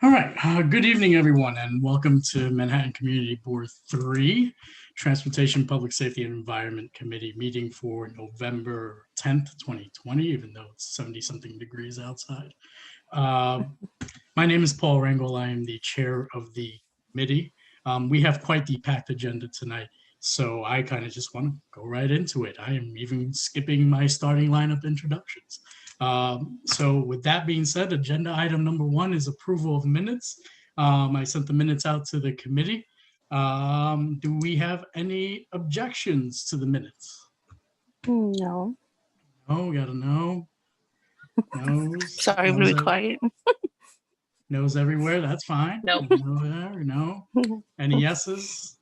All right. Good evening, everyone, and welcome to Manhattan Community Board 3, Transportation, Public Safety, and Environment Committee meeting for November 10th, 2020, even though it's 70-something degrees outside. My name is Paul Rangel. I am the chair of the committee. We have quite the packed agenda tonight, so I kind of just want to go right into it. I am even skipping my starting lineup introductions. So with that being said, agenda item number 1 is approval of minutes. I sent the minutes out to the committee. Do we have any objections to the minutes? No. No, we got a no. No's. Sorry, I'm really quiet. No's everywhere, that's fine. Nope. No there, no. Any yeses?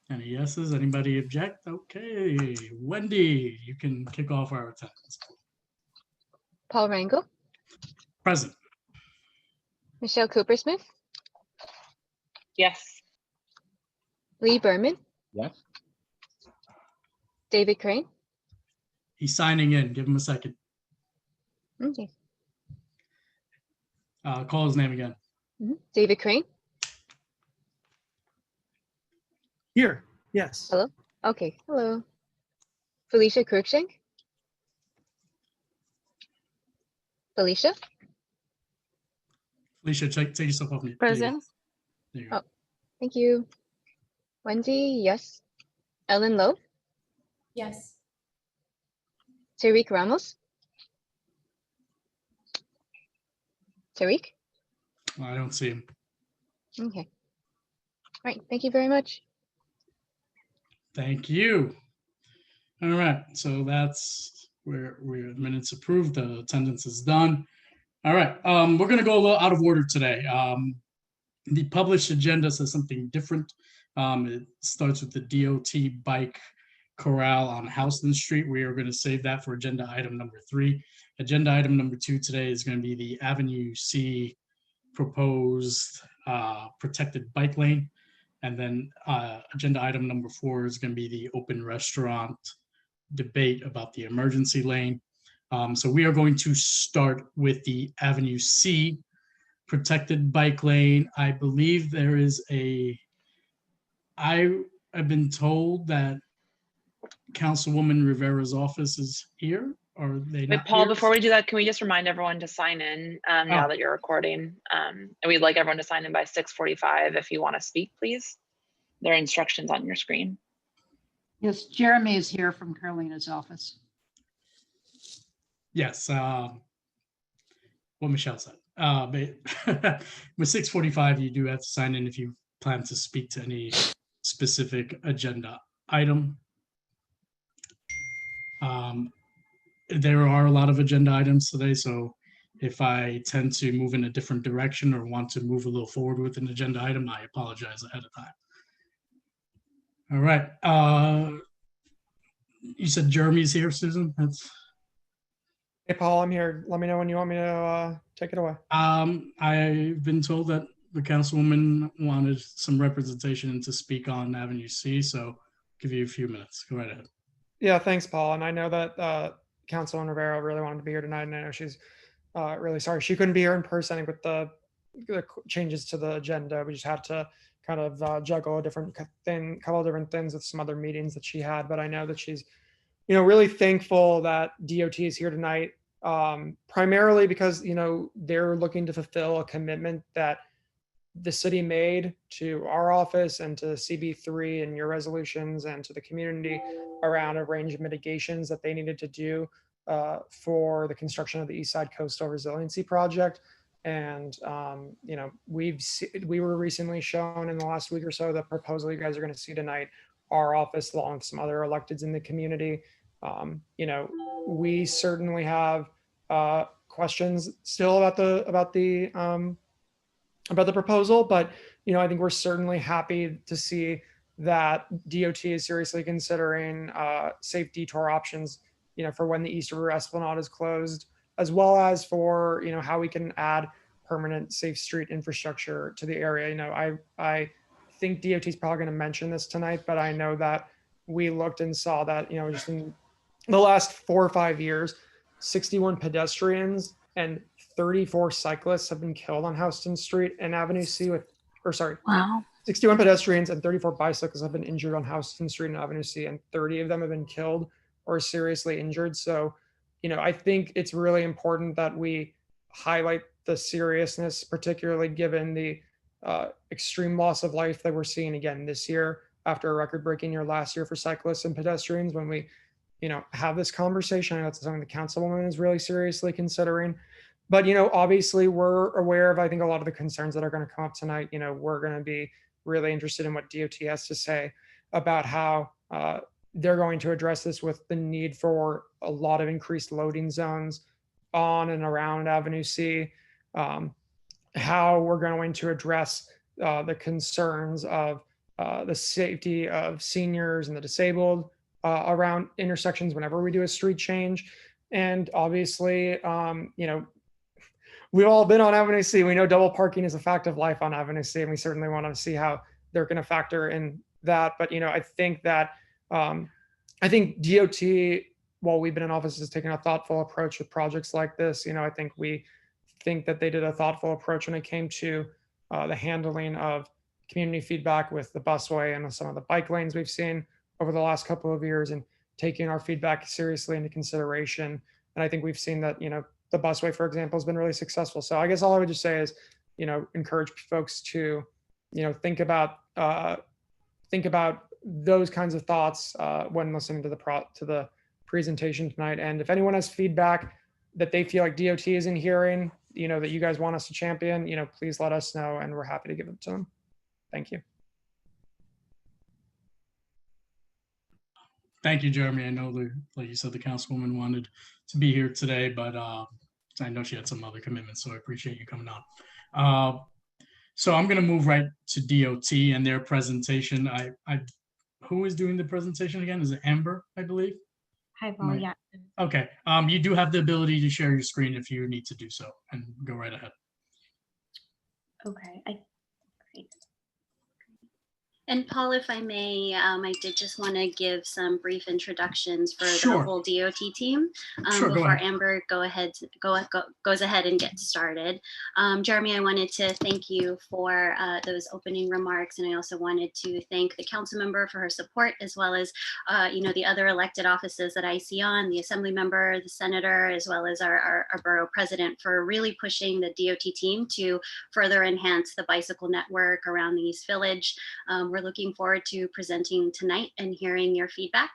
Any yeses? Anybody object? Okay, Wendy, you can kick off our attendance. Paul Rangel, Present. Michelle Coopersmith, Yes. Lee Berman, Yes. David Crane. He's signing in. Give him a second. Okay. Call his name again. David Crane. Here, yes. Hello. Okay. Hello. Felicia Cruikshank. Felicia. Felicia, take yourself off mute. Present. There you go. Thank you. Wendy, yes. Ellen Lowe. Yes. Tariq Ramos. Tariq. I don't see him. Okay. All right. Thank you very much. Thank you. All right, so that's where we're minutes approved. The attendance is done. All right, we're going to go a little out of order today. The published agenda says something different. It starts with the DOT bike corral on Houston Street. We are going to save that for agenda item number 3. Agenda item number 2 today is going to be the Avenue C proposed protected bike lane. And then agenda item number 4 is going to be the open restaurant debate about the emergency lane. So we are going to start with the Avenue C protected bike lane. I believe there is I have been told that Councilwoman Rivera's office is here. Are they Wait, not Paul, here? before we do that, can we just remind everyone to sign in now that you're recording? And we'd like everyone to sign in by 6:45 if you want to speak, please. There are instructions on your screen. Yes, Jeremy is here from Carolina's office. Yes, what Michelle said. But with 6:45, you do have to sign in if you plan to speak to any specific agenda item. There are a lot of agenda items today, so if I tend to move in a different direction or want to move a little forward with an agenda item, I apologize ahead of time. All right. You said Jeremy's here, Susan? Hey, Paul, I'm here. Let me know when you want me to take it away. I've been told that the councilwoman wanted some representation to speak on Avenue C, so I'll give you a few minutes. Go right ahead. Yeah, thanks, Paul. And I know that Councilwoman Rivera really wanted to be here tonight, and I know she's really sorry she couldn't be here in person with the changes to the agenda. We just had to kind of juggle a couple of different things with some other meetings that she had. But I know that she's, really thankful that DOT is here tonight, primarily because, they're looking to fulfill a commitment that the city made to our office and to CB3 and your resolutions and to the community around a range of mitigations that they needed to do for the construction of the East Side Coastal Resiliency Project. And, we were recently shown in the last week or so the proposal you guys are going to see tonight, our office along with some other electeds in the community. We certainly have questions still about the proposal, but I think we're certainly happy to see that DOT is seriously considering safe detour options, for when the East River Esplanade is closed, as well as for how we can add permanent safe street infrastructure to the area. I think DOT is probably going to mention this tonight, but I know that we looked and saw that just in the last 4 or 5 years, 61 pedestrians and 34 cyclists have been killed on Houston Street and Avenue C Wow. 61 pedestrians and 34 bicyclists have been injured on Houston Street and Avenue C, and 30 of them have been killed or seriously injured. So, I think it's really important that we highlight the seriousness, particularly given the extreme loss of life that we're seeing again this year after a record-breaking year last year for cyclists and pedestrians. When we, have this conversation, I know that's something the councilwoman is really seriously considering. But, obviously we're aware of, I think, a lot of the concerns that are going to come up tonight. We're going to be really interested in what DOT has to say about how they're going to address this with the need for a lot of increased loading zones on and around Avenue C, how we're going to address the concerns of the safety of seniors and the disabled around intersections whenever we do a street change. And obviously, we've all been on Avenue C. We know double parking is a fact of life on Avenue C, and we certainly want to see how they're going to factor in that. But, I think that, I think DOT, while we've been in office, has taken a thoughtful approach with projects like this. I think we think that they did a thoughtful approach when it came to the handling of community feedback with the busway and some of the bike lanes we've seen over the last couple of years, and taking our feedback seriously into consideration. And I think we've seen that, the busway, for example, has been really successful. So I guess all I would just say is, encourage folks to, think about those kinds of thoughts when listening to the presentation tonight. And if anyone has feedback that they feel like DOT isn't hearing, that you guys want us to champion, please let us know, and we're happy to give it to them. Thank you. Thank you, Jeremy. I know that, like you said, the councilwoman wanted to be here today, but I know she had some other commitments, so I appreciate you coming on. So I'm going to move right to DOT and their presentation. Who is doing the presentation again? Is it Amber, I believe? Hi, Paul. Yeah. Okay. You do have the ability to share your screen if you need to do so, and go right ahead. Okay. Great. And Paul, if I may, I did just want to give some brief introductions for Sure. the whole DOT team Sure, go before ahead. Amber goes ahead and gets started. Jeremy, I wanted to thank you for those opening remarks, and I also wanted to thank the council member for her support, as well as the other elected offices that I see on, the assembly member, the senator, as well as our borough president, for really pushing the DOT team to further enhance the bicycle network around the East Village. We're looking forward to presenting tonight and hearing your feedback.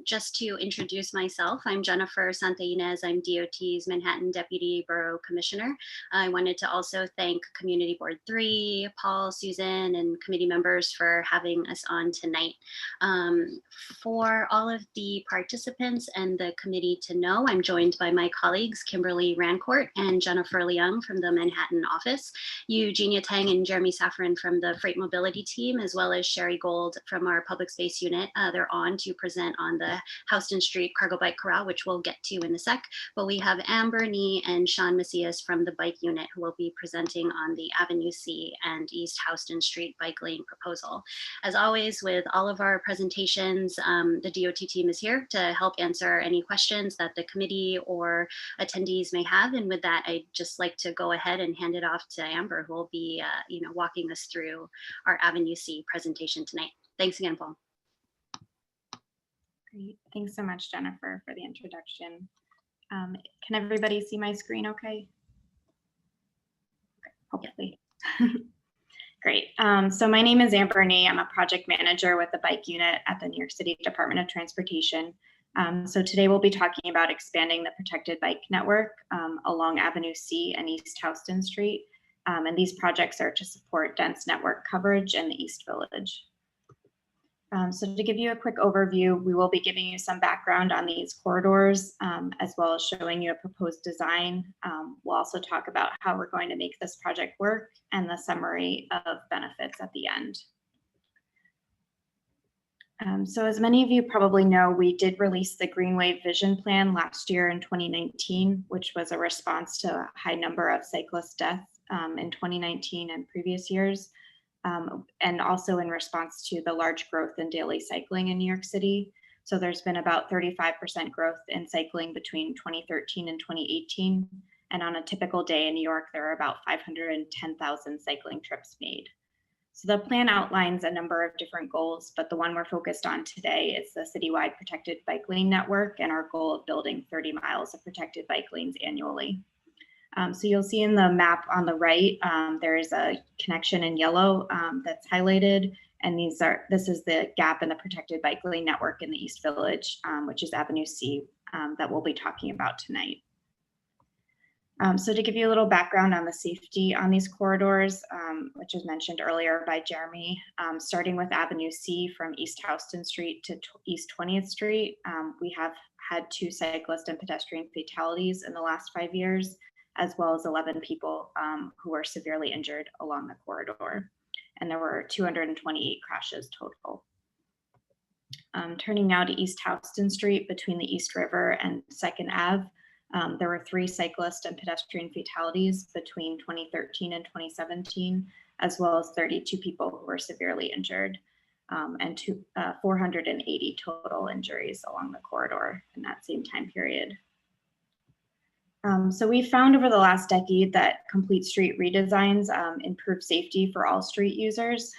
Just to introduce myself, I'm Jennifer Santa Ynez. I'm DOT's Manhattan Deputy Borough Commissioner. I wanted to also thank Community Board 3, Paul, Susan, and committee members for having us on tonight. For all of the participants and the committee to know, I'm joined by my colleagues, Kimberly Rancourt and Jennifer Leung from the Manhattan office, Eugenia Tang and Jeremy Safran from the Freight Mobility team, as well as Sherry Gold from our Public Space Unit. They're on to present on the Houston Street Cargo Bike Corral, which we'll get to in a sec. But we have Amber Nee and Sean Macias from the Bike Unit, who will be presenting on the Avenue C and East Houston Street bike lane proposal. As always, with all of our presentations, the DOT team is here to help answer any questions that the committee or attendees may have. And with that, I'd just like to go ahead and hand it off to Amber, who will be walking us through our Avenue C presentation tonight. Thanks again, Paul. Great. Thanks so much, Jennifer, for the introduction. Can everybody see my screen okay? Hopefully. Great. So my name is Amber Nee. I'm a project manager with the Bike Unit at the New York City Department of Transportation. So today we'll be talking about expanding the protected bike network along Avenue C and East Houston Street. And these projects are to support dense network coverage in the East Village. So to give you a quick overview, we will be giving you some background on these corridors, as well as showing you a proposed design. We'll also talk about how we're going to make this project work and the summary of benefits at the end. So as many of you probably know, we did release the Green Wave Vision Plan last year in 2019, which was a response to a high number of cyclist deaths in 2019 and previous years. And also in response to the large growth in daily cycling in New York City. So there's been about 35% growth in cycling between 2013 and 2018. And on a typical day in New York, there are about 510,000 cycling trips made. So the plan outlines a number of different goals, but the one we're focused on today is the citywide protected bike lane network and our goal of building 30 miles of protected bike lanes annually. So you'll see in the map on the right, there is a connection in yellow that's highlighted, and this is the gap in the protected bike lane network in the East Village, which is Avenue C, that we'll be talking about tonight. So to give you a little background on the safety on these corridors, which was mentioned earlier by Jeremy, starting with Avenue C from East Houston Street to East 20th Street, we have had 2 cyclist and pedestrian fatalities in the last 5 years, as well as 11 people who were severely injured along the corridor. And there were 228 crashes total. Turning now to East Houston Street between the East River and 2nd Ave, there were 3 cyclist and pedestrian fatalities between 2013 and 2017, as well as 32 people who were severely injured, and 480 total injuries along the corridor in that same time period. So we found over the last decade that complete street redesigns improve safety for all street users.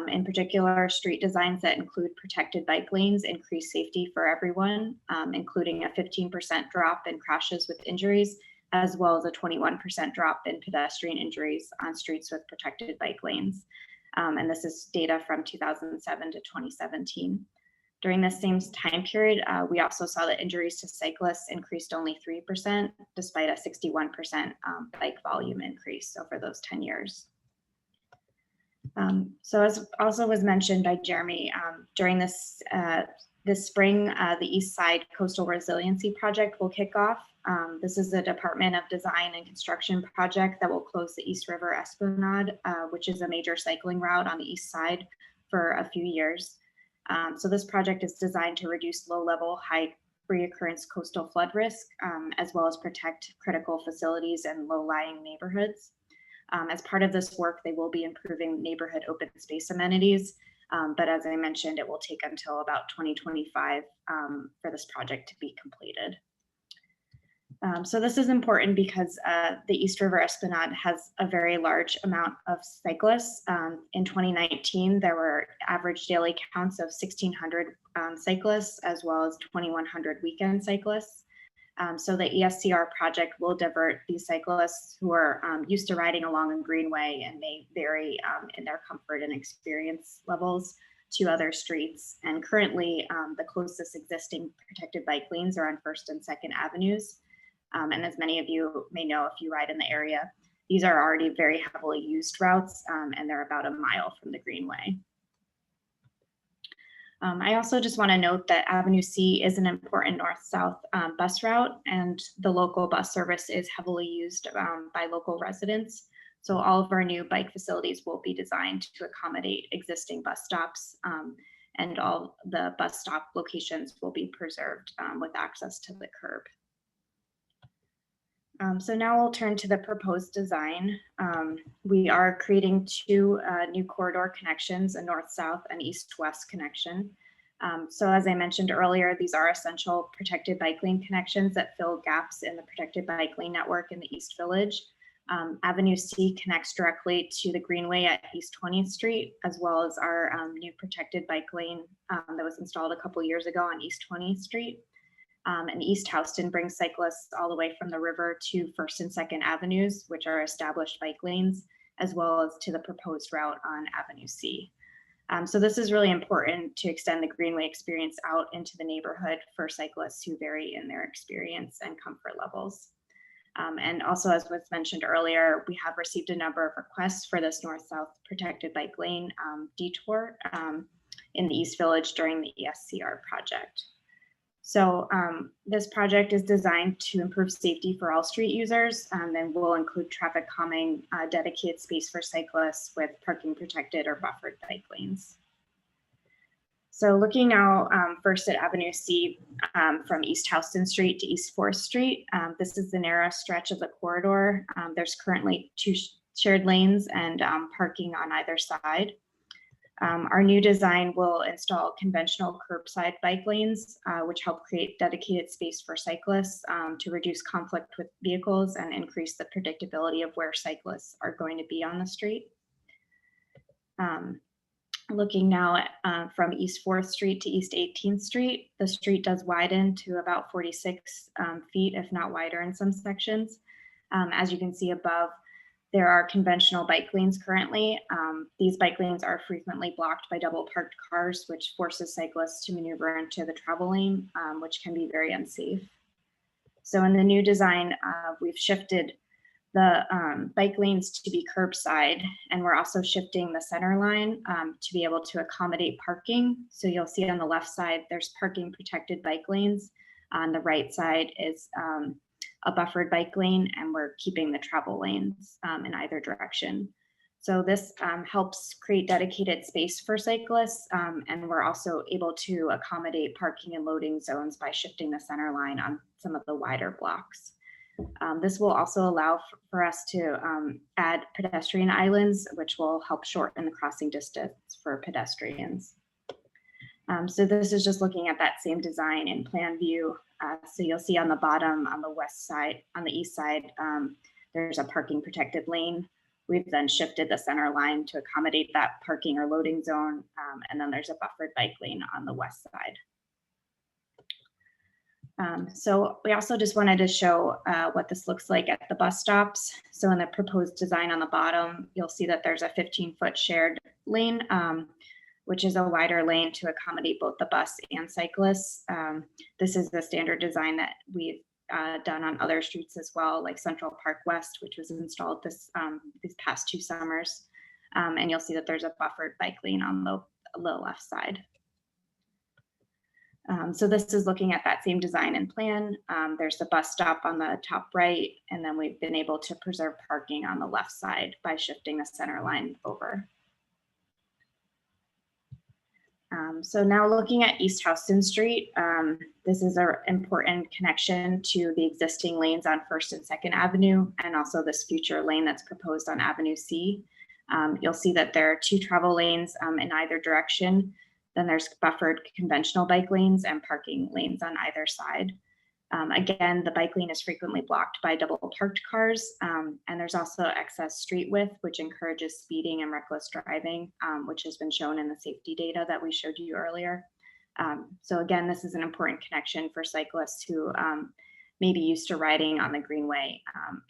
In particular, street designs that include protected bike lanes increase safety for everyone, including a 15% drop in crashes with injuries, as well as a 21% drop in pedestrian injuries on streets with protected bike lanes. And this is data from 2007 to 2017. During this same time period, we also saw that injuries to cyclists increased only 3%, despite a 61% bike volume increase over those 10 years. So as also was mentioned by Jeremy, during this spring, the East Side Coastal Resiliency Project will kick off. This is a Department of Design and Construction project that will close the East River Esplanade, which is a major cycling route on the east side, for a few years. So this project is designed to reduce low-level, high reoccurrence coastal flood risk, as well as protect critical facilities and low-lying neighborhoods. As part of this work, they will be improving neighborhood open space amenities, but as I mentioned, it will take until about 2025 for this project to be completed. So this is important because the East River Esplanade has a very large amount of cyclists. In 2019, there were average daily counts of 1,600 cyclists, as well as 2,100 weekend cyclists. So the ESCR project will divert these cyclists who are used to riding along a greenway and may vary in their comfort and experience levels to other streets. And currently, the closest existing protected bike lanes are on 1st and 2nd Avenues. And as many of you may know, if you ride in the area, these are already very heavily used routes, and they're about a mile from the greenway. I also just want to note that Avenue C is an important north-south bus route, and the local bus service is heavily used by local residents. So all of our new bike facilities will be designed to accommodate existing bus stops, and all the bus stop locations will be preserved with access to the curb. So now we'll turn to the proposed design. We are creating 2 new corridor connections, a north-south and east-west connection. So as I mentioned earlier, these are essential protected bike lane connections that fill gaps in the protected bike lane network in the East Village. Avenue C connects directly to the Greenway at East 20th Street, as well as our new protected bike lane that was installed a couple years ago on East 20th Street. And East Houston brings cyclists all the way from the river to 1st and 2nd Avenues, which are established bike lanes, as well as to the proposed route on Avenue C. So this is really important to extend the Greenway experience out into the neighborhood for cyclists who vary in their experience and comfort levels. And also, as was mentioned earlier, we have received a number of requests for this north-south protected bike lane detour in the East Village during the ESCR project. So this project is designed to improve safety for all street users, and will include traffic calming, dedicated space for cyclists with parking protected or buffered bike lanes. So looking now first at Avenue C from East Houston Street to East 4th Street, this is the narrow stretch of the corridor. There's currently 2 shared lanes and parking on either side. Our new design will install conventional curbside bike lanes, which help create dedicated space for cyclists to reduce conflict with vehicles and increase the predictability of where cyclists are going to be on the street. Looking now at, from East 4th Street to East 18th Street, the street does widen to about 46 feet, if not wider in some sections. As you can see above, there are conventional bike lanes currently. These bike lanes are frequently blocked by double parked cars, which forces cyclists to maneuver into the travel lane, which can be very unsafe. So in the new design, we've shifted the bike lanes to be curbside, and we're also shifting the center line to be able to accommodate parking. So you'll see on the left side, there's parking protected bike lanes. On the right side is a buffered bike lane, and we're keeping the travel lanes in either direction. So this helps create dedicated space for cyclists, and we're also able to accommodate parking and loading zones by shifting the center line on some of the wider blocks. This will also allow for us to add pedestrian islands, which will help shorten the crossing distance for pedestrians. So this is just looking at that same design in plan view. So you'll see on the bottom, on the west side, on the east side, there's a parking protected lane. We've then shifted the center line to accommodate that parking or loading zone. And then there's a buffered bike lane on the west side. So we also just wanted to show what this looks like at the bus stops. So in the proposed design on the bottom, you'll see that there's a 15-foot shared lane, which is a wider lane to accommodate both the bus and cyclists. This is the standard design that we've done on other streets as well, like Central Park West, which was installed these past 2 summers. And you'll see that there's a buffered bike lane on the left side. So this is looking at that same design and plan. There's the bus stop on the top right, and then we've been able to preserve parking on the left side by shifting the center line over. So now looking at East Houston Street, this is an important connection to the existing lanes on 1st and 2nd Avenue, and also this future lane that's proposed on Avenue C. You'll see that there are 2 travel lanes in either direction. Then there's buffered conventional bike lanes and parking lanes on either side. Again, the bike lane is frequently blocked by double parked cars, and there's also excess street width, which encourages speeding and reckless driving, which has been shown in the safety data that we showed you earlier. So again, this is an important connection for cyclists who may be used to riding on the greenway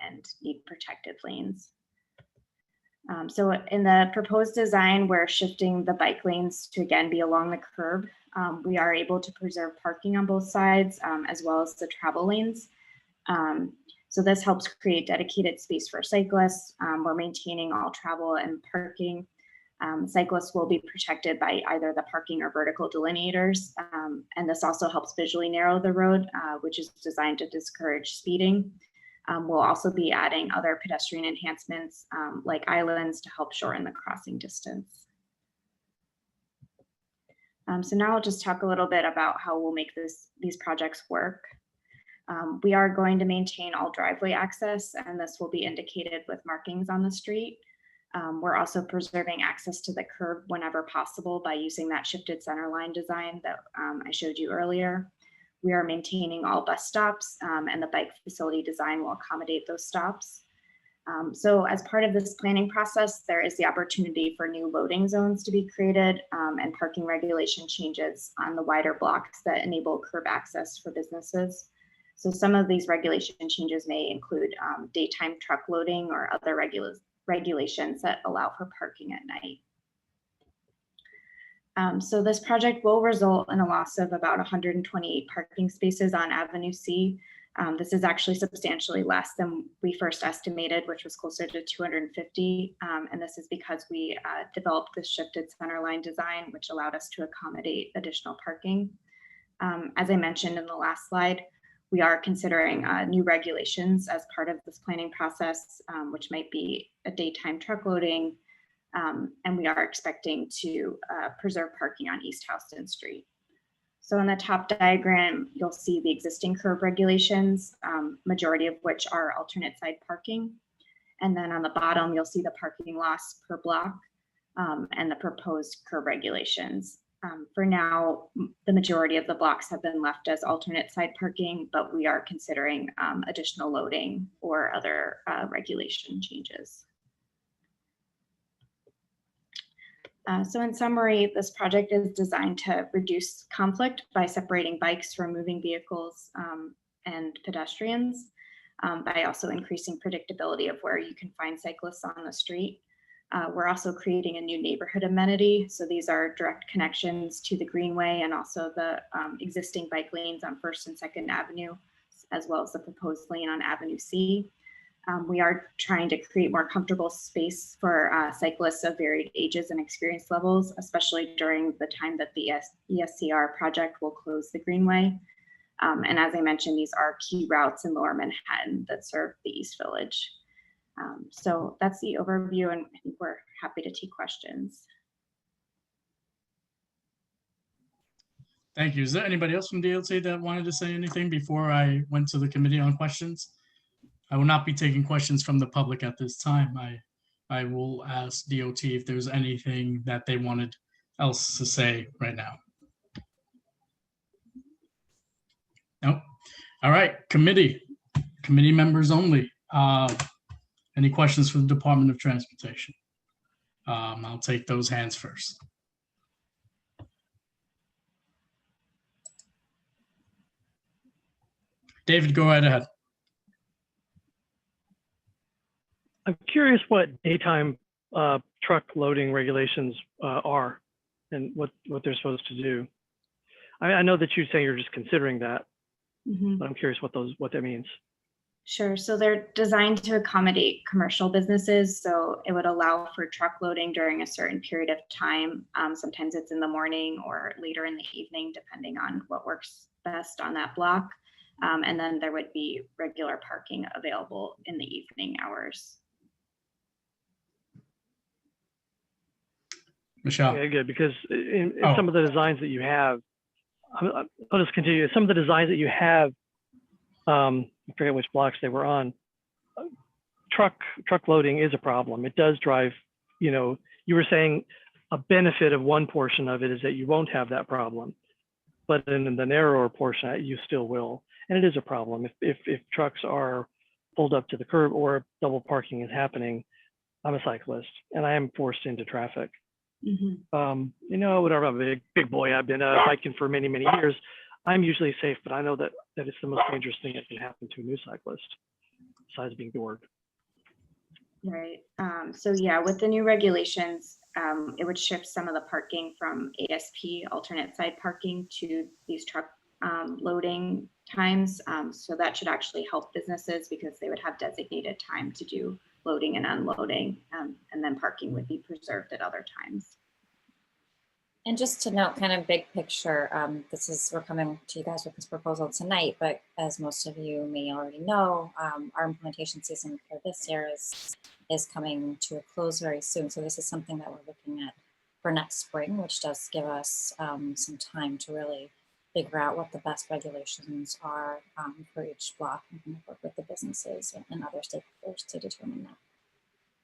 and need protected lanes. So in the proposed design, we're shifting the bike lanes to again be along the curb. We are able to preserve parking on both sides as well as the travel lanes. So this helps create dedicated space for cyclists. We're maintaining all travel and parking. Cyclists will be protected by either the parking or vertical delineators. And this also helps visually narrow the road, which is designed to discourage speeding. We'll also be adding other pedestrian enhancements like islands to help shorten the crossing distance. So now I'll just talk a little bit about how we'll make these projects work. We are going to maintain all driveway access, and this will be indicated with markings on the street. We're also preserving access to the curb whenever possible by using that shifted center line design that I showed you earlier. We are maintaining all bus stops, and the bike facility design will accommodate those stops. So as part of this planning process, there is the opportunity for new loading zones to be created and parking regulation changes on the wider blocks that enable curb access for businesses. So some of these regulation changes may include daytime truck loading or other regulations that allow for parking at night. So this project will result in a loss of about 128 parking spaces on Avenue C. This is actually substantially less than we first estimated, which was closer to 250. And this is because we developed this shifted centerline design, which allowed us to accommodate additional parking. As I mentioned in the last slide, we are considering new regulations as part of this planning process, which might be a daytime truck loading, and we are expecting to preserve parking on East Houston Street. So in the top diagram, you'll see the existing curb regulations, majority of which are alternate side parking. And then on the bottom, you'll see the parking loss per block. and the proposed curb regulations. For now, the majority of the blocks have been left as alternate side parking, but we are considering additional loading or other regulation changes. So in summary, this project is designed to reduce conflict by separating bikes from moving vehicles and pedestrians, by also increasing predictability of where you can find cyclists on the street. We're also creating a new neighborhood amenity. So these are direct connections to the Greenway and also the existing bike lanes on 1st and 2nd Avenue, as well as the proposed lane on Avenue C. We are trying to create more comfortable space for cyclists of varied ages and experience levels, especially during the time that the ESCR project will close the Greenway. And as I mentioned, these are key routes in Lower Manhattan that serve the East Village. So that's the overview, and I think we're happy to take questions. Thank you. Is there anybody else from DLT that wanted to say anything before I went to the committee on questions? I will not be taking questions from the public at this time. I will ask DOT if there's anything that they wanted else to say right now. Nope. All right, committee members only. Any questions for the Department of Transportation? I'll take those hands first. David, go right ahead. I'm curious what daytime truck loading regulations are and what they're supposed to do. I know that you're saying you're just considering that, but I'm curious what that means. Sure. So they're designed to accommodate commercial businesses. So it would allow for truck loading during a certain period of time. Sometimes it's in the morning or later in the evening, depending on what works best on that block. And then there would be regular parking available in the evening hours. Michelle. Okay, good, because in some of the designs that you have, I'll just continue. Some of the designs that you have, I forget which blocks they were on, truck loading is a problem. It does drive, you were saying a benefit of one portion of it is that you won't have that problem, but in the narrower portion, you still will. And it is a problem. If trucks are pulled up to the curb or double parking is happening, I'm a cyclist and I am forced into traffic. Whatever, I'm a big boy. I've been biking for many, many years. I'm usually safe, but I know that it's the most dangerous thing that can happen to a new cyclist, besides being doored. Right. So yeah, with the new regulations, it would shift some of the parking from ASP, alternate side parking, to these truck loading times. So that should actually help businesses because they would have designated time to do loading and unloading, and then parking would be preserved at other times. And just to note, kind of big picture, we're coming to you guys with this proposal tonight, but as most of you may already know, our implementation season for this year is coming to a close very soon. So this is something that we're looking at for next spring, which does give us some time to really figure out what the best regulations are for each block, and work with the businesses and other stakeholders to determine that.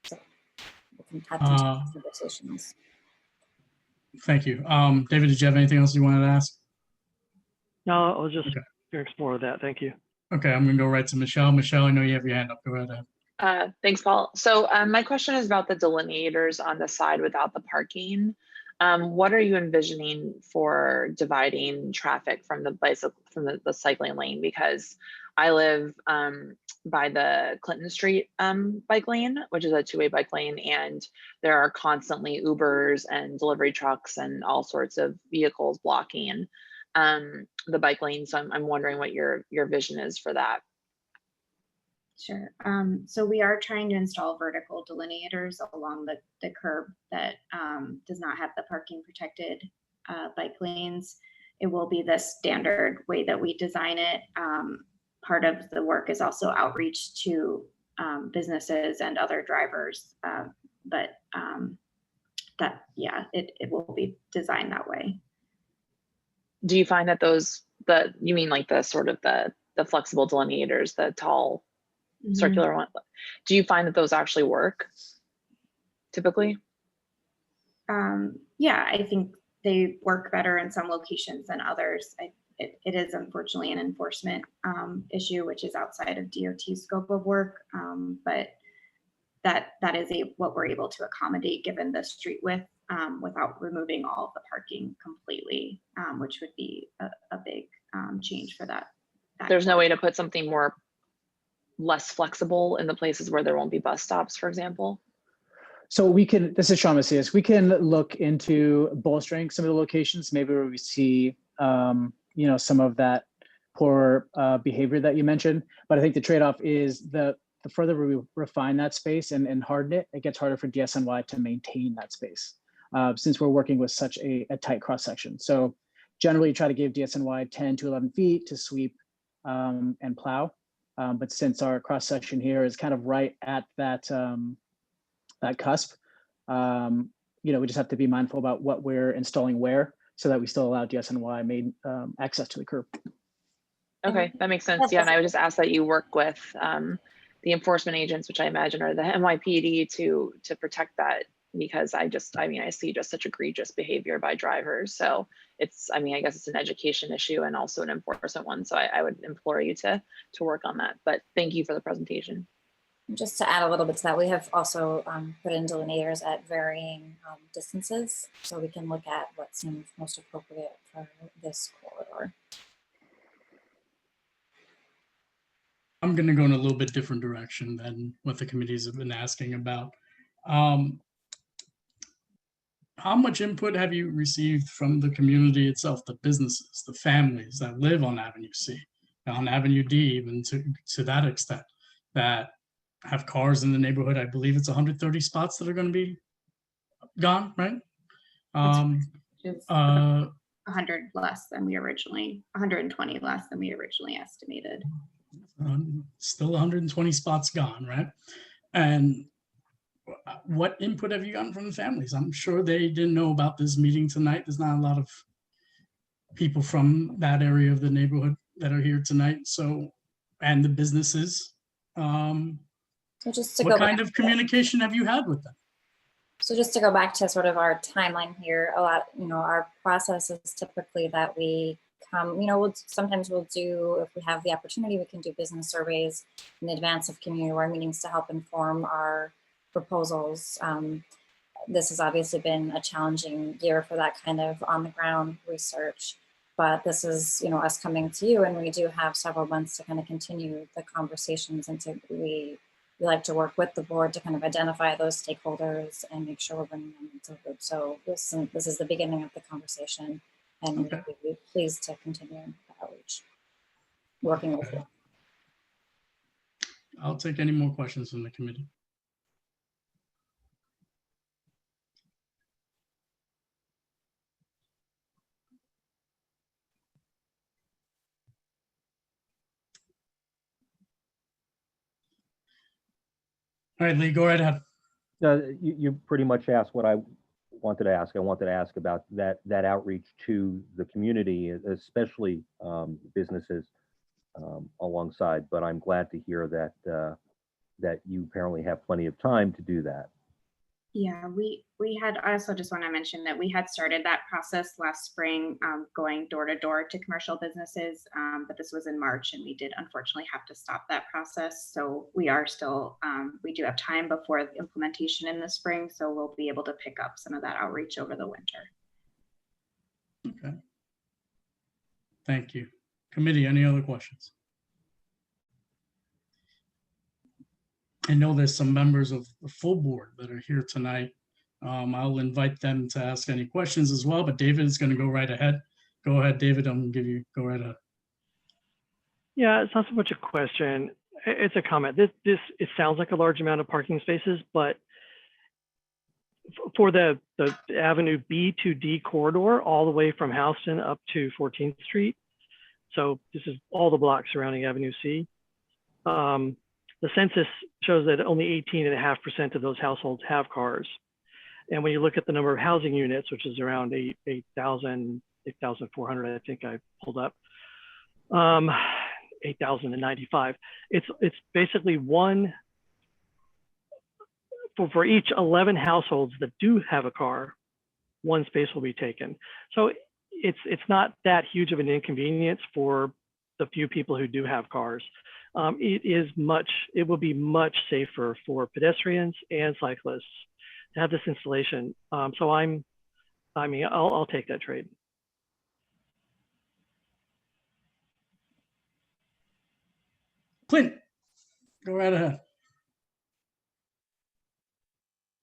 So we can have some conversations. Thank you. David, did you have anything else you wanted to ask? No, I was just going to explore that. Thank you. Okay, I'm going to go right to Michelle. Michelle, I know you have your hand up. Go ahead. Thanks, Paul. So my question is about the delineators on the side without the parking. What are you envisioning for dividing traffic from the cycling lane? Because I live by the Clinton Street bike lane, which is a two-way bike lane, and there are constantly Ubers and delivery trucks and all sorts of vehicles blocking the bike lane. So I'm wondering what your vision is for that. Sure. So we are trying to install vertical delineators along the curb that does not have the parking protected bike lanes. It will be the standard way that we design it. Part of the work is also outreach to businesses and other drivers, but it will be designed that way. Do you find that you mean like the sort of the flexible delineators, the tall circular one? Do you find that those actually work typically? Yeah, I think they work better in some locations than others. It is unfortunately an enforcement issue, which is outside of DOT's scope of work. But that is what we're able to accommodate given the street width without removing all of the parking completely, which would be a big change for that. There's no way to put something less flexible in the places where there won't be bus stops, for example? So we can, this is Sean Macias, we can look into bolstering some of the locations, maybe where we see, you know, some of that poor behavior that you mentioned. But I think the trade-off is the further we refine that space and harden it, it gets harder for DSNY to maintain that space since we're working with such a tight cross section. So generally try to give DSNY 10 to 11 feet to sweep and plow. But since our cross section here is kind of right at that, that cusp, you know, we just have to be mindful about what we're installing where so that we still allow DSNY made access to the curb. Okay, that makes sense. Yeah, and I would just ask that you work with the enforcement agents, which I imagine are the NYPD, to protect that, because I mean, I see just such egregious behavior by drivers. So it's, I mean, I guess it's an education issue and also an enforcement one. So I would implore you to work on that. But thank you for the presentation. Just to add a little bit to that, we have also put in delineators at varying distances, so we can look at what seems most appropriate for this corridor. I'm going to go in a little bit different direction than what the committees have been asking about. How much input have you received from the community itself, the businesses, the families that live on Avenue C, on Avenue D, even to that extent, that have cars in the neighborhood? I believe it's 130 spots that are going to be gone, right? 100 less than we originally, 120 less than we originally estimated. Still 120 spots gone, right? And what input have you gotten from the families? I'm sure they didn't know about this meeting tonight. There's not a lot of people from that area of the neighborhood that are here tonight. So, and the businesses. So just to what kind of communication have you had with them? So just to go back to sort of our timeline here, a lot, you know, our process is typically that we come, you know, sometimes we'll do, if we have the opportunity, we can do business surveys in advance of community aware meetings to help inform our proposals. This has obviously been a challenging year for that kind of on the ground research, but this is, you know, us coming to you, and we do have several months to kind of continue the conversations, and we like to work with the board to kind of identify those stakeholders and make sure we're bringing them into the group. So this is the beginning of the conversation, and okay, we'd be pleased to continue the outreach, working with you. I'll take any more questions from the committee. All right, Lee, go right ahead. You pretty much asked what I wanted to ask. I wanted to ask about that outreach to the community, especially businesses alongside. But I'm glad to hear that that you apparently have plenty of time to do that. Yeah, we had, I also just want to mention that we had started that process last spring, going door to door to commercial businesses, but this was in March, and we did unfortunately have to stop that process. So we are still, we do have time before the implementation in the spring, so we'll be able to pick up some of that outreach over the winter. Okay. Thank you. Committee, any other questions? I know there's some members of the full board that are here tonight. I'll invite them to ask any questions as well, but David is going to go right ahead. Go ahead, David. I'm going to give you, go right ahead. Yeah, it's not so much a question. It's a comment. It sounds like a large amount of parking spaces, but for the Avenue B to D corridor, all the way from Houston up to 14th Street. So this is all the blocks surrounding Avenue C. The census shows that only 18.5% of those households have cars. And when you look at the number of housing units, which is around 8,400, I think I pulled up, 8,095. It's basically one for each 11 households that do have a car, one space will be taken. So it's not that huge of an inconvenience for the few people who do have cars. It will be much safer for pedestrians and cyclists to have this installation. So I'll take that trade. Clint, go right ahead.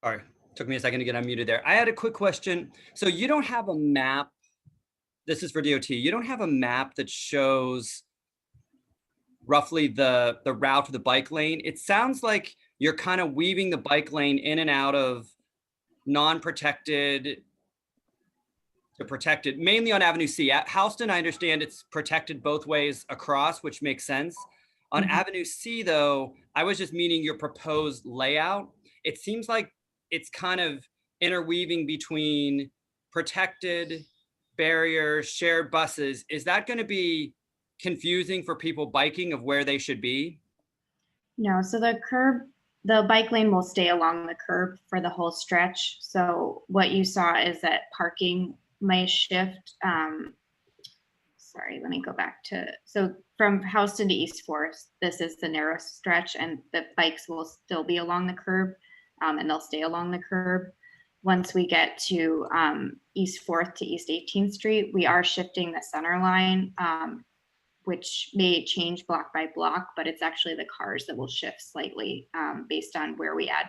Sorry, took me a second to get unmuted there. I had a quick question. So you don't have a map. This is for DOT. You don't have a map that shows roughly the route to the bike lane. It sounds like you're kind of weaving the bike lane in and out of non-protected to protected, mainly on Avenue C. At Houston, I understand it's protected both ways across, which makes sense. On Avenue C, though, I was just meaning your proposed layout. It seems like it's kind of interweaving between protected barriers, shared buses. Is that going to be confusing for people biking of where they should be? No, so the bike lane will stay along the curb for the whole stretch. So what you saw is that parking may shift. Sorry, let me go back to, so from Houston to East Forest, this is the narrow stretch, and the bikes will still be along the curb, and they'll stay along the curb. Once we get to East 4th to East 18th Street, we are shifting the center line, which may change block by block, but it's actually the cars that will shift slightly based on where we add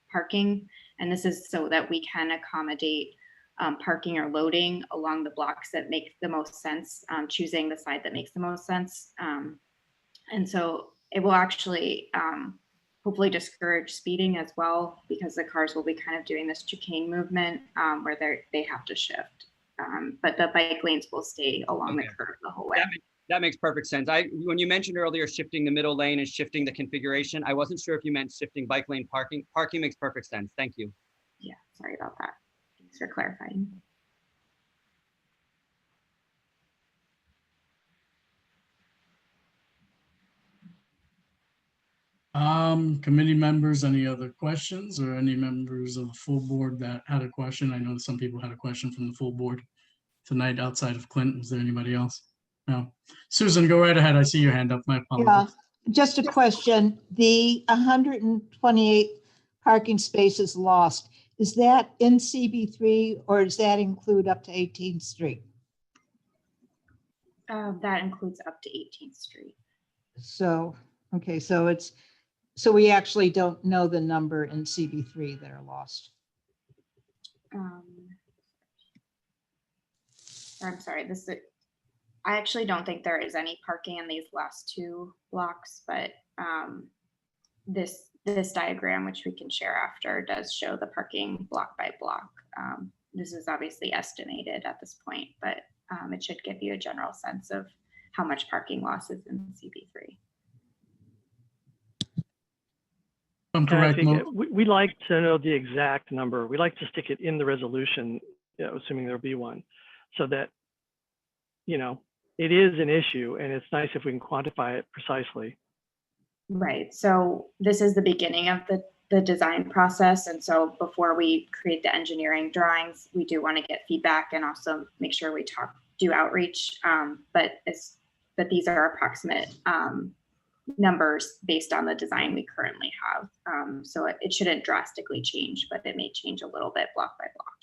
parking. And this is so that we can accommodate parking or loading along the blocks that make the most sense, choosing the side that makes the most sense. And so it will actually hopefully discourage speeding as well, because the cars will be kind of doing this chicane movement where they have to shift. But the bike lanes will stay along the curb the whole way. That makes perfect sense. When you mentioned earlier shifting the middle lane and shifting the configuration, I wasn't sure if you meant shifting bike lane parking. Parking makes perfect sense. Thank you. Yeah, sorry about that. Thanks for clarifying. Committee members, any other questions, or any members of the full board that had a question? I know some people had a question from the full board tonight outside of Clint. Was there anybody else? No. Susan, go right ahead. I see your hand up. My apologies. Yeah, just a question. The 128 parking spaces lost, is that in CB3 or does that include up to 18th Street? That includes up to 18th Street. So, okay, so we actually don't know the number in CB3 that are lost. I'm sorry, I actually don't think there is any parking in these last two blocks, but this diagram, which we can share after, does show the parking block by block. This is obviously estimated at this point, but it should give you a general sense of how much parking loss is in CB3. I'm correct. We like to know the exact number. We like to stick it in the resolution, assuming there'll be one, so that, it is an issue, and it's nice if we can quantify it precisely. Right. So this is the beginning of the design process. And so before we create the engineering drawings, we do want to get feedback and also make sure we do outreach. But these are approximate numbers based on the design we currently have. So it shouldn't drastically change, but it may change a little bit block by block.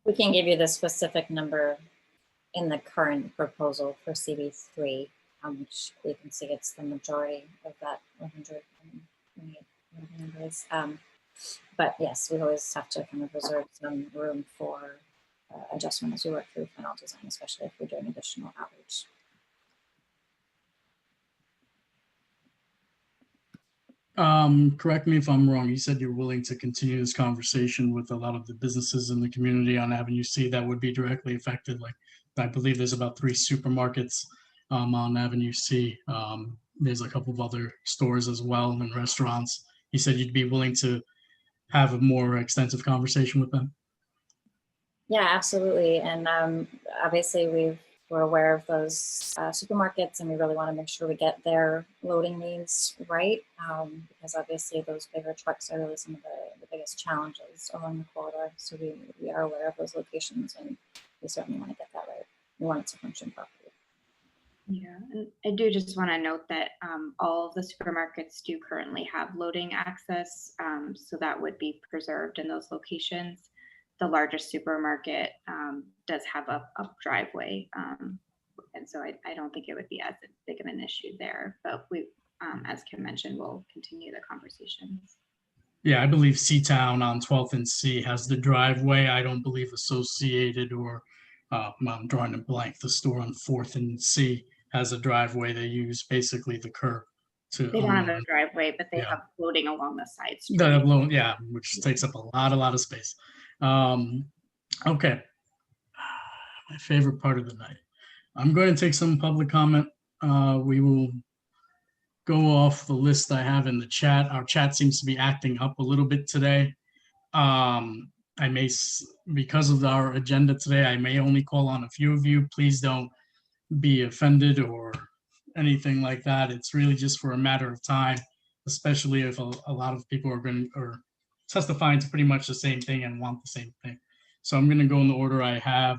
We can give you the specific number in the current proposal for CB3, which you can see it's the majority of that 100 numbers. But yes, we always have to kind of reserve some room for adjustment as we work through final design, especially if we're doing additional outreach. Correct me if I'm wrong. You said you're willing to continue this conversation with a lot of the businesses in the community on Avenue C that would be directly affected. Like, I believe there's about 3 supermarkets on Avenue C. There's a couple of other stores as well and restaurants. You said you'd be willing to have a more extensive conversation with them. Yeah, absolutely. And obviously we're aware of those supermarkets, and we really want to make sure we get their loading needs right, because obviously those bigger trucks are really some of the biggest challenges along the corridor. So we are aware of those locations, and we certainly want to get that right. We want it to function properly. Yeah, and I do just want to note that all of the supermarkets do currently have loading access, so that would be preserved in those locations. The largest supermarket does have a driveway, and so I don't think it would be as big of an issue there. But we, as Kim mentioned, we'll continue the conversations. Yeah, I believe C-Town on 12th and C has the driveway. I don't believe Associated or I'm drawing a blank. The store on 4th and C has a driveway. They use basically the curb to. They don't have a driveway, but they yeah. have loading along the side street. That alone, yeah, which takes up a lot of space. Okay, my favorite part of the night. I'm going to take some public comment. We will go off the list I have in the chat. Our chat seems to be acting up a little bit today. I may, because of our agenda today, I may only call on a few of you. Please don't be offended or anything like that. It's really just for a matter of time, especially if a lot of people are testifying to pretty much the same thing and want the same thing. So I'm going to go in the order I have.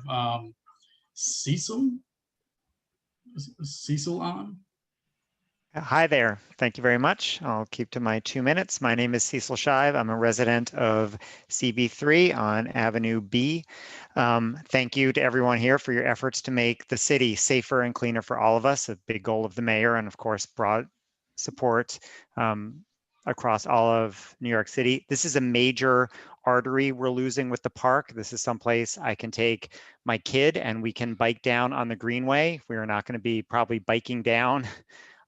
Cecil? Is Cecil on? Hi there. Thank you very much. I'll keep to my 2 minutes. My name is Cecil Shive. I'm a resident of CB3 on Avenue B. Thank you to everyone here for your efforts to make the city safer and cleaner for all of us, a big goal of the mayor, and of course, broad support across all of New York City. This is a major artery we're losing with the park. This is someplace I can take my kid and we can bike down on the Greenway. We are not going to be probably biking down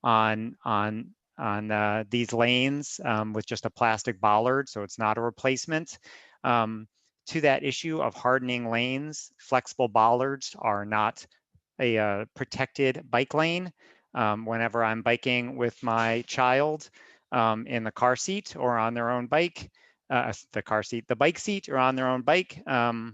on these lanes with just a plastic bollard, so it's not a replacement. To that issue of hardening lanes, flexible bollards are not a protected bike lane. Whenever I'm biking with my child in the car seat or on their own bike, the bike seat or on their own bike, I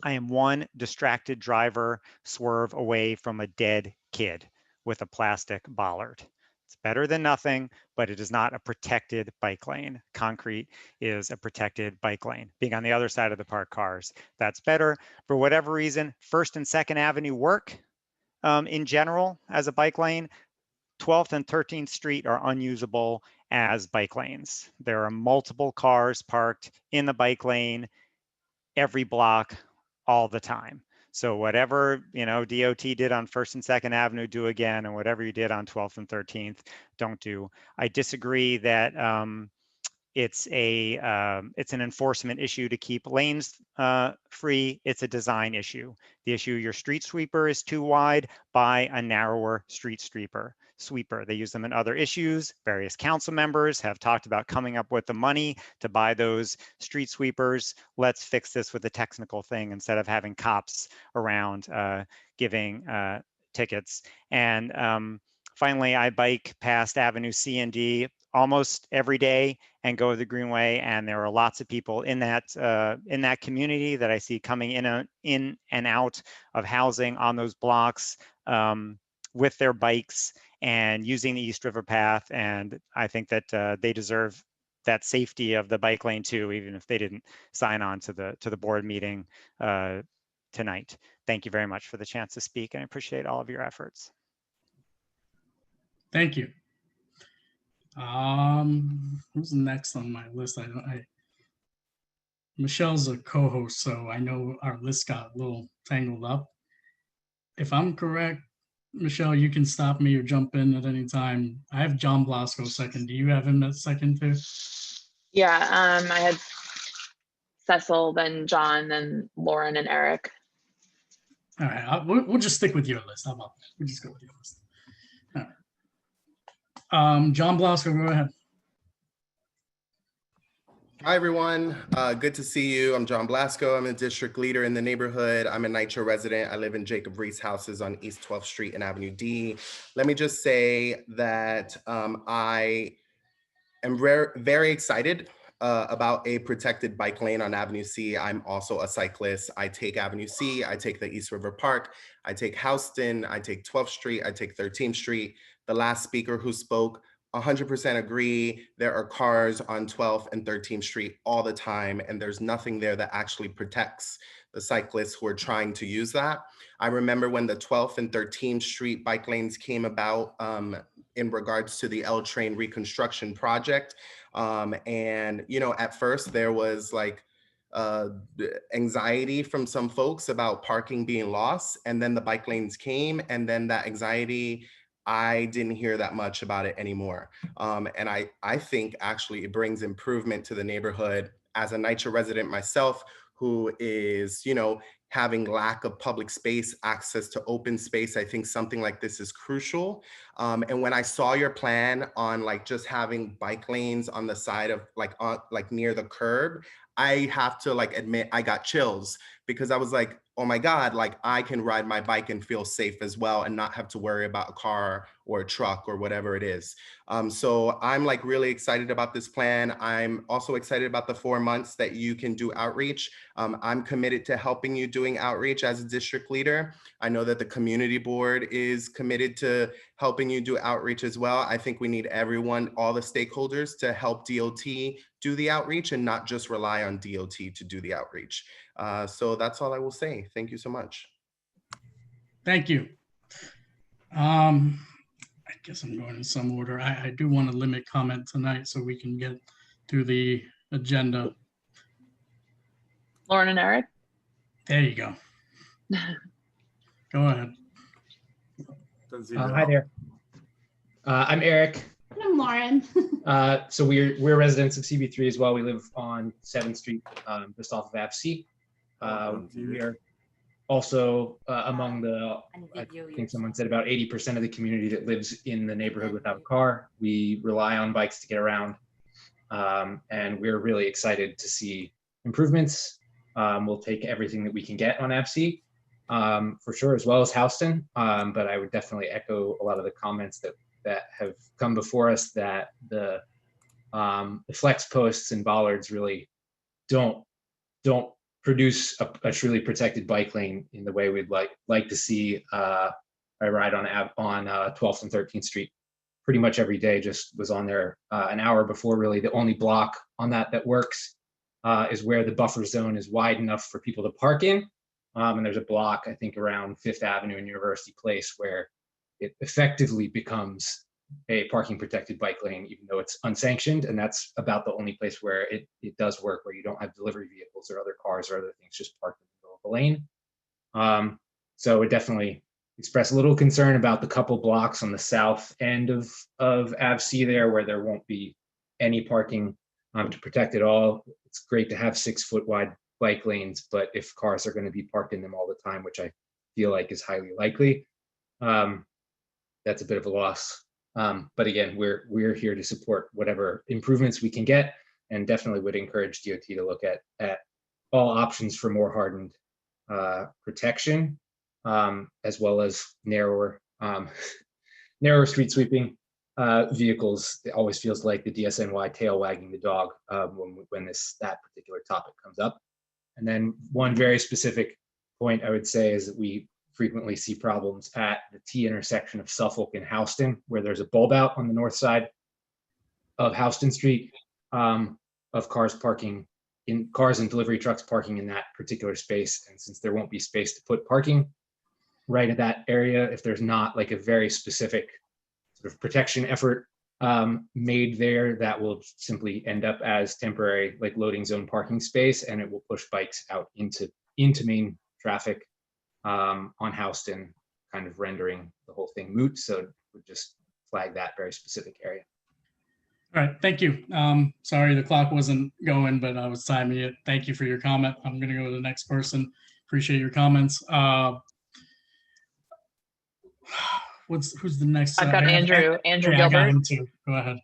am one distracted driver swerve away from a dead kid with a plastic bollard. It's better than nothing, but it is not a protected bike lane. Concrete is a protected bike lane. Being on the other side of the parked cars, that's better. For whatever reason, 1st and 2nd Avenue work in general as a bike lane. 12th and 13th Street are unusable as bike lanes. There are multiple cars parked in the bike lane every block all the time. So whatever, DOT did on 1st and 2nd Avenue, do again, and whatever you did on 12th and 13th, don't do. I disagree that it's an enforcement issue to keep lanes free. It's a design issue. The issue, your street sweeper is too wide, buy a narrower street sweeper. They use them in other issues. Various council members have talked about coming up with the money to buy those street sweepers. Let's fix this with a technical thing instead of having cops around giving tickets. And finally, I bike past Avenue C and D almost every day and go to the Greenway, and there are lots of people in that community that I see coming in and out of housing on those blocks with their bikes and using the East River Path. And I think that they deserve that safety of the bike lane too, even if they didn't sign on to the board meeting tonight. Thank you very much for the chance to speak, and I appreciate all of your efforts. Thank you. Who's next on my list? Michelle's a co-host, so I know our list got a little tangled up. If I'm correct, Michelle, you can stop me or jump in at any time. I have John Blasco second. Do you have him at second too? Yeah, I had Cecil, then John, then Lauren and Eric. All right, we'll just stick with your list. How about that? We'll just go with your list. All right. John Blasco, go ahead. Hi, everyone. Good to see you. I'm John Blasco. I'm a district leader in the neighborhood. I'm a Nitro resident. I live in Jacob Reese houses on East 12th Street and Avenue D. Let me just say that I am very excited about a protected bike lane on Avenue C. I'm also a cyclist. I take Avenue C, I take the East River Park, I take Houston, I take 12th Street, I take 13th Street. The last speaker who spoke 100% agree. There are cars on 12th and 13th Street all the time, and there's nothing there that actually protects the cyclists who are trying to use that. I remember when the 12th and 13th Street bike lanes came about in regards to the L train reconstruction project. And, you know, at first there was like anxiety from some folks about parking being lost, and then the bike lanes came, and then that anxiety, I didn't hear that much about it anymore. And I think actually it brings improvement to the neighborhood. As a NYCHA resident myself, who is, you know, having lack of public space, access to open space, I think something like this is crucial. And when I saw your plan on like just having bike lanes on the side of like near the curb, I have to like admit I got chills, because I was like, oh my God, like I can ride my bike and feel safe as well and not have to worry about a car or a truck or whatever it is. So I'm like really excited about this plan. I'm also excited about the 4 months that you can do outreach. I'm committed to helping you doing outreach as a district leader. I know that the community board is committed to helping you do outreach as well. I think we need everyone, all the stakeholders, to help DOT do the outreach and not just rely on DOT to do the outreach. So that's all I will say. Thank you so much. Thank you. I guess I'm going in some order. I do want to limit comment tonight so we can get through the agenda. Lauren and Eric. There you go. Go ahead. Hi there. I'm Eric. I'm Lauren. So we're residents of CB3 as well. We live on 7th Street, just off of AFC. We are also among the, I think someone said about 80% of the community that lives in the neighborhood without a car. We rely on bikes to get around, and we're really excited to see improvements. We'll take everything that we can get on AFC for sure, as well as Houston. But I would definitely echo a lot of the comments that have come before us, that the flex posts and bollards really don't produce a truly protected bike lane in the way we'd like to see. I ride on 12th and 13th Street pretty much every day. Just was on there an hour before. Really, the only block on that works is where the buffer zone is wide enough for people to park in. And there's a block, I think, around 5th Avenue and University Place where it effectively becomes a parking protected bike lane, even though it's unsanctioned. And that's about the only place where it does work, where you don't have delivery vehicles or other cars or other things just parked in the middle of the lane. So it definitely expressed a little concern about the couple blocks on the south end of AVC there, where there won't be any parking to protect it all. It's great to have 6-foot wide bike lanes, but if cars are going to be parked in them all the time, which I feel like is highly likely, that's a bit of a loss. But again, we're here to support whatever improvements we can get, and definitely would encourage DOT to look at all options for more hardened protection, as well as narrower street sweeping vehicles. It always feels like the DSNY tail wagging the dog when that particular topic comes up. And then one very specific point I would say is that we frequently see problems at the T intersection of Suffolk and Houston, where there's a bulb out on the north side of Houston Street, of cars and delivery trucks parking in that particular space. And since there won't be space to put parking right at that area, if there's not like a very specific sort of protection effort made there, that will simply end up as temporary like loading zone parking space, and it will push bikes out into main traffic on Houston, kind of rendering the whole thing moot. So we'll just flag that very specific area. All right, thank you. Sorry the clock wasn't going, but I was timing it. Thank you for your comment. I'm going to go to the next person. Appreciate your comments. Who's the next? I've got Andrew Gilbert. Gilbert. I got him too. Go ahead.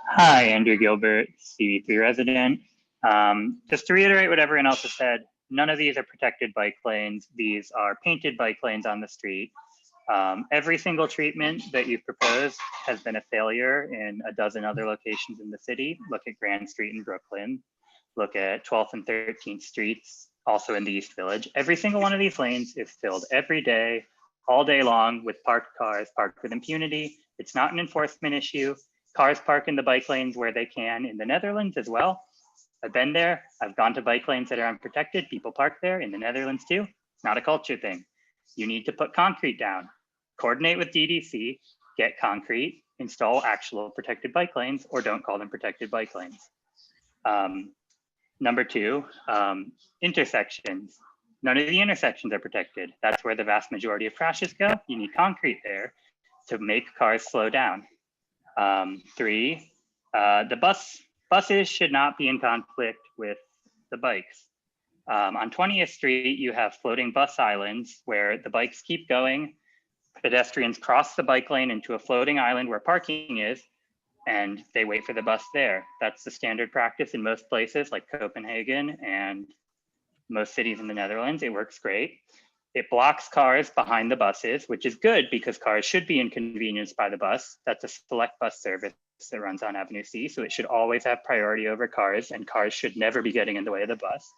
Hi, Andrew Gilbert, CB3 resident. Just to reiterate what everyone else has said, none of these are protected bike lanes. These are painted bike lanes on the street. Every single treatment that you've proposed has been a failure in a dozen other locations in the city. Look at Grand Street in Brooklyn. Look at 12th and 13th Streets, also in the East Village. Every single one of these lanes is filled every day, all day long, with parked cars parked with impunity. It's not an enforcement issue. Cars park in the bike lanes where they can in the Netherlands as well. I've been there. I've gone to bike lanes that are unprotected. People park there in the Netherlands too. It's not a culture thing. You need to put concrete down, coordinate with DDC, get concrete, install actual protected bike lanes, or don't call them protected bike lanes. Number two, intersections. None of the intersections are protected. That's where the vast majority of crashes go. You need concrete there to make cars slow down. Three, the buses should not be in conflict with the bikes. On 20th Street, you have floating bus islands where the bikes keep going. Pedestrians cross the bike lane into a floating island where parking is, and they wait for the bus there. That's the standard practice in most places like Copenhagen and most cities in the Netherlands. It works great. It blocks cars behind the buses, which is good because cars should be inconvenienced by the bus. That's a select bus service that runs on Avenue C, so it should always have priority over cars, and cars should never be getting in the way of the bus.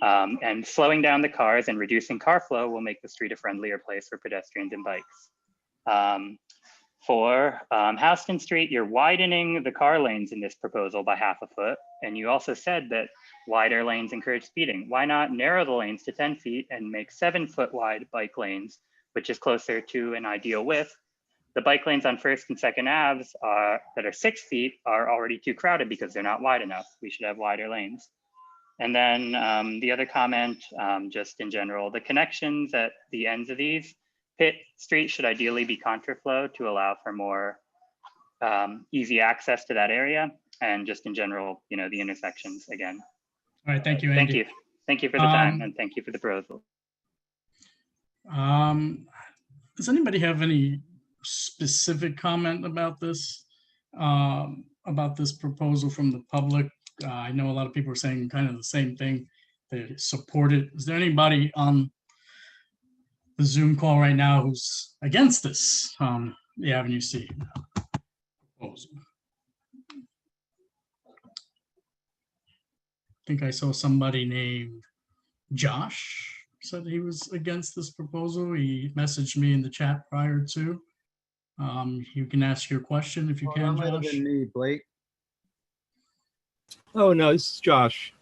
And slowing down the cars and reducing car flow will make the street a friendlier place for pedestrians and bikes. For Houston Street, you're widening the car lanes in this proposal by ½ a foot. And you also said that wider lanes encourage speeding. Why not narrow the lanes to 10 feet and make 7-foot wide bike lanes, which is closer to an ideal width? The bike lanes on 1st and 2nd Aves that are 6 feet are already too crowded because they're not wide enough. We should have wider lanes. And then the other comment, just in general, the connections at the ends of these, Pitt Street should ideally be contraflow to allow for more easy access to that area. And just in general, you know, the intersections again. All right, thank you, Andy. Thank you. Thank you for the time and thank you for the proposal. Does anybody have any specific comment about this proposal from the public? I know a lot of people are saying kind of the same thing. They support it. Is there anybody on the Zoom call right now who's against this, the Avenue C proposal? I think I saw somebody named Josh said he was against this proposal. He messaged me in the chat prior to. You can ask your question if you can, That might have Josh. been me, Blake. Oh, no, this is Josh.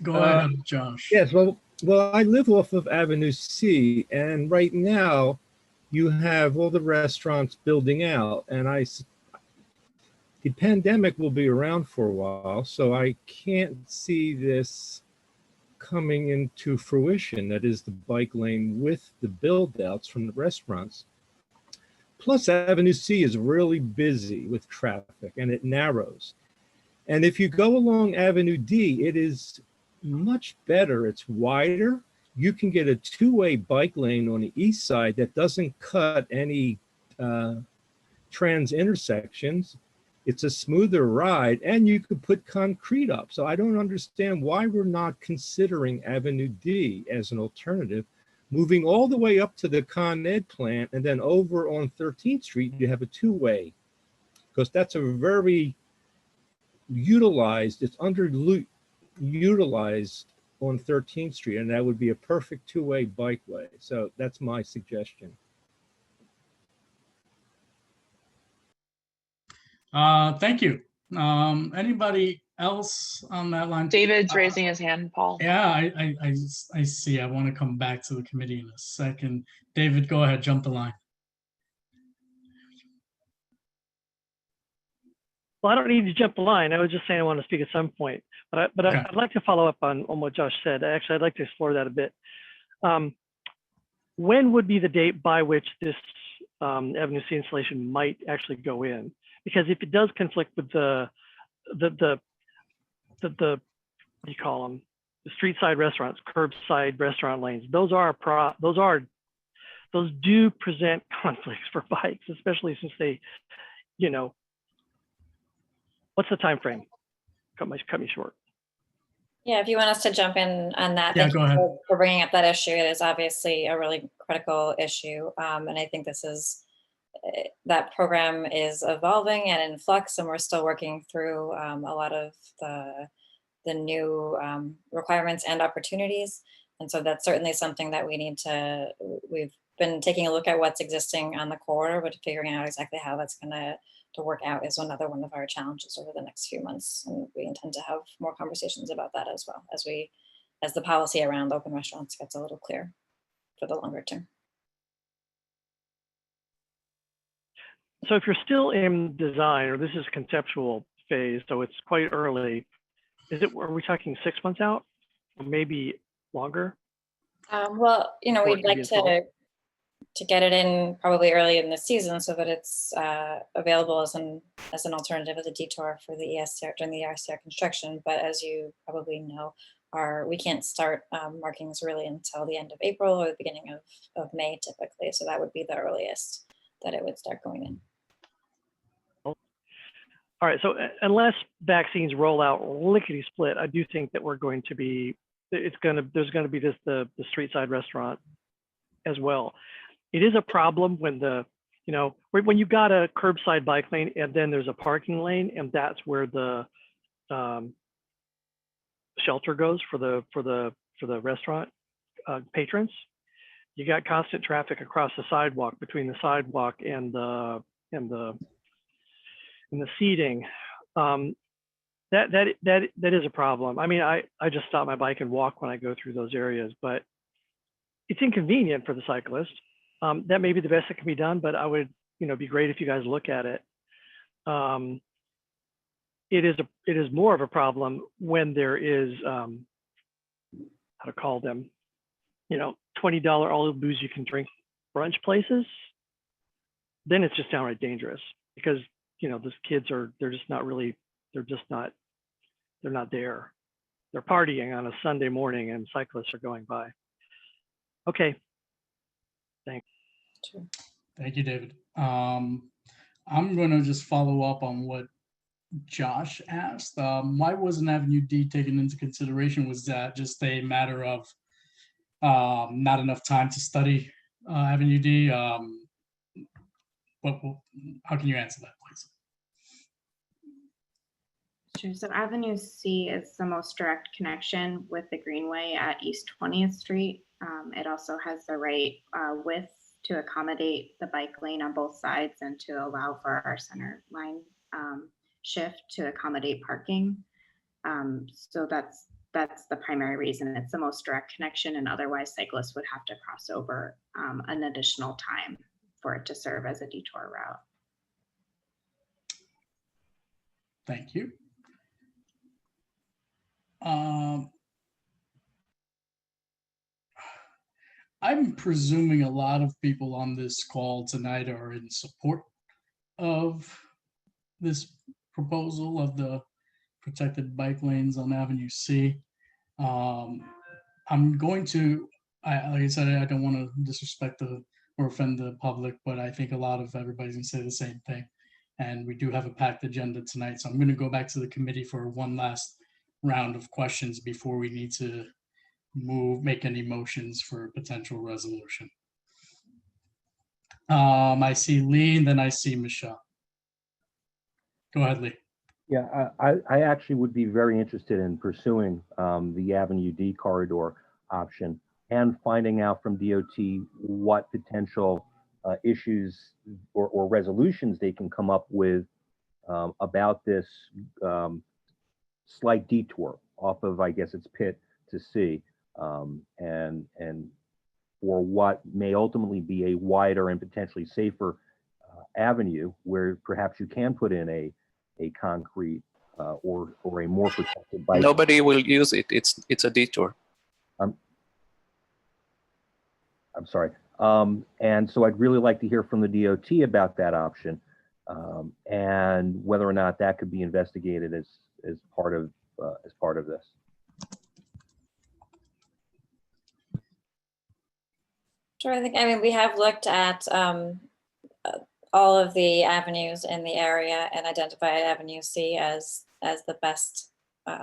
Go ahead, Josh. Yes, well, I live off of Avenue C, and right now you have all the restaurants building out, and the pandemic will be around for a while, so I can't see this coming into fruition. That is the bike lane with the build outs from the restaurants. Plus, Avenue C is really busy with traffic and it narrows. And if you go along Avenue D, it is much better. It's wider. You can get a two-way bike lane on the east side that doesn't cut any trans intersections. It's a smoother ride, and you could put concrete up. So I don't understand why we're not considering Avenue D as an alternative. Moving all the way up to the Con Ed plant, and then over on 13th Street, you have a two-way, because that's a very utilized, it's underutilized on 13th Street, and that would be a perfect two-way bikeway. So that's my suggestion. Thank you. Anybody else on that line? David's raising his hand, Paul. Yeah, I see. I want to come back to the committee in a second. David, go ahead, jump the line. Well, I don't need to jump the line. I was just saying I want to speak at some point, but Okay. I'd like to follow up on what Josh said. Actually, I'd like to explore that a bit. When would be the date by which this Avenue C installation might actually go in? Because if it does conflict with the what do you call them? The street side restaurants, curbside restaurant lanes. Those do present conflicts for bikes, especially since they, you know, what's the time frame? Cut me short. Yeah, if you want us to jump in on that, Yeah, thank go you ahead. for bringing up that issue. It is obviously a really critical issue, and I think this is that program is evolving and in flux, and we're still working through a lot of the new requirements and opportunities. And so that's certainly something that we've been taking a look at what's existing on the corridor, but figuring out exactly how that's gonna to work out is another one of our challenges over the next few months. And we intend to have more conversations about that as well as the policy around open restaurants gets a little clearer for the longer term. So if you're still in design, or this is conceptual phase, so it's quite early, are we talking 6 months out or maybe longer? Well, you know, Or it we'd could be like as well. to get it in probably early in the season so that it's available as an alternative, as a detour for the ESCR during the ESCR construction. But as you probably know, we can't start markings really until the end of April or the beginning of May typically. So that would be the earliest that it would start going in. All right, so unless vaccines roll out lickety split, I do think that we're going to be, there's going to be the street side restaurant as well. It is a problem when when you've got a curbside bike lane and then there's a parking lane, and that's where the shelter goes for the restaurant patrons. You got constant traffic across the sidewalk, between the sidewalk and the seating. That is a problem. I mean, I just stop my bike and walk when I go through those areas, but it's inconvenient for the cyclist. That may be the best that can be done, but I would, be great if you guys look at it. It is more of a problem when there is, how to call them, $20 all the booze you can drink brunch places. Then it's just downright dangerous because, those kids they're not there. They're partying on a Sunday morning and cyclists are going by. Okay. Thanks. Thank you, David. I'm going to just follow up on what Josh asked. Why wasn't Avenue D taken into consideration? Was that just a matter of not enough time to study Avenue D? How can you answer that, please? Sure. So Avenue C is the most direct connection with the Greenway at East 20th Street. It also has the right width to accommodate the bike lane on both sides and to allow for our center line shift to accommodate parking. So that's the primary reason. It's the most direct connection, and otherwise cyclists would have to cross over an additional time for it to serve as a detour route. Thank you. I'm presuming a lot of people on this call tonight are in support of this proposal of the protected bike lanes on Avenue C. I'm going to, like I said, I don't want to disrespect or offend the public, but I think a lot of everybody's going to say the same thing. And we do have a packed agenda tonight. So I'm going to go back to the committee for one last round of questions before we need to make any motions for potential resolution. I see Lee, and then I see Michelle. Go ahead, Lee. Yeah, I actually would be very interested in pursuing the Avenue D corridor option and finding out from DOT what potential issues or resolutions they can come up with about this slight detour off of, I guess it's Pitt to C, and for what may ultimately be a wider and potentially safer avenue where perhaps you can put in a concrete or a more protected bike. Nobody will use it. It's a detour. I'm sorry. And so I'd really like to hear from the DOT about that option and whether or not that could be investigated as part of this. Sure. I mean, we have looked at all of the avenues in the area and identified Avenue C as the best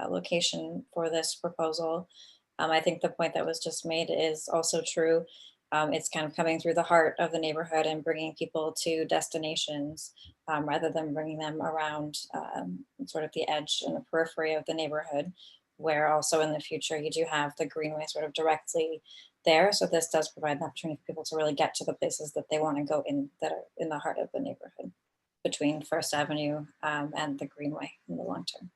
location for this proposal. I think the point that was just made is also true. It's kind of coming through the heart of the neighborhood and bringing people to destinations rather than bringing them around sort of the edge and the periphery of the neighborhood, where also in the future you do have the Greenway sort of directly there. So this does provide an opportunity for people to really get to the places that they want to go in, that are in the heart of the neighborhood between First Avenue and the Greenway in the long term.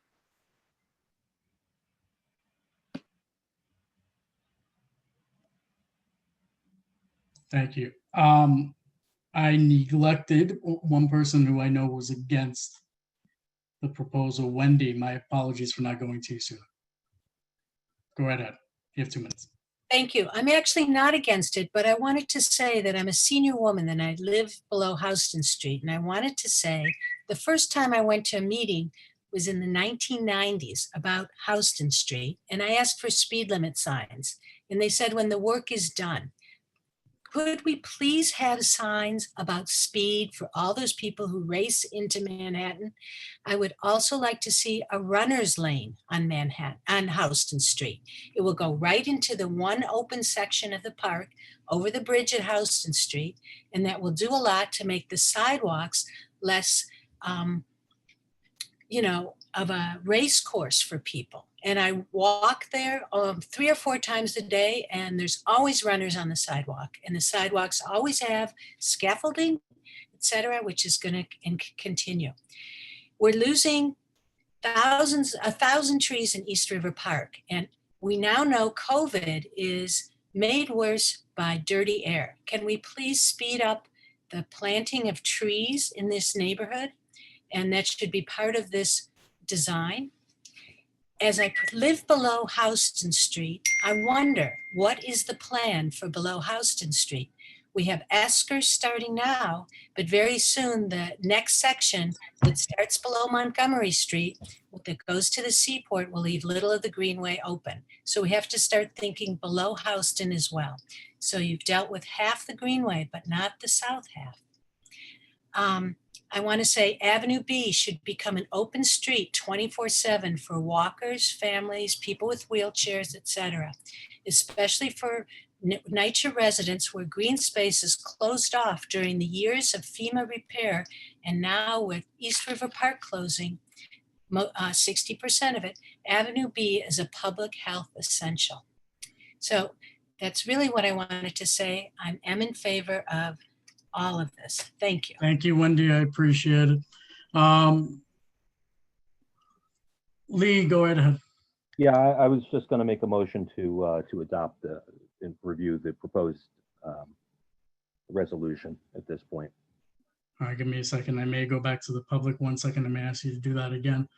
Thank you. I neglected one person who I know was against the proposal. Wendy, my apologies for not going too soon. Go right ahead. You have 2 minutes. Thank you. I'm actually not against it, but I wanted to say that I'm a senior woman and I live below Houston Street. And I wanted to say the first time I went to a meeting was in the 1990s about Houston Street. And I asked for speed limit signs. And they said, when the work is done, could we please have signs about speed for all those people who race into Manhattan? I would also like to see a runner's lane on Manhattan, on Houston Street. It will go right into the one open section of the park over the bridge at Houston Street, and that will do a lot to make the sidewalks less, of a race course for people. And I walk there 3 or 4 times a day, and there's always runners on the sidewalk. And the sidewalks always have scaffolding, et cetera, which is going to continue. We're losing 1,000 trees in East River Park. And we now know COVID is made worse by dirty air. Can we please speed up the planting of trees in this neighborhood? And that should be part of this design. As I live below Houston Street, I wonder, what is the plan for below Houston Street? We have Esker starting now, but very soon the next section that starts below Montgomery Street that goes to the seaport will leave little of the Greenway open. So we have to start thinking below Houston as well. So you've dealt with half the Greenway, but not the south half. I want to say Avenue B should become an open street 24/7 for walkers, families, people with wheelchairs, etc., especially for NYCHA residents where green space is closed off during the years of FEMA repair. And now with East River Park closing, 60% of it, Avenue B is a public health essential. So that's really what I wanted to say. I am in favor of all of this. Thank you. Thank you, Wendy. I appreciate it. Lee, go right ahead. Yeah, I was just going to make a motion to adopt and review the proposed resolution at this point. All right, give me a second. I may go back to the public 1 second. I may ask you to do that again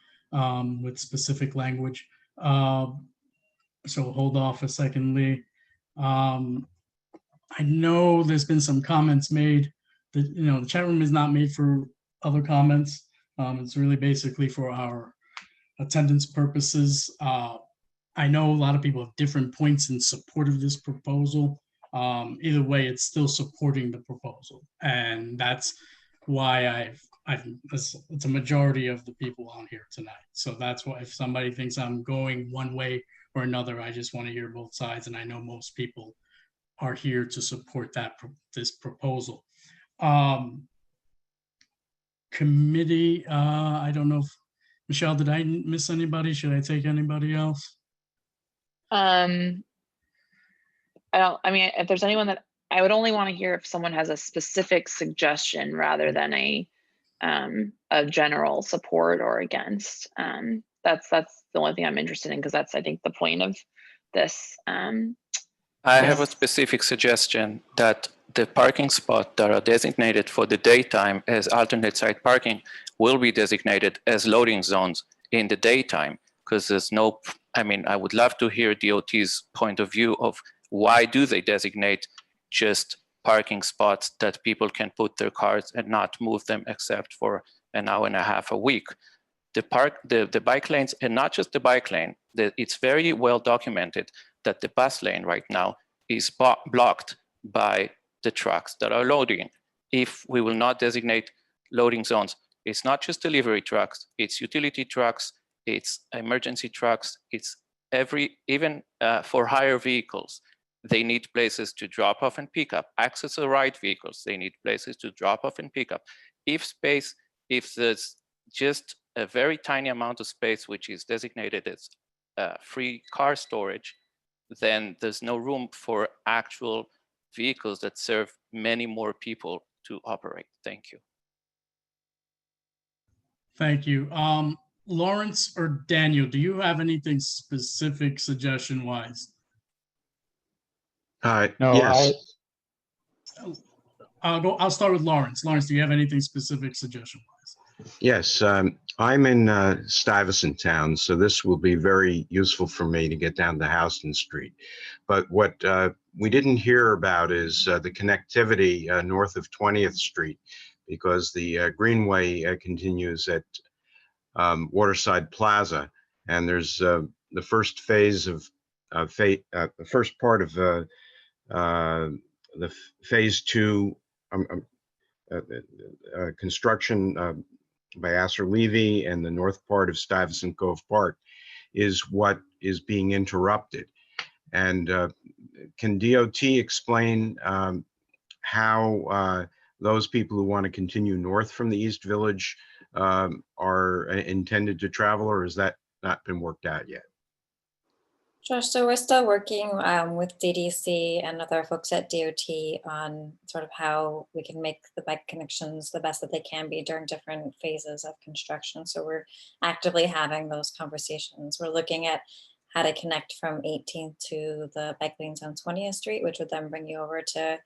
with specific language. So hold off a second, Lee. I know there's been some comments made that, the chat room is not made for other comments. It's really basically for our attendance purposes. I know a lot of people have different points in support of this proposal. Either way, it's still supporting the proposal. And that's why it's a majority of the people on here tonight. So that's why if somebody thinks I'm going one way or another, I just want to hear both sides. And I know most people are here to support this proposal. Committee, I don't know if, Michelle, did I miss anybody? Should I take anybody else? I mean, if there's anyone that I would only want to hear if someone has a specific suggestion rather than a general support or against. That's the only thing I'm interested in, because that's, I think, the point of this. I have a specific suggestion that the parking spots that are designated for the daytime as alternate site parking will be designated as loading zones in the daytime, because there's no, I would love to hear DOT's point of view of why do they designate just parking spots that people can put their cars and not move them except for an hour and a half a week. The bike lanes, and not just the bike lane, it's very well documented that the bus lane right now is blocked by the trucks that are loading. If we will not designate loading zones, it's not just delivery trucks, it's utility trucks, it's emergency trucks, it's even for hire vehicles, they need places to drop off and pick up. Access to ride vehicles, they need places to drop off and pick up. If there's just a very tiny amount of space which is designated as free car storage, then there's no room for actual vehicles that serve many more people to operate. Thank you. Thank you. Lawrence or Daniel, do you have anything specific suggestion wise? No, yes. I'll start with Lawrence. Lawrence, do you have anything specific suggestion wise? Yes, I'm in Stuyvesant Town, so this will be very useful for me to get down to Houston Street. But what we didn't hear about is the connectivity north of 20th Street, because the Greenway continues at Waterside Plaza, and there's the first phase of the first part of the phase 2 construction by Asser Levy and the north part of Stuyvesant Cove Park is what is being interrupted. And can DOT explain how those people who want to continue north from the East Village are intended to travel, or has that not been worked out yet? Sure. So we're still working with DDC and other folks at DOT on sort of how we can make the bike connections the best that they can be during different phases of construction. So we're actively having those conversations. We're looking at how to connect from 18th to the bike lanes on 20th Street, which would then bring you over to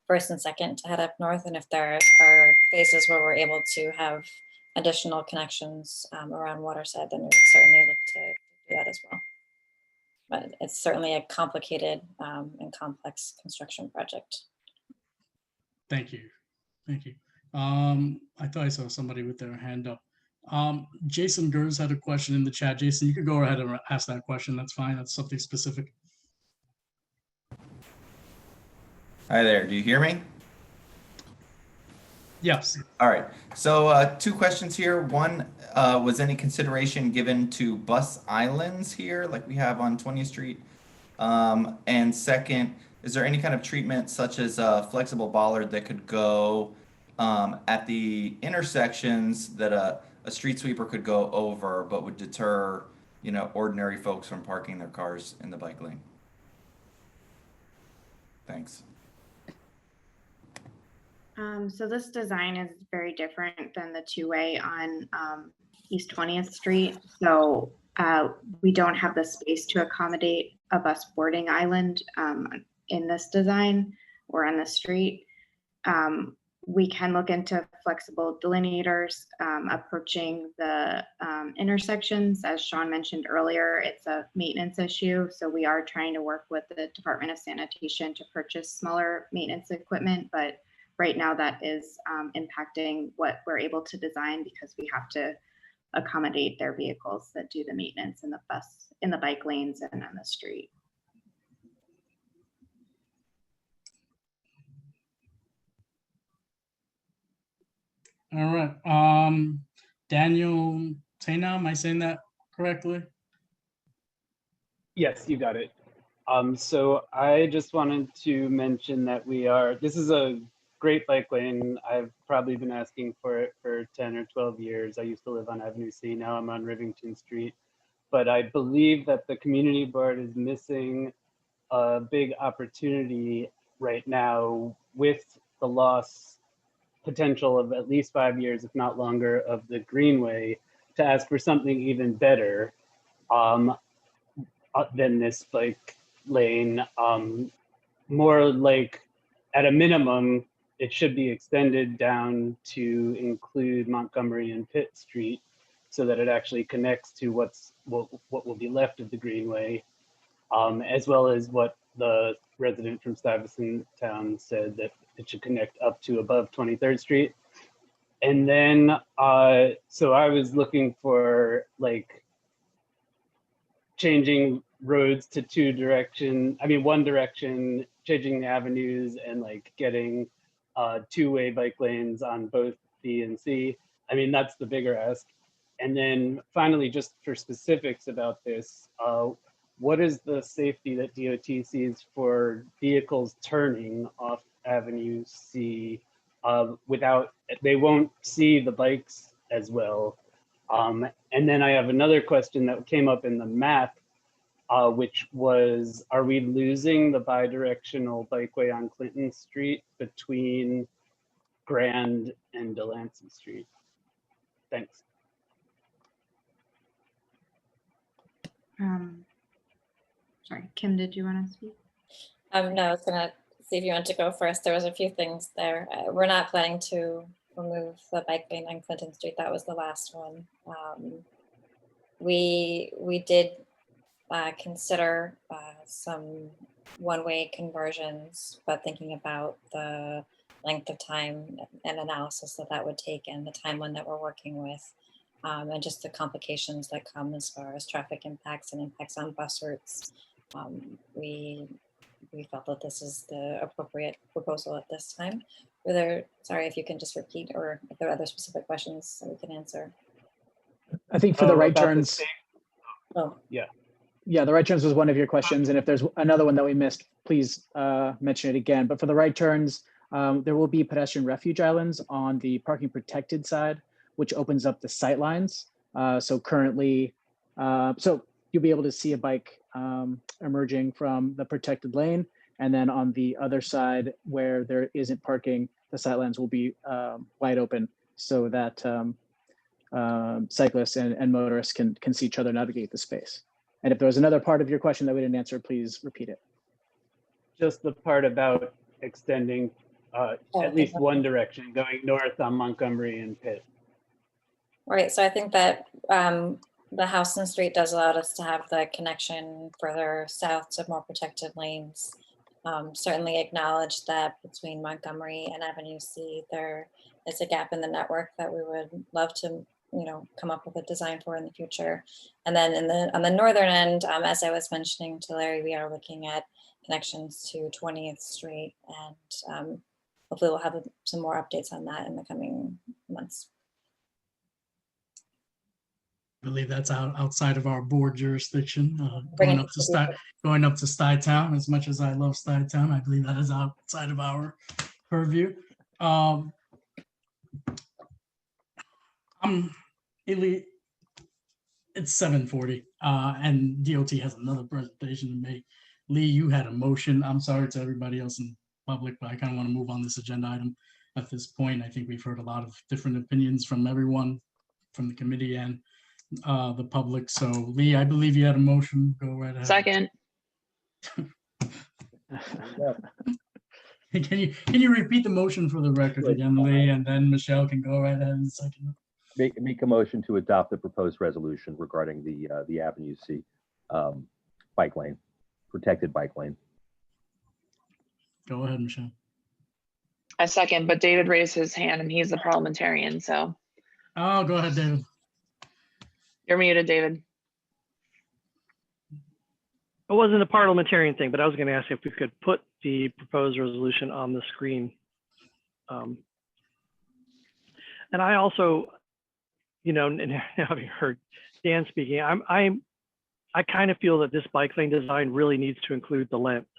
1st and 2nd to head up north. And if there are phases where we're able to have additional connections around Waterside, then we would certainly look to do that as well. But it's certainly a complicated and complex construction project. Thank you. Thank you. I thought I saw somebody with their hand up. Jason Gers had a question in the chat. Jason, you could go ahead and ask that question. That's fine. That's something specific. Hi there. Do you hear me? Yes. All right. So 2 questions here. One, was any consideration given to bus islands here like we have on 20th Street? And second, is there any kind of treatment such as a flexible bollard that could go at the intersections that a street sweeper could go over but would deter, you know, ordinary folks from parking their cars in the bike lane? Thanks. So this design is very different than the two-way on East 20th Street. So we don't have the space to accommodate a bus boarding island in this design or on the street. We can look into flexible delineators approaching the intersections. As Sean mentioned earlier, it's a maintenance issue. So we are trying to work with the Department of Sanitation to purchase smaller maintenance equipment, but right now that is impacting what we're able to design because we have to accommodate their vehicles that do the maintenance in the bus, in the bike lanes and on the street. All right. Daniel Tena, am I saying that correctly? Yes, you got it. So I just wanted to mention that this is a great bike lane. I've probably been asking for it for 10 or 12 years. I used to live on Avenue C, now I'm on Rivington Street. But I believe that the community board is missing a big opportunity right now with the loss potential of at least 5 years, if not longer, of the Greenway to ask for something even better than this bike lane. More like, at a minimum, it should be extended down to include Montgomery and Pitt Street so that it actually connects to what will be left of the Greenway, as well as what the resident from Stuyvesant Town said, that it should connect up to above 23rd Street. And then, so I was looking for like changing roads to one direction, changing the avenues and like getting two-way bike lanes on both B and C. I mean, that's the bigger ask. And then finally, just for specifics about this, what is the safety that DOT sees for vehicles turning off Avenue C they won't see the bikes as well? And then I have another question that came up in the map. which was, are we losing the bidirectional bikeway on Clinton Street between Grand and Delancey Street? Thanks. Sorry, Kim, did you want to speak? No, I was gonna see if you want to go first. There was a few things there. We're not planning to remove the bike lane on Clinton Street. That was the last one. We did consider some one-way conversions, but thinking about the length of time and analysis that that would take and the timeline that we're working with, and just the complications that come as far as traffic impacts and impacts on bus routes. We felt that this is the appropriate proposal at this time. Sorry, if you can just repeat, or if there are other specific questions that we can answer. I think for the right about the turns. state- Oh, Yeah. Yeah, the right turns was one of your questions. And if there's another one that we missed, please mention it again. But for the right turns, there will be pedestrian refuge islands on the parking protected side, which opens up the sight lines. So currently, so you'll be able to see a bike emerging from the protected lane. And then on the other side where there isn't parking, the sight lines will be wide open so that cyclists and motorists can see each other navigate the space. And if there was another part of your question that we didn't answer, please repeat it. Just the part about extending at least one direction, going north on Montgomery and Pitt. right. So I think that the Houston Street does allow us to have the connection further south to more protected lanes. Certainly acknowledge that between Montgomery and Avenue C, there is a gap in the network that we would love to, come up with a design for in the future. And then on the northern end, as I was mentioning to Larry, we are looking at connections to 20th Street, and hopefully we'll have some more updates on that in the coming months. I believe that's outside of our board jurisdiction. Bring Going it up to to Stuytown, as much as I love Stuytown, I believe that is outside of our purview. It's 7:40, and DOT has another presentation to make. Lee, you had a motion. I'm sorry to everybody else in public, but I kind of want to move on this agenda item at this point. I think we've heard a lot of different opinions from everyone, from the committee and the public. So Lee, I believe you had a motion. Go right ahead. Second. Can you repeat the motion for the record again, Lee, and then Michelle can go right ahead and second. Make a motion to adopt the proposed resolution regarding the Avenue C bike lane, protected bike lane. Go ahead, Michelle. I second, but David raised his hand and he's the parliamentarian, so. Oh, go ahead, David. You're muted, David. It wasn't a parliamentarian thing, but I was going to ask if we could put the proposed resolution on the screen. And I also, and having heard Dan speaking, I kind of feel that this bike lane design really needs to include the length,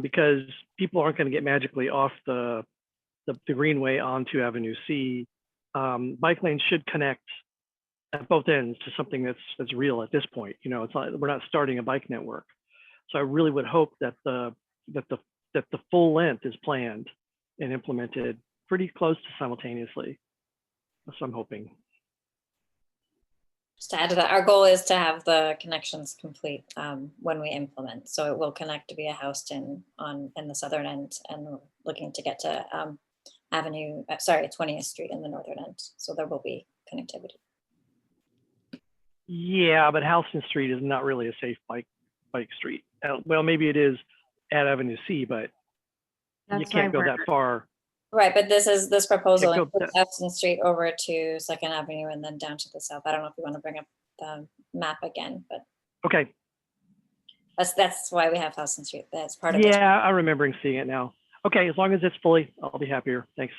because people aren't going to get magically off the greenway onto Avenue C. Bike lanes should connect at both ends to something that's real at this point. It's not, we're not starting a bike network. So I really would hope that the full length is planned and implemented pretty close to simultaneously. That's what I'm hoping. Just to add to that, our goal is to have the connections complete when we implement. So it will connect via Houston in the southern end, and we're looking to get to 20th Street in the northern end. So there will be connectivity. Yeah, but Houston Street is not really a safe bike street. Well, maybe it is at Avenue C, but you can't go that far. Right, but this proposal includes Houston Street over to 2nd Avenue and then down to the south. I don't know if you want to bring up the map again, but okay, that's why we have Houston Street. That's part of it. Yeah, I'm remembering seeing it now. Okay, as long as it's fully, I'll be happier. Thanks.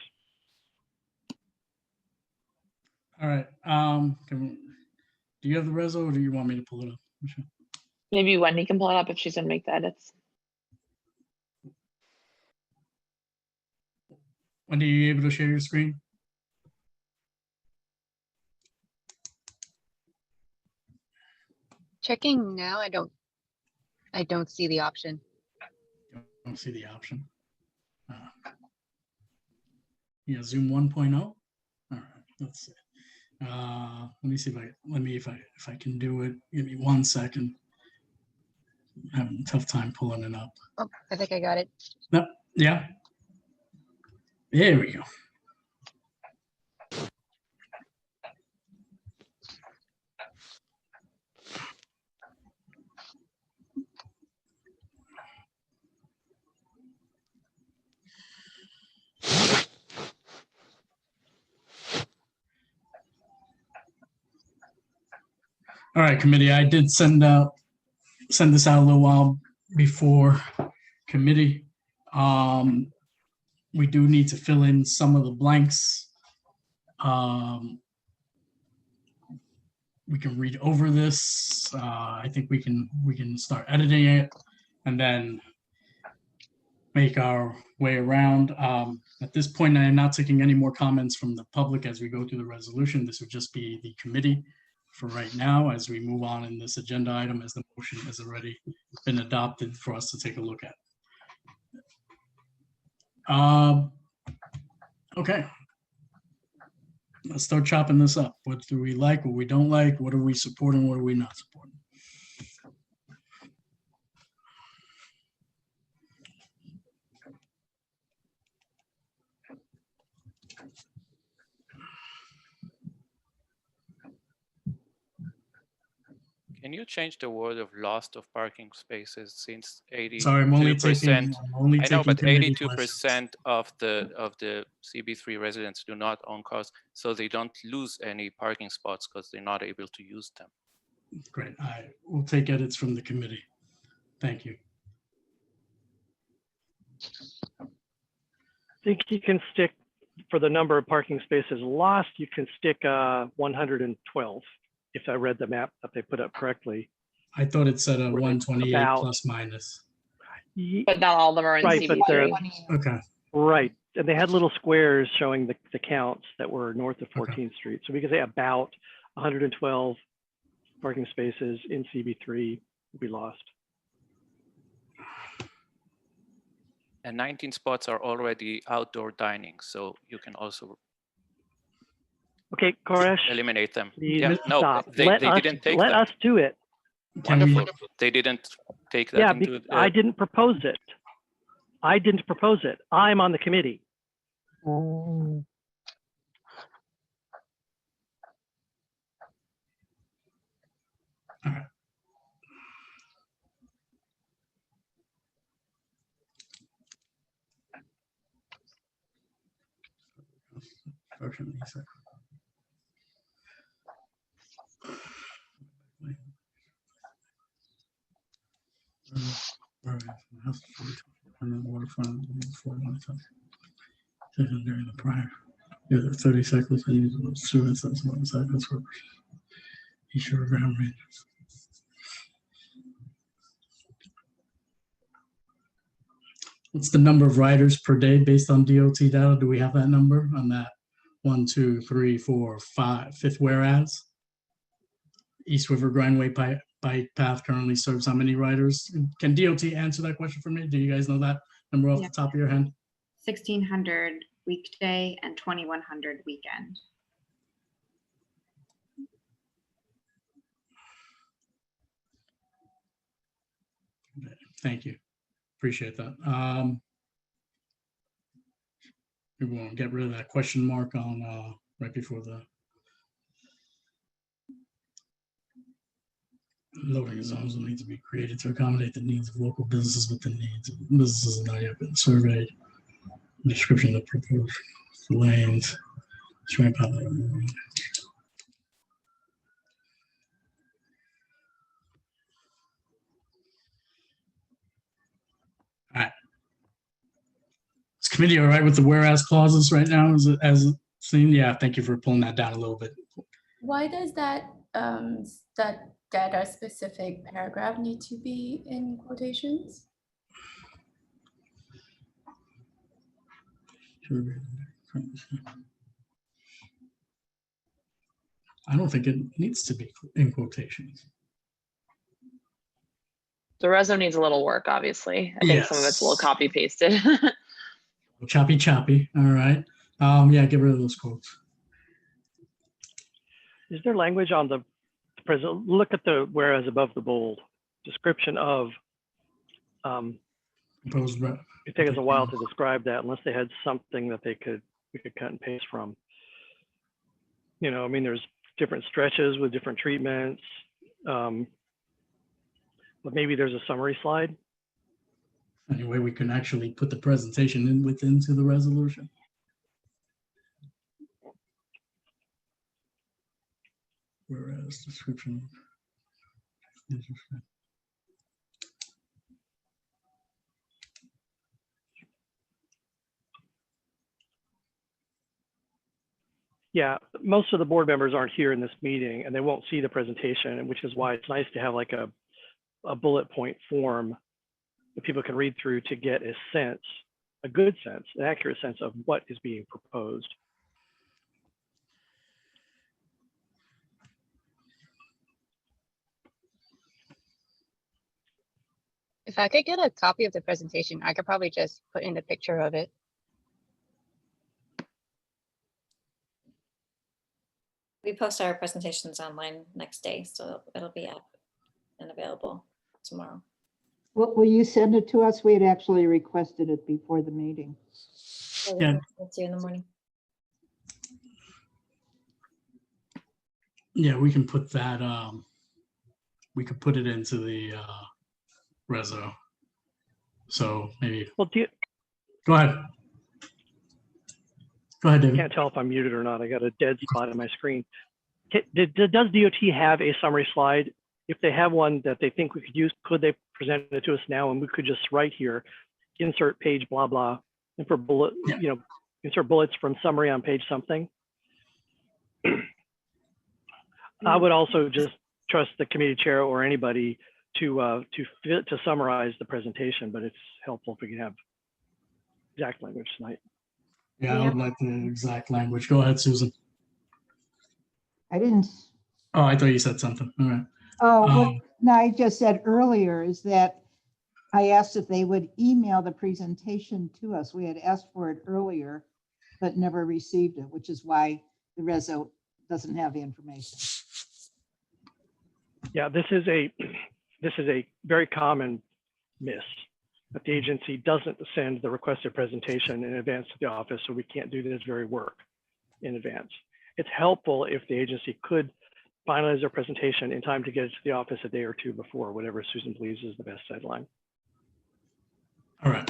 All right. Do you have the reso, or do you want me to pull it up, Michelle? Maybe Wendy can pull it up if she's gonna make the edits. Wendy, are you able to share your screen? Checking now, I don't see the option. Don't see the option. Yeah, Zoom 1.0. All right, let's see. Let me see if I can do it. Give me 1 second. I'm having a tough time pulling it up. Oh, I think I got it. No, yeah. There we go. All right, committee. I did send this out a little while before committee. We do need to fill in some of the blanks. We can read over this. I think we can start editing it and then make our way around. At this point, I am not taking any more comments from the public as we go through the resolution. This would just be the committee for right now as we move on in this agenda item, as the motion has already been adopted for us to take a look at. Okay. Let's start chopping this up. What do we like, what we don't like? What are we supporting? What are we not supporting? Can you change the word of loss of parking spaces since 82%? Sorry, I'm only taking I know, but committee 82% of the CB3 residents do not own cars, so they don't lose any parking spots because they're not able to use them. Great. I will take edits from the committee. Thank you. I think you can stick, for the number of parking spaces lost, you can stick 112. If I read the map that they put up correctly. I thought it said a 128 plus minus. But not all of them are in right, CB3. but they're okay. Right, and they had little squares showing the counts that were north of 14th Street. So we could say about 112 parking spaces in CB3 will be lost. And 19 spots are already outdoor dining, so you can also okay, Koresh, eliminate them. Please Yeah, no, stop. they didn't take let that. us do it. Wonderful. They didn't take that into I didn't propose it. I didn't propose it. I'm on the committee. All right. During the prior, the other 30 cyclists and use those students as well as cyclists for each ground ranges. What's the number of riders per day based on DOT data? Do we have that number on that? 1, 2, 3, 4, 5, fifth whereas? East River Grindway bike path currently serves how many riders? Can DOT answer that question for me? Do you guys know that number off the top of your head? 1,600 weekday and 2,100 weekend. Thank you. Appreciate that. We won't get rid of that question mark on right before the loading zones will need to be created to accommodate the needs of local businesses, but the needs of businesses have not yet been surveyed. Description of proposed lanes. All right. Is committee all right with the whereas clauses right now as seen? Yeah, thank you for pulling that down a little bit. Why does that that data specific paragraph need to be in quotations? I don't think it needs to be in quotations. The reso needs a little work, obviously. I think some of it's a little Yes. copy pasted. Choppy. All right. Yeah, get rid of those quotes. Is there language on the present? Look at the whereas above the bold description of. Proposed It take us a while to describe that unless they had something that we could cut and paste from. You know, I mean, there's different stretches with different treatments, but maybe there's a summary slide. Anyway, we can actually put the presentation into the resolution. Whereas description. Yeah, most of the board members aren't here in this meeting and they won't see the presentation, which is why it's nice to have like a bullet point form that people can read through to get a sense, a good sense, an accurate sense of what is being proposed. If I could get a copy of the presentation, I could probably just put in a picture of it. We post our presentations online next day, so it'll be up and available tomorrow. Will you send it to us? We had actually requested it before the meeting. So we can send it to you in the morning. Yeah, we can put that. We could put it into the reso. So maybe. Well, go ahead. Go ahead, David. I can't tell if I'm muted or not. I got a dead spot on my screen. Does DOT have a summary slide? If they have one that they think we could use, could they present it to us now and we could just write here, insert page blah blah, and for bullet, you know, insert bullets from summary on page something. I would also just trust the committee chair or anybody to summarize the presentation, but it's helpful if we can have exact language tonight. Yeah, I would like the exact language. Go ahead, Susan. I didn't. Oh, I thought you said something. All right. Oh, what I just said earlier is that I asked if they would email the presentation to us. We had asked for it earlier, but never received it, which is why the reso doesn't have the information. Yeah, this is a very common miss, that the agency doesn't send the requested presentation in advance to the office, so we can't do this very work in advance. It's helpful if the agency could finalize their presentation in time to get it to the office a day or two before, whatever Susan believes is the best deadline. All right.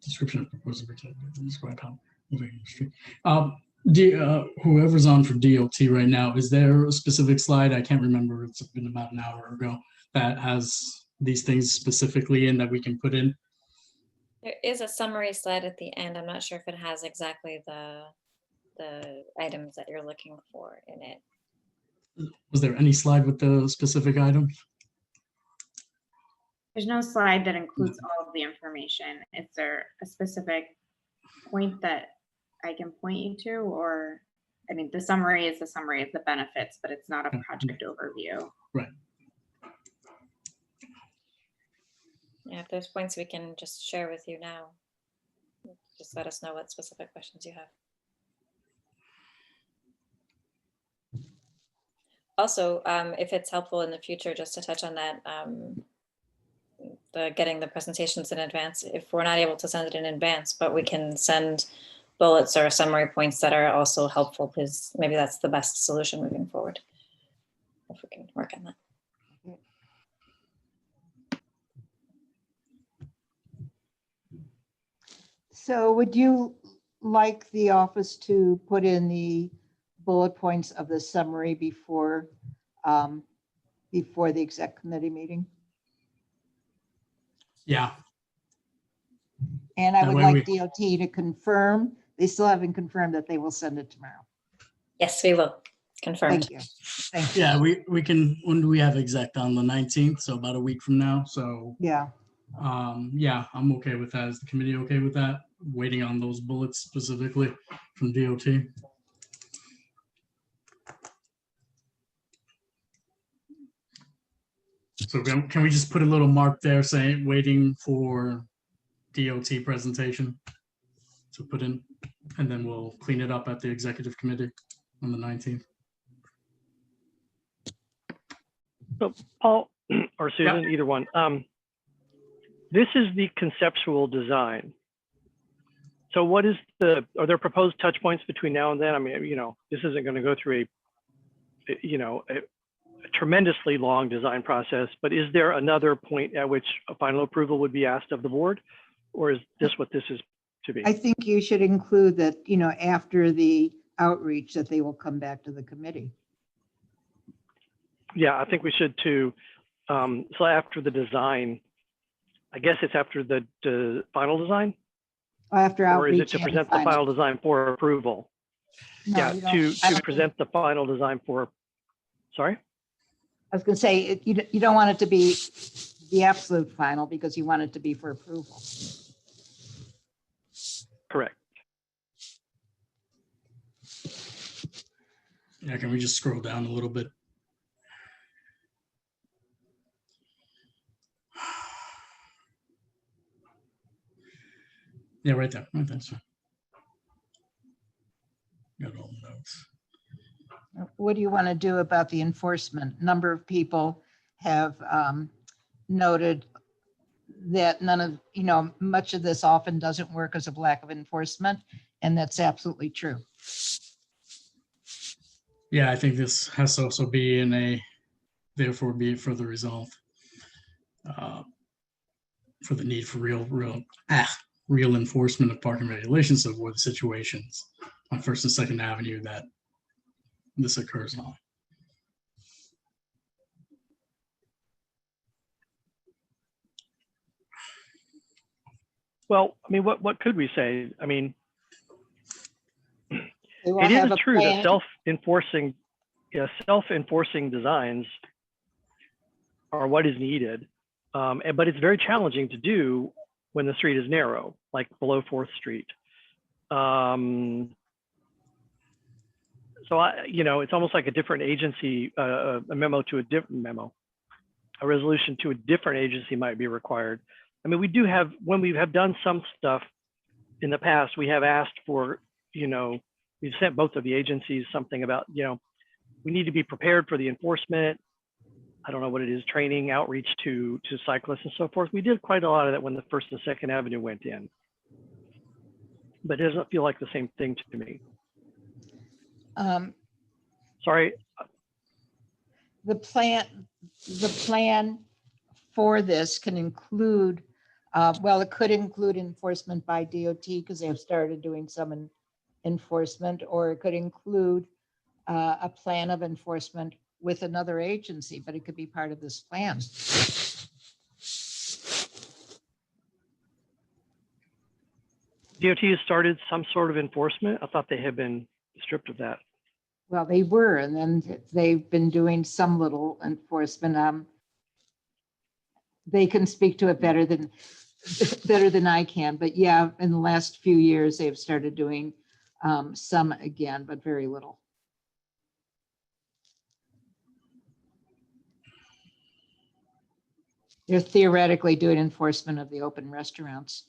Description of proposed describe how moving industry. Whoever's on for DOT right now, is there a specific slide? I can't remember. It's been about an hour ago that has these things specifically in that we can put in. There is a summary slide at the end. I'm not sure if it has exactly the items that you're looking for in it. Was there any slide with the specific items? There's no slide that includes all of the information. Is there a specific point that I can point you to, or, I mean, the summary is the summary of the benefits, but it's not a project overview. Right. Yeah, if there's points we can just share with you now, just let us know what specific questions you have. Also, if it's helpful in the future, just to touch on that, getting the presentations in advance, if we're not able to send it in advance, but we can send bullets or summary points that are also helpful, because maybe that's the best solution moving forward, if we can work on that. So would you like the office to put in the bullet points of the summary before the exec committee meeting? Yeah. And I That would way like DOT to confirm, they still haven't confirmed that they will send it tomorrow. Yes, we will. Confirmed. Thank you. Thank you. Yeah, we can, when do we have exec on the 19th? So about a week from now. So yeah, I'm okay with that. Is the committee okay with that? Waiting on those bullets specifically from DOT. So can we just put a little mark there saying waiting for DOT presentation to put in, and then we'll clean it up at the executive committee on the 19th. So Paul or Susan, either one. This is the conceptual design. So what is are there proposed touch points between now and then? I mean, this isn't going to go through a tremendously long design process, but is there another point at which a final approval would be asked of the board, or is this what this is to be? I think you should include that, after the outreach, that they will come back to the committee. Yeah, I think we should too. So after the design, I guess it's after the final design? After outreach. Or is it to present the final design for approval? No, yeah, to present the final design for, sorry? I was going to say, you don't want it to be the absolute final because you want it to be for approval. Correct. Yeah, can we just scroll down a little bit? Yeah, right there. Right there. Sorry. Got all the notes. What do you want to do about the enforcement? Number of people have noted that much of this often doesn't work because of lack of enforcement, and that's absolutely true. Yeah, I think this has to also be therefore be it further resolved for the need for real enforcement of parking regulations to avoid the situations on 1st and 2nd Avenue that this occurs on. Well, I mean, what could we say? I mean, it is true that self-enforcing designs are what is needed, but it's very challenging to do when the street is narrow, like below 4th Street. So it's almost like a different agency, a memo to a different memo, a resolution to a different agency might be required. I mean, we do have, when we have done some stuff in the past, we have asked for, we've sent both of the agencies something about, we need to be prepared for the enforcement. I don't know what it is, training, outreach to cyclists and so forth. We did quite a lot of that when the 1st and 2nd Avenue went in, but it doesn't feel like the same thing to me. Sorry. The plan for this can include, it could include enforcement by DOT because they have started doing some enforcement, or it could include a plan of enforcement with another agency, but it could be part of this plan. DOT has started some sort of enforcement. I thought they had been stripped of that. Well, they were, and then they've been doing some little enforcement. They can speak to it better than I can, but yeah, in the last few years, they've started doing some again, but very little. They're theoretically doing enforcement of the open restaurants.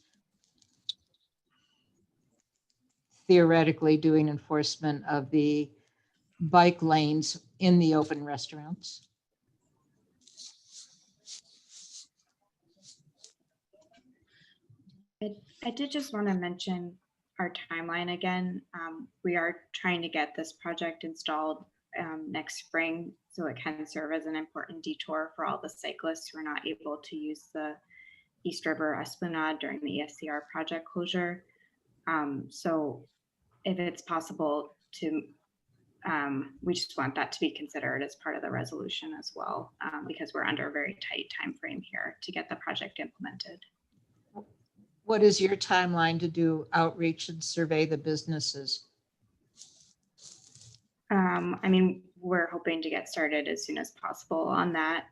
Theoretically doing enforcement of the bike lanes in the open restaurants. I did just want to mention our timeline again. We are trying to get this project installed next spring so it can serve as an important detour for all the cyclists who are not able to use the East River Esplanade during the ESCR project closure. So if it's possible to, we just want that to be considered as part of the resolution as well, because we're under a very tight time frame here to get the project implemented. What is your timeline to do outreach and survey the businesses? I mean, we're hoping to get started as soon as possible on that.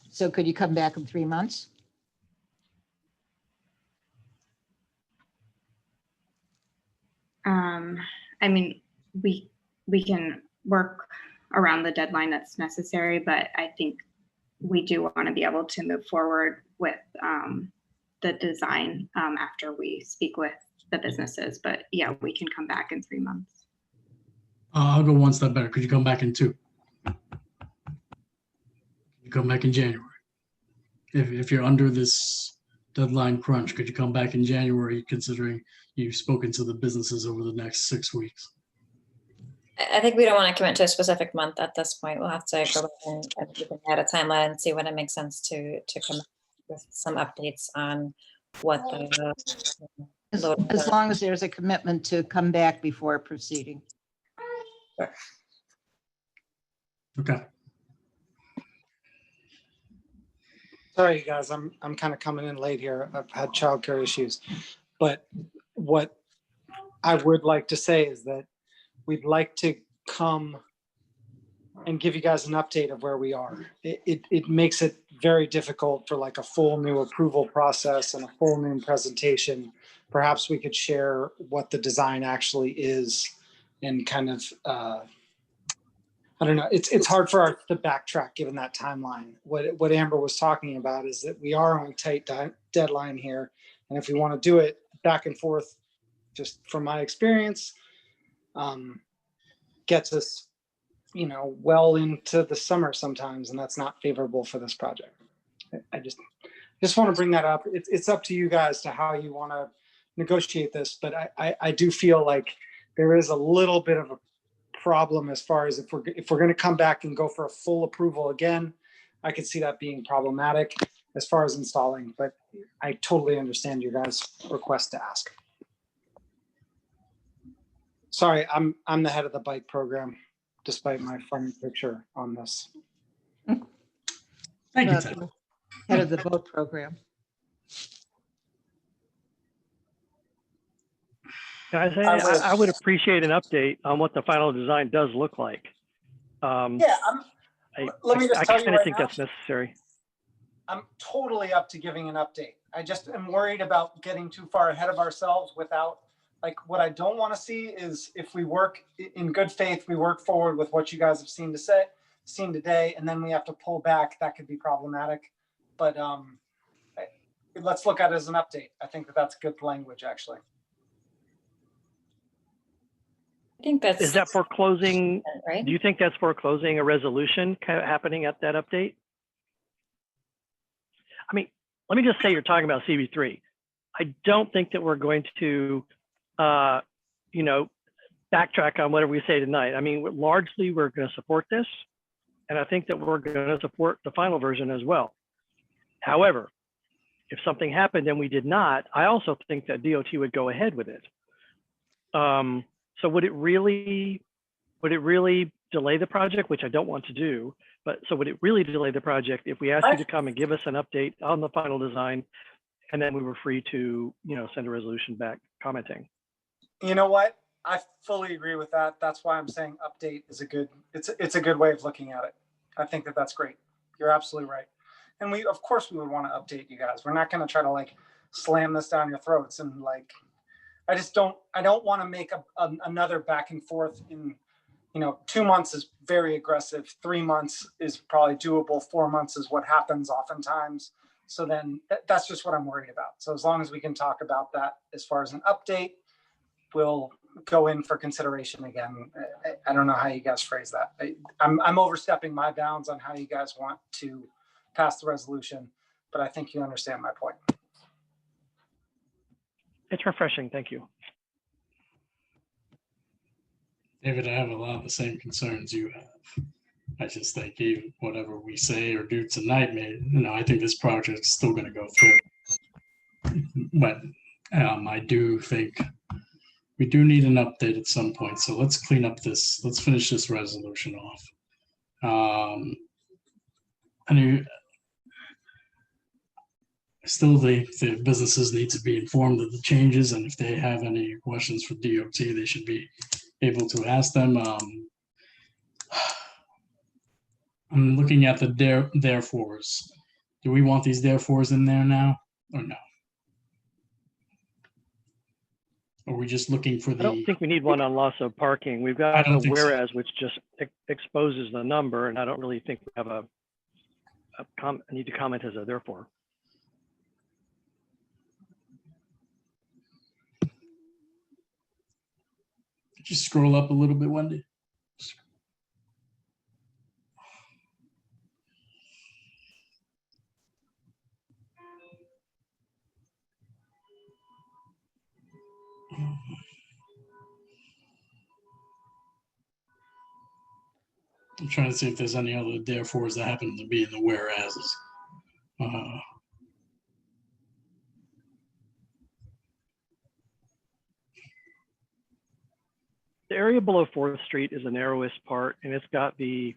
So could you come back in 3 months? I mean, we can work around the deadline that's necessary, but I think we do want to be able to move forward with the design after we speak with the businesses. But yeah, we can come back in 3 months. I'll go one step better. Could you come back in 2? You come back in January. If you're under this deadline crunch, could you come back in January, considering you've spoken to the businesses over the next 6 weeks? I think we don't want to commit to a specific month at this point. We'll have to go back and we can add a timeline and see when it makes sense to come up with some updates on what the As long as there's a commitment to come back before proceeding. Okay. Sorry, guys, I'm kind of coming in late here. I've had childcare issues, but what I would like to say is that we'd like to come and give you guys an update of where we are. It makes it very difficult for like a full new approval process and a full new presentation. Perhaps we could share what the design actually is and kind of, I don't know, it's hard for us to backtrack given that timeline. What Amber was talking about is that we are on a tight deadline here. And if we want to do it back and forth, just from my experience, gets us, you know, well into the summer sometimes, and that's not favorable for this project. I just want to bring that up. It's up to you guys to how you want to negotiate this, but I do feel like there is a little bit of a problem as far as if we're going to come back and go for a full approval again. I could see that being problematic as far as installing, but I totally understand your guys' request to ask. Sorry, I'm the head of the bike program, despite my funny picture on this. Thank you, Ted. Head of the boat program. Guys, I would appreciate an update on what the final design does look like. Let me just I tell you kind of right think now, that's necessary. I'm totally up to giving an update. I just am worried about getting too far ahead of ourselves without, like, what I don't want to see is if we work in good faith, we work forward with what you guys have seen today, and then we have to pull back. That could be problematic. But let's look at it as an update. I think that's good language, actually. I think that's. Is that foreclosing? Right? Do you think that's foreclosing a resolution happening at that update? I mean, let me just say you're talking about CB3. I don't think that we're going to, you know, backtrack on whatever we say tonight. I mean, largely we're going to support this, and I think that we're going to support the final version as well. However, if something happened and we did not, I also think that DOT would go ahead with it. So would it really delay the project, which I don't want to do, but so would it really delay the project if we asked you to come and give us an update on the final design, and then we were free to, you know, send a resolution back commenting? You know what? I fully agree with that. That's why I'm saying update is it's a good way of looking at it. I think that's great. You're absolutely right. And of course we would want to update you guys. We're not going to try to like slam this down your throats and like, I don't want to make another back and forth in, you know, 2 months is very aggressive. 3 months is probably doable. 4 months is what happens oftentimes. So then that's just what I'm worried about. So as long as we can talk about that as far as an update, we'll go in for consideration again. I don't know how you guys phrase that. I'm overstepping my bounds on how you guys want to pass the resolution, but I think you understand my point. It's refreshing. Thank you. David, I have a lot of the same concerns you have. I just think whatever we say or do tonight, I think this project is still going to go through. But I do think we do need an update at some point. So let's clean up this. Let's finish this resolution off. Still, the businesses need to be informed of the changes, and if they have any questions for DOT, they should be able to ask them. I'm looking at the therefores. Do we want these therefores in there now or no? Or are we just looking for I don't the, think we need one on loss of parking. We've I got a don't think so. whereas, which just exposes the number, and I don't really think we have a need to comment as a therefore. just scroll up a little bit, Wendy? I'm trying to see if there's any other therefores that happen to be in the whereases. The area below 4th Street is the narrowest part, and it's got the,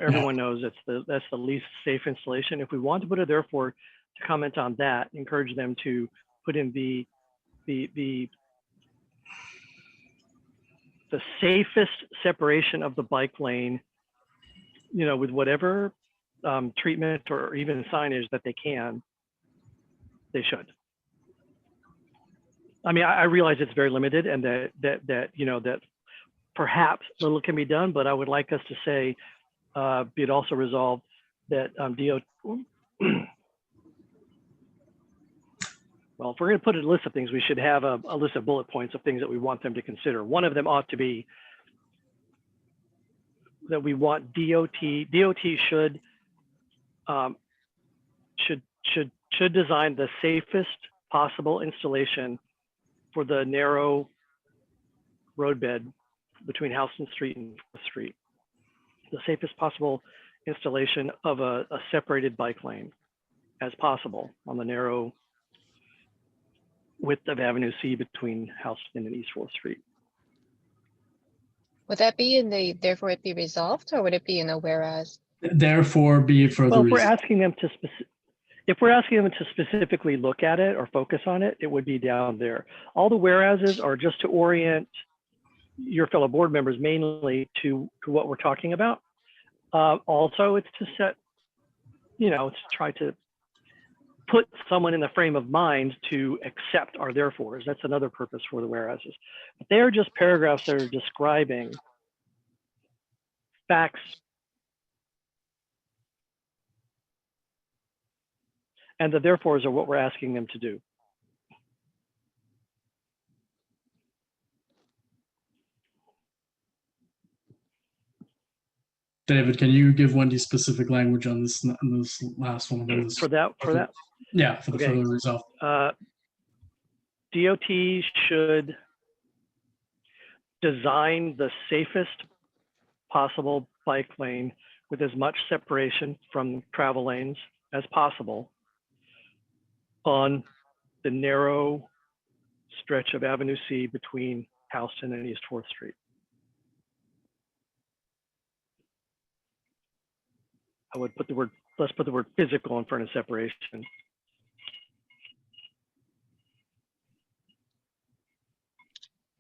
everyone knows that's the least safe installation. If we want to put a therefore to comment on that, encourage them to put in the safest separation of the bike lane, with whatever treatment or even signage that they can, they should. I mean, I realize it's very limited, and that perhaps little can be done, but I would like us to say, be it also resolved that well, if we're going to put a list of things, we should have a list of bullet points of things that we want them to consider. One of them ought to be that we want DOT should design the safest possible installation for the narrow roadbed between Houston Street and 4th Street. The safest possible installation of a separated bike lane as possible on the narrow width of Avenue C between Houston and East 4th Street. Would that be in the therefore it be resolved, or would it be in a whereas? Therefore, be it further. Well, if we're asking them to specifically look at it or focus on it, it would be down there. All the whereases are just to orient your fellow board members mainly to what we're talking about. Also, it's to set, it's try to put someone in the frame of mind to accept our therefores. That's another purpose for the whereases. But they are just paragraphs that are describing facts and the therefores are what we're asking them to do. David, can you give Wendy specific language on this last one? For that? Yeah, for the further resolve. DOT should design the safest possible bike lane with as much separation from travel lanes as possible on the narrow stretch of Avenue C between Houston and East 4th Street. I would put the word, let's put the word physical in front of separation.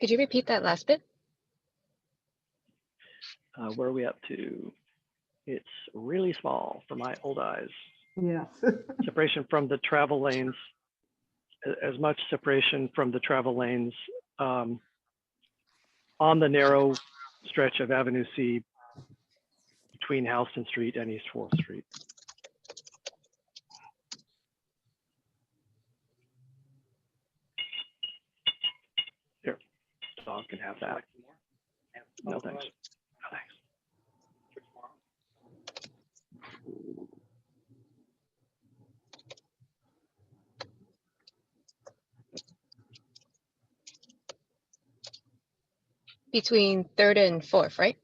Could you repeat that last bit? Where are we up to? It's really small for my old eyes. Yeah. Separation from the travel lanes, as much separation from the travel lanes on the narrow stretch of Avenue C between Houston Street and East 4th Street. Here, dog can have that. No thanks. No thanks. Between 3rd and 4th, right?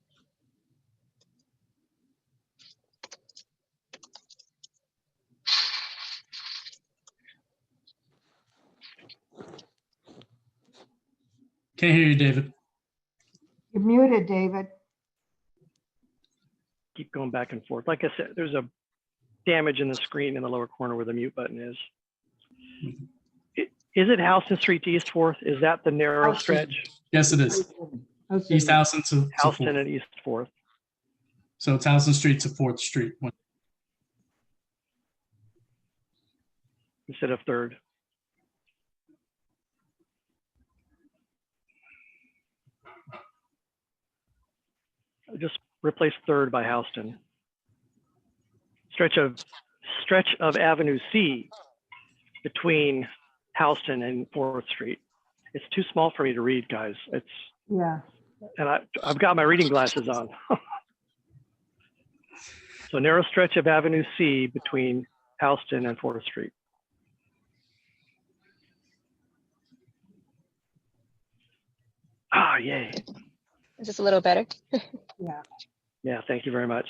Can't hear you, David. You're muted, David. Keep going back and forth. Like I said, there's a damage in the screen in the lower corner where the mute button is. Is it Houston Street to East 4th? Is that the narrow stretch? Yes, it is. East Houston to Houston 4th. and East 4th. So it's Houston Street to 4th Street. Instead of 3rd. just replace Third by Houston. Stretch of Avenue C between Houston and 4th Street. It's too small for me to read, guys. It's, Yeah. and I've got my reading glasses on. So narrow stretch of Avenue C between Houston and 4th Street. Ah, yay. Just a little better. Yeah. Yeah, thank you very much.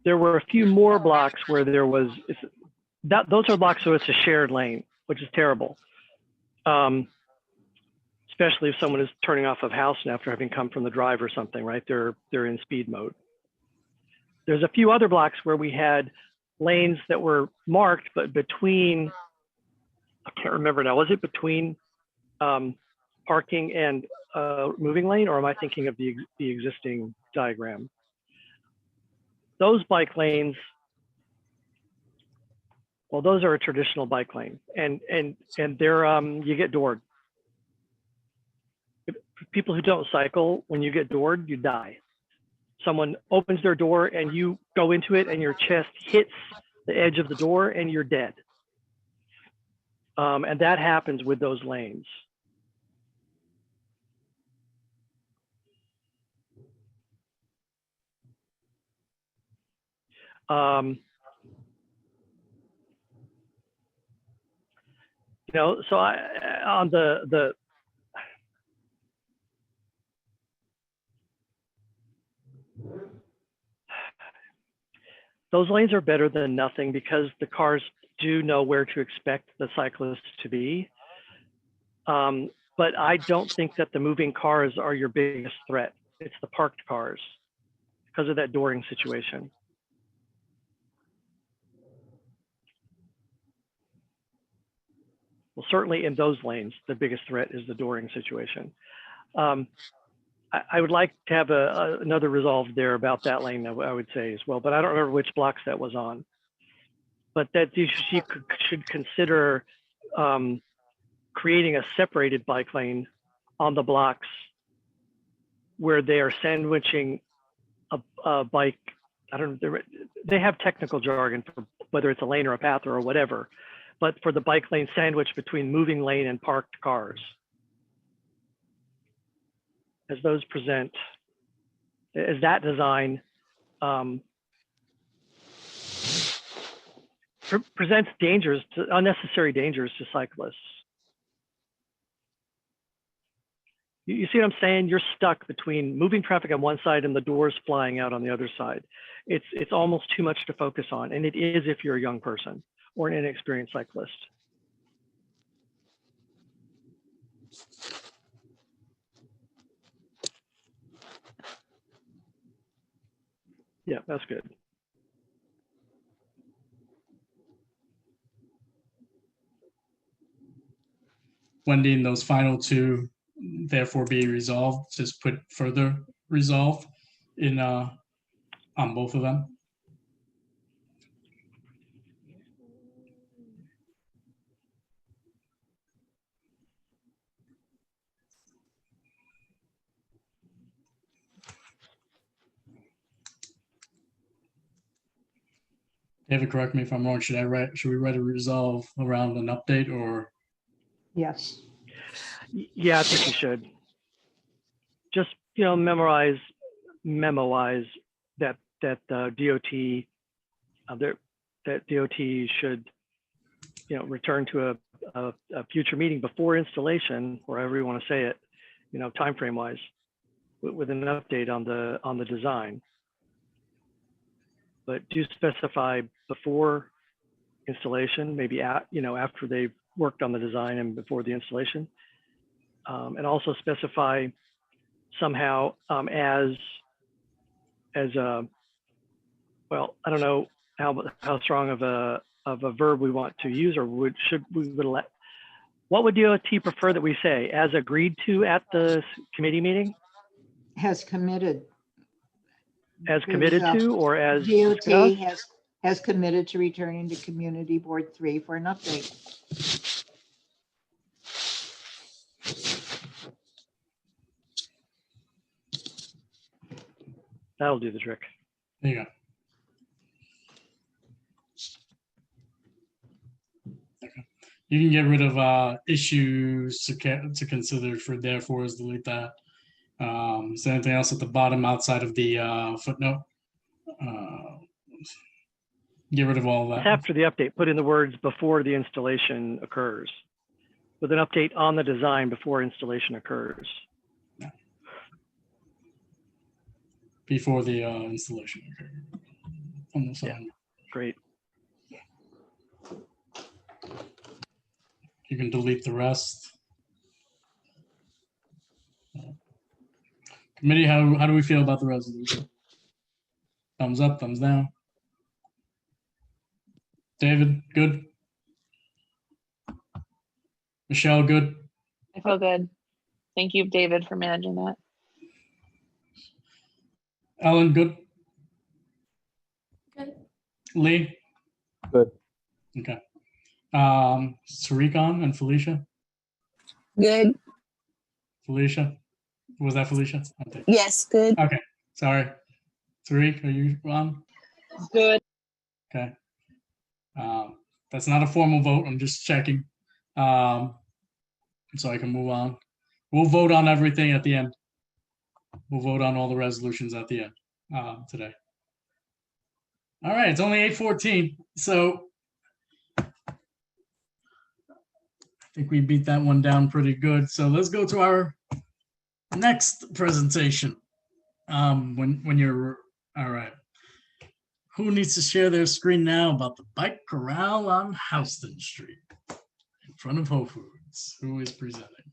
There were a few more blocks where there was, those are blocks so it's a shared lane, which is terrible. Especially if someone is turning off of Houston after having come from the drive or something, right? They're in speed mode. There's a few other blocks where we had lanes that were marked, but between, I can't remember now, was it between parking and moving lane, or am I thinking of the existing diagram? Those bike lanes, well, those are a traditional bike lane, and they're you get doored. People who don't cycle, when you get doored, you die. Someone opens their door and you go into it and your chest hits the edge of the door and you're dead. And that happens with those lanes. You know, so on the those lanes are better than nothing because the cars do know where to expect the cyclists to be. But I don't think that the moving cars are your biggest threat. It's the parked cars because of that dooring situation. Well, certainly in those lanes, the biggest threat is the dooring situation. I would like to have another resolve there about that lane, I would say as well, but I don't remember which blocks that was on. But that you should consider creating a separated bike lane on the blocks where they are sandwiching a bike. I don't know, they have technical jargon for whether it's a lane or a path or whatever, but for the bike lane sandwich between moving lane and parked cars. As those present, as that design presents dangers, unnecessary dangers to cyclists. You see what I'm saying? You're stuck between moving traffic on one side and the doors flying out on the other side. It's almost too much to focus on, and it is if you're a young person or an inexperienced cyclist. Yeah, that's good. Wendy, in those final two, therefore be resolved, just put further resolve in on both of them. David, correct me if I'm wrong. Should we write a resolve around an update or? Yes. Yeah, I think you should. Just, you know, memoize that DOT that DOT should, you know, return to a future meeting before installation, or however you want to say it, you know, time frame wise, with an update on the design. But do specify before installation, maybe after they've worked on the design and before the installation, and also specify somehow as a, well, I don't know how strong of a verb we want to use, or should we What would DOT prefer that we say? As agreed to at the committee meeting? Has committed. As committed to, or as DOT discussed? has committed to returning to Community Board 3 for an update. That'll do the trick. There you go. You can get rid of issues to consider for therefore delete that. Is there anything else at the bottom outside of the footnote? Get rid of all that. After the update, put in the words before the installation occurs, with an update on the design before installation occurs. Before the installation occurs. On the side. Yeah, great. You can delete the rest. Committee, how do we feel about the resolution? Thumbs up, thumbs down. David, good? Michelle, good? I feel good. Thank you, David, for managing that. Ellen, good? Good. Lee? Good. Okay. Sarikon and Felicia? Good. Felicia? Was that Felicia? Okay. Yes, good. Okay, sorry. Tariq, are you on? Good. Okay. That's not a formal vote. I'm just checking. So I can move on. We'll vote on everything at the end. We'll vote on all the resolutions at the end today. All right, it's only 8:14. So I think we beat that one down pretty good. So let's go to our next presentation. When you're all right. Who needs to share their screen now about the bike corral on Houston Street in front of Whole Foods? Who is presenting?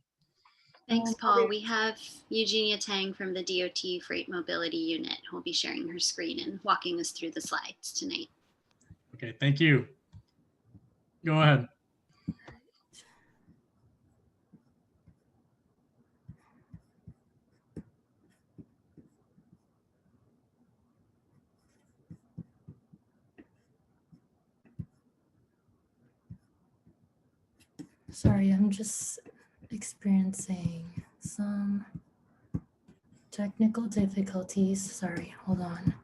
Thanks, Paul. We have Eugenia Tang from the DOT Freight Mobility Unit who will be sharing her screen and walking us through the slides tonight. Okay, thank you. Go ahead. Sorry, I'm just experiencing some technical difficulties. Sorry, hold on.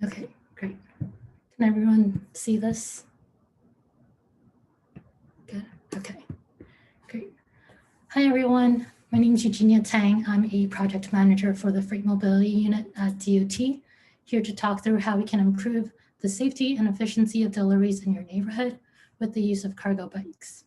Okay, great. Can everyone see this? Good, okay, great. Hi, everyone. My name is Eugenia Tang. I'm a project manager for the Freight Mobility Unit at DOT, here to talk through how we can improve the safety and efficiency of deliveries in your neighborhood with the use of cargo bikes.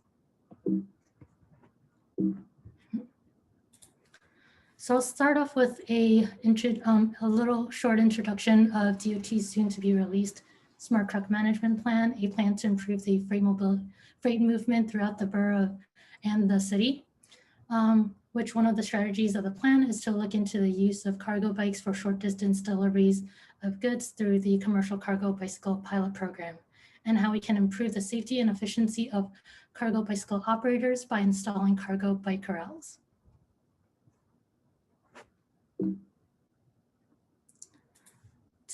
So I'll start off with a little short introduction of DOT's soon-to-be released Smart Truck Management Plan, a plan to improve the freight movement throughout the borough and the city. Which one of the strategies of the plan is to look into the use of cargo bikes for short distance deliveries of goods through the Commercial Cargo Bicycle Pilot Program, and how we can improve the safety and efficiency of cargo bicycle operators by installing cargo bike corrals.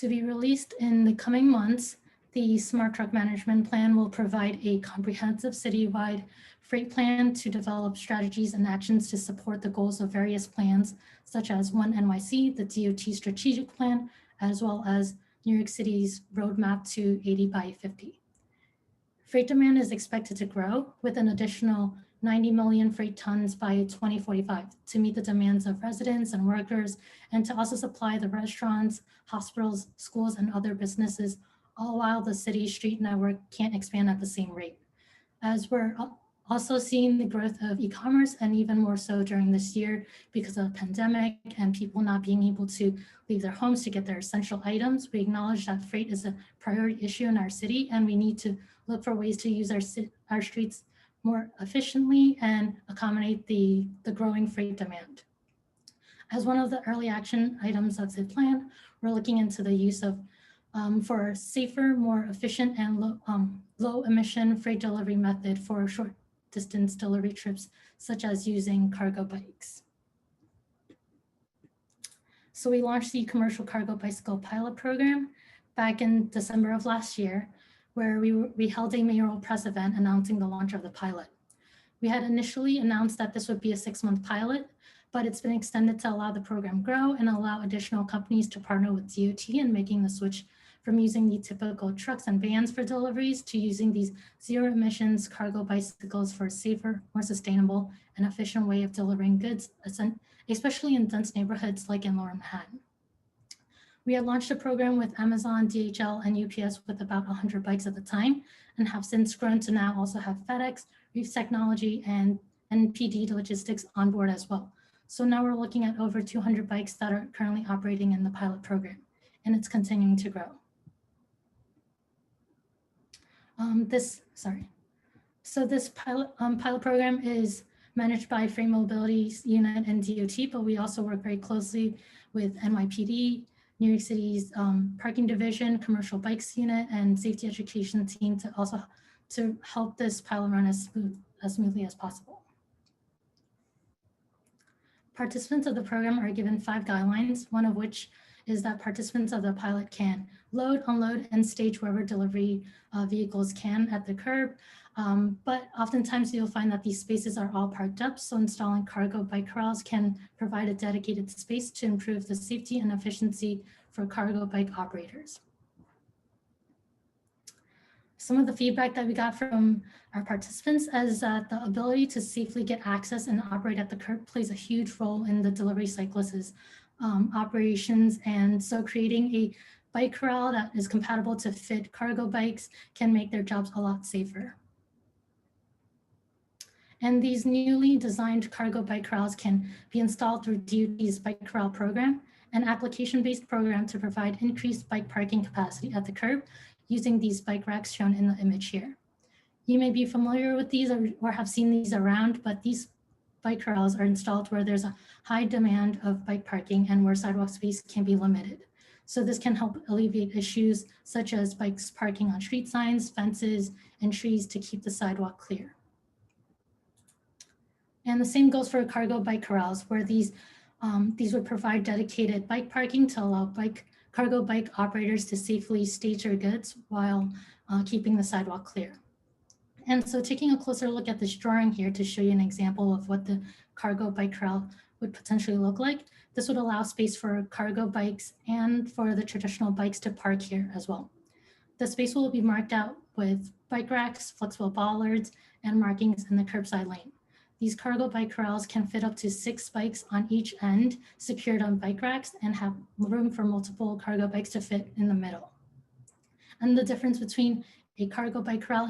To be released in the coming months, the Smart Truck Management Plan will provide a comprehensive citywide freight plan to develop strategies and actions to support the goals of various plans, such as One NYC, the DOT strategic plan, as well as New York City's roadmap to 80 by 50. Freight demand is expected to grow with an additional 90 million freight tons by 2045 to meet the demands of residents and workers, and to also supply the restaurants, hospitals, schools, and other businesses, all while the city's street network can't expand at the same rate. As we're also seeing the growth of e-commerce, and even more so during this year because of the pandemic and people not being able to leave their homes to get their essential items. We acknowledge that freight is a priority issue in our city, and we need to look for ways to use our streets more efficiently and accommodate the growing freight demand. As one of the early action items of the plan, we're looking into the use of for a safer, more efficient, and low emission freight delivery method for short distance delivery trips, such as using cargo bikes. So we launched the commercial cargo bicycle pilot program back in December of last year, where we held a mayoral press event announcing the launch of the pilot. We had initially announced that this would be a 6-month pilot, but it's been extended to allow the program grow and allow additional companies to partner with DOT in making the switch from using the typical trucks and vans for deliveries to using these zero emissions cargo bicycles for a safer, more sustainable, and efficient way of delivering goods, especially in dense neighborhoods like in Lower Manhattan. We had launched a program with Amazon, DHL, and UPS with about 100 bikes at the time, and have since grown to now also have FedEx, Reef Technology, and NPD Logistics on board as well. So now we're looking at over 200 bikes that are currently operating in the pilot program, and it's continuing to grow. This pilot program is managed by Freight Mobility Unit and DOT, but we also work very closely with NYPD, New York City's Parking Division, Commercial Bikes Unit, and Safety Education Team to help this pilot run as smoothly as possible. Participants of the program are given 5 guidelines, one of which is that participants of the pilot can load, unload, and stage wherever delivery vehicles can at the curb. But oftentimes you'll find that these spaces are all parked up, so installing cargo bike corrals can provide a dedicated space to improve the safety and efficiency for cargo bike operators. Some of the feedback that we got from our participants is that the ability to safely get access and operate at the curb plays a huge role in the delivery cyclists' operations. And so creating a bike corral that is compatible to fit cargo bikes can make their jobs a lot safer. And these newly designed cargo bike corrals can be installed through DOT's Bike Corral program, an application-based program to provide increased bike parking capacity at the curb using these bike racks shown in the image here. You may be familiar with these or have seen these around, but these bike corrals are installed where there's a high demand of bike parking and where sidewalk space can be limited. So this can help alleviate issues such as bikes parking on street signs, fences, and trees to keep the sidewalk clear. And the same goes for cargo bike corrals, where these would provide dedicated bike parking to allow cargo bike operators to safely stage their goods while keeping the sidewalk clear. And so taking a closer look at this drawing here to show you an example of what the cargo bike corral would potentially look like, this would allow space for cargo bikes and for the traditional bikes to park here as well. The space will be marked out with bike racks, flexible bollards, and markings in the curbside lane. These cargo bike corrals can fit up to 6 bikes on each end, secured on bike racks, and have room for multiple cargo bikes to fit in the middle. And the difference between a cargo bike corral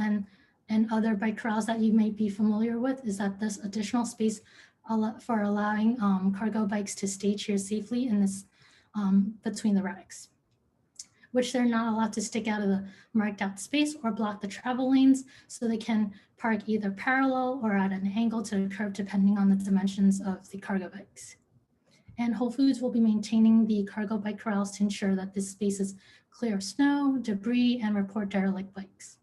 and other bike corrals that you may be familiar with is that this additional space for allowing cargo bikes to stage here safely in this between the racks, which they're not allowed to stick out of the marked out space or block the travel lanes, so they can park either parallel or at an angle to the curb depending on the dimensions of the cargo bikes. And Whole Foods will be maintaining the cargo bike corrals to ensure that this space is clear of snow, debris, and report derelict bikes.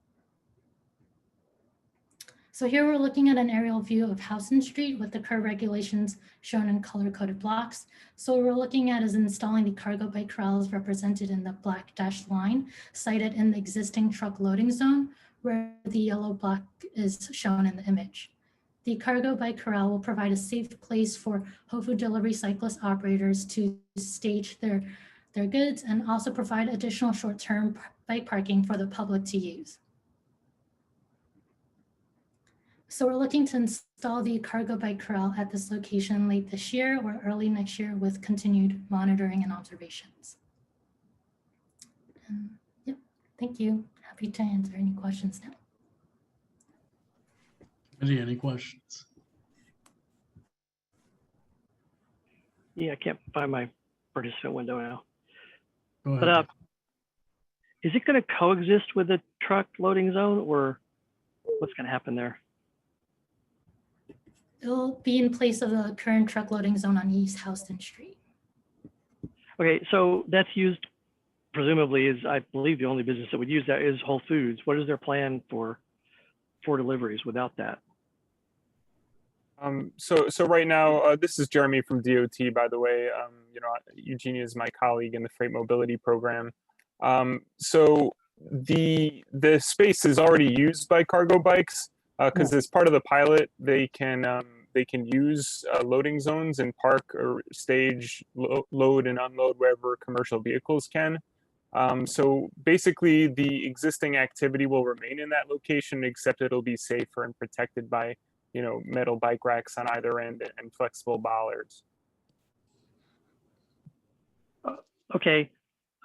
So here we're looking at an aerial view of Houston Street with the curb regulations shown in color-coded blocks. So what we're looking at is installing the cargo bike corrals represented in the black dashed line, sited in the existing truck loading zone, where the yellow block is shown in the image. The cargo bike corral will provide a safe place for Whole Food delivery cyclist operators to stage their goods and also provide additional short-term bike parking for the public to use. So we're looking to install the cargo bike corral at this location late this year or early next year with continued monitoring and observations. Yep, thank you. Happy to answer any questions now. Any questions? Yeah, I can't find my participant window now. Go But ahead. is it going to coexist with the truck loading zone, or what's going to happen there? It'll be in place of the current truck loading zone on East Houston Street. Okay, so that's used presumably is, I believe, the only business that would use that is Whole Foods. What is their plan for deliveries without that? So right now, this is Jeremy from DOT, by the way. You know, Eugenia is my colleague in the freight mobility program. So the space is already used by cargo bikes because as part of the pilot, they can use loading zones and park or stage, load and unload wherever commercial vehicles can. So basically, the existing activity will remain in that location, except it'll be safer and protected by, you know, metal bike racks on either end and flexible bollards. Okay,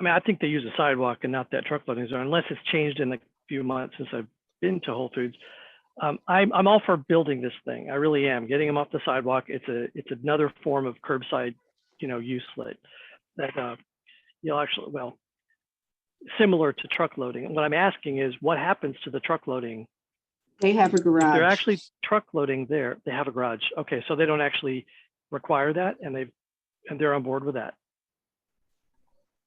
I mean, I think they use a sidewalk and not that truck loading zone, unless it's changed in the few months since I've been to Whole Foods. I'm all for building this thing. I really am. Getting them off the sidewalk. It's another form of curbside, you know, use that you'll actually, well, similar to truck loading. And what I'm asking is, what happens to the truck loading? They have a garage. If they're actually truck loading there, they have a garage. Okay, so they don't actually require that, and they're on board with that.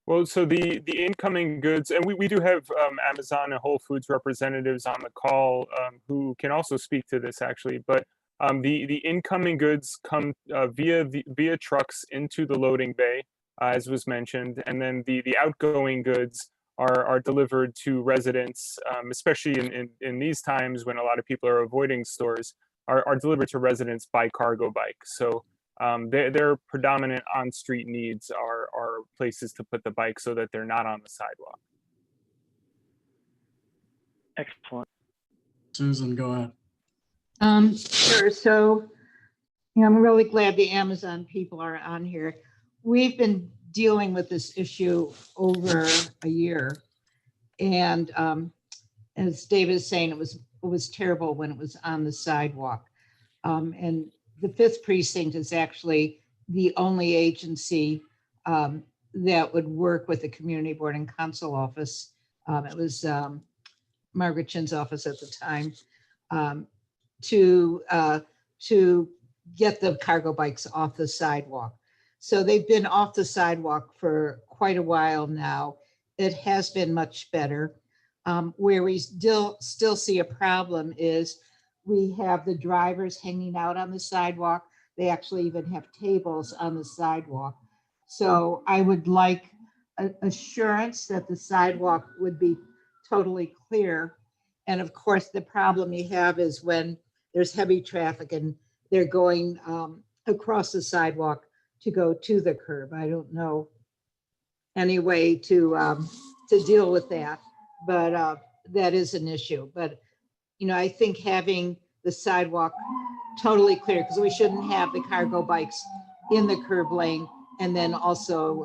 Well, so the incoming goods, and we do have Amazon and Whole Foods representatives on the call who can also speak to this actually, but the incoming goods come via trucks into the loading bay, as was mentioned, and then the outgoing goods are delivered to residents, especially in these times when a lot of people are avoiding stores, are delivered to residents by cargo bike. So their predominant on-street needs are places to put the bike so that they're not on the sidewalk. Excellent. Susan, go ahead. Sure. So, you know, I'm really glad the Amazon people are on here. We've been dealing with this issue over a year. And as David is saying, it was terrible when it was on the sidewalk. And the 5th Precinct is actually the only agency that would work with the Community Board and Council office. It was Margaret Chin's office at the time to get the cargo bikes off the sidewalk. So they've been off the sidewalk for quite a while now. It has been much better. Where we still see a problem is we have the drivers hanging out on the sidewalk. They actually even have tables on the sidewalk. So I would like assurance that the sidewalk would be totally clear. And of course, the problem you have is when there's heavy traffic and they're going across the sidewalk to go to the curb. I don't know any way to deal with that, but that is an issue. But you know, I think having the sidewalk totally clear, because we shouldn't have the cargo bikes in the curb lane and then also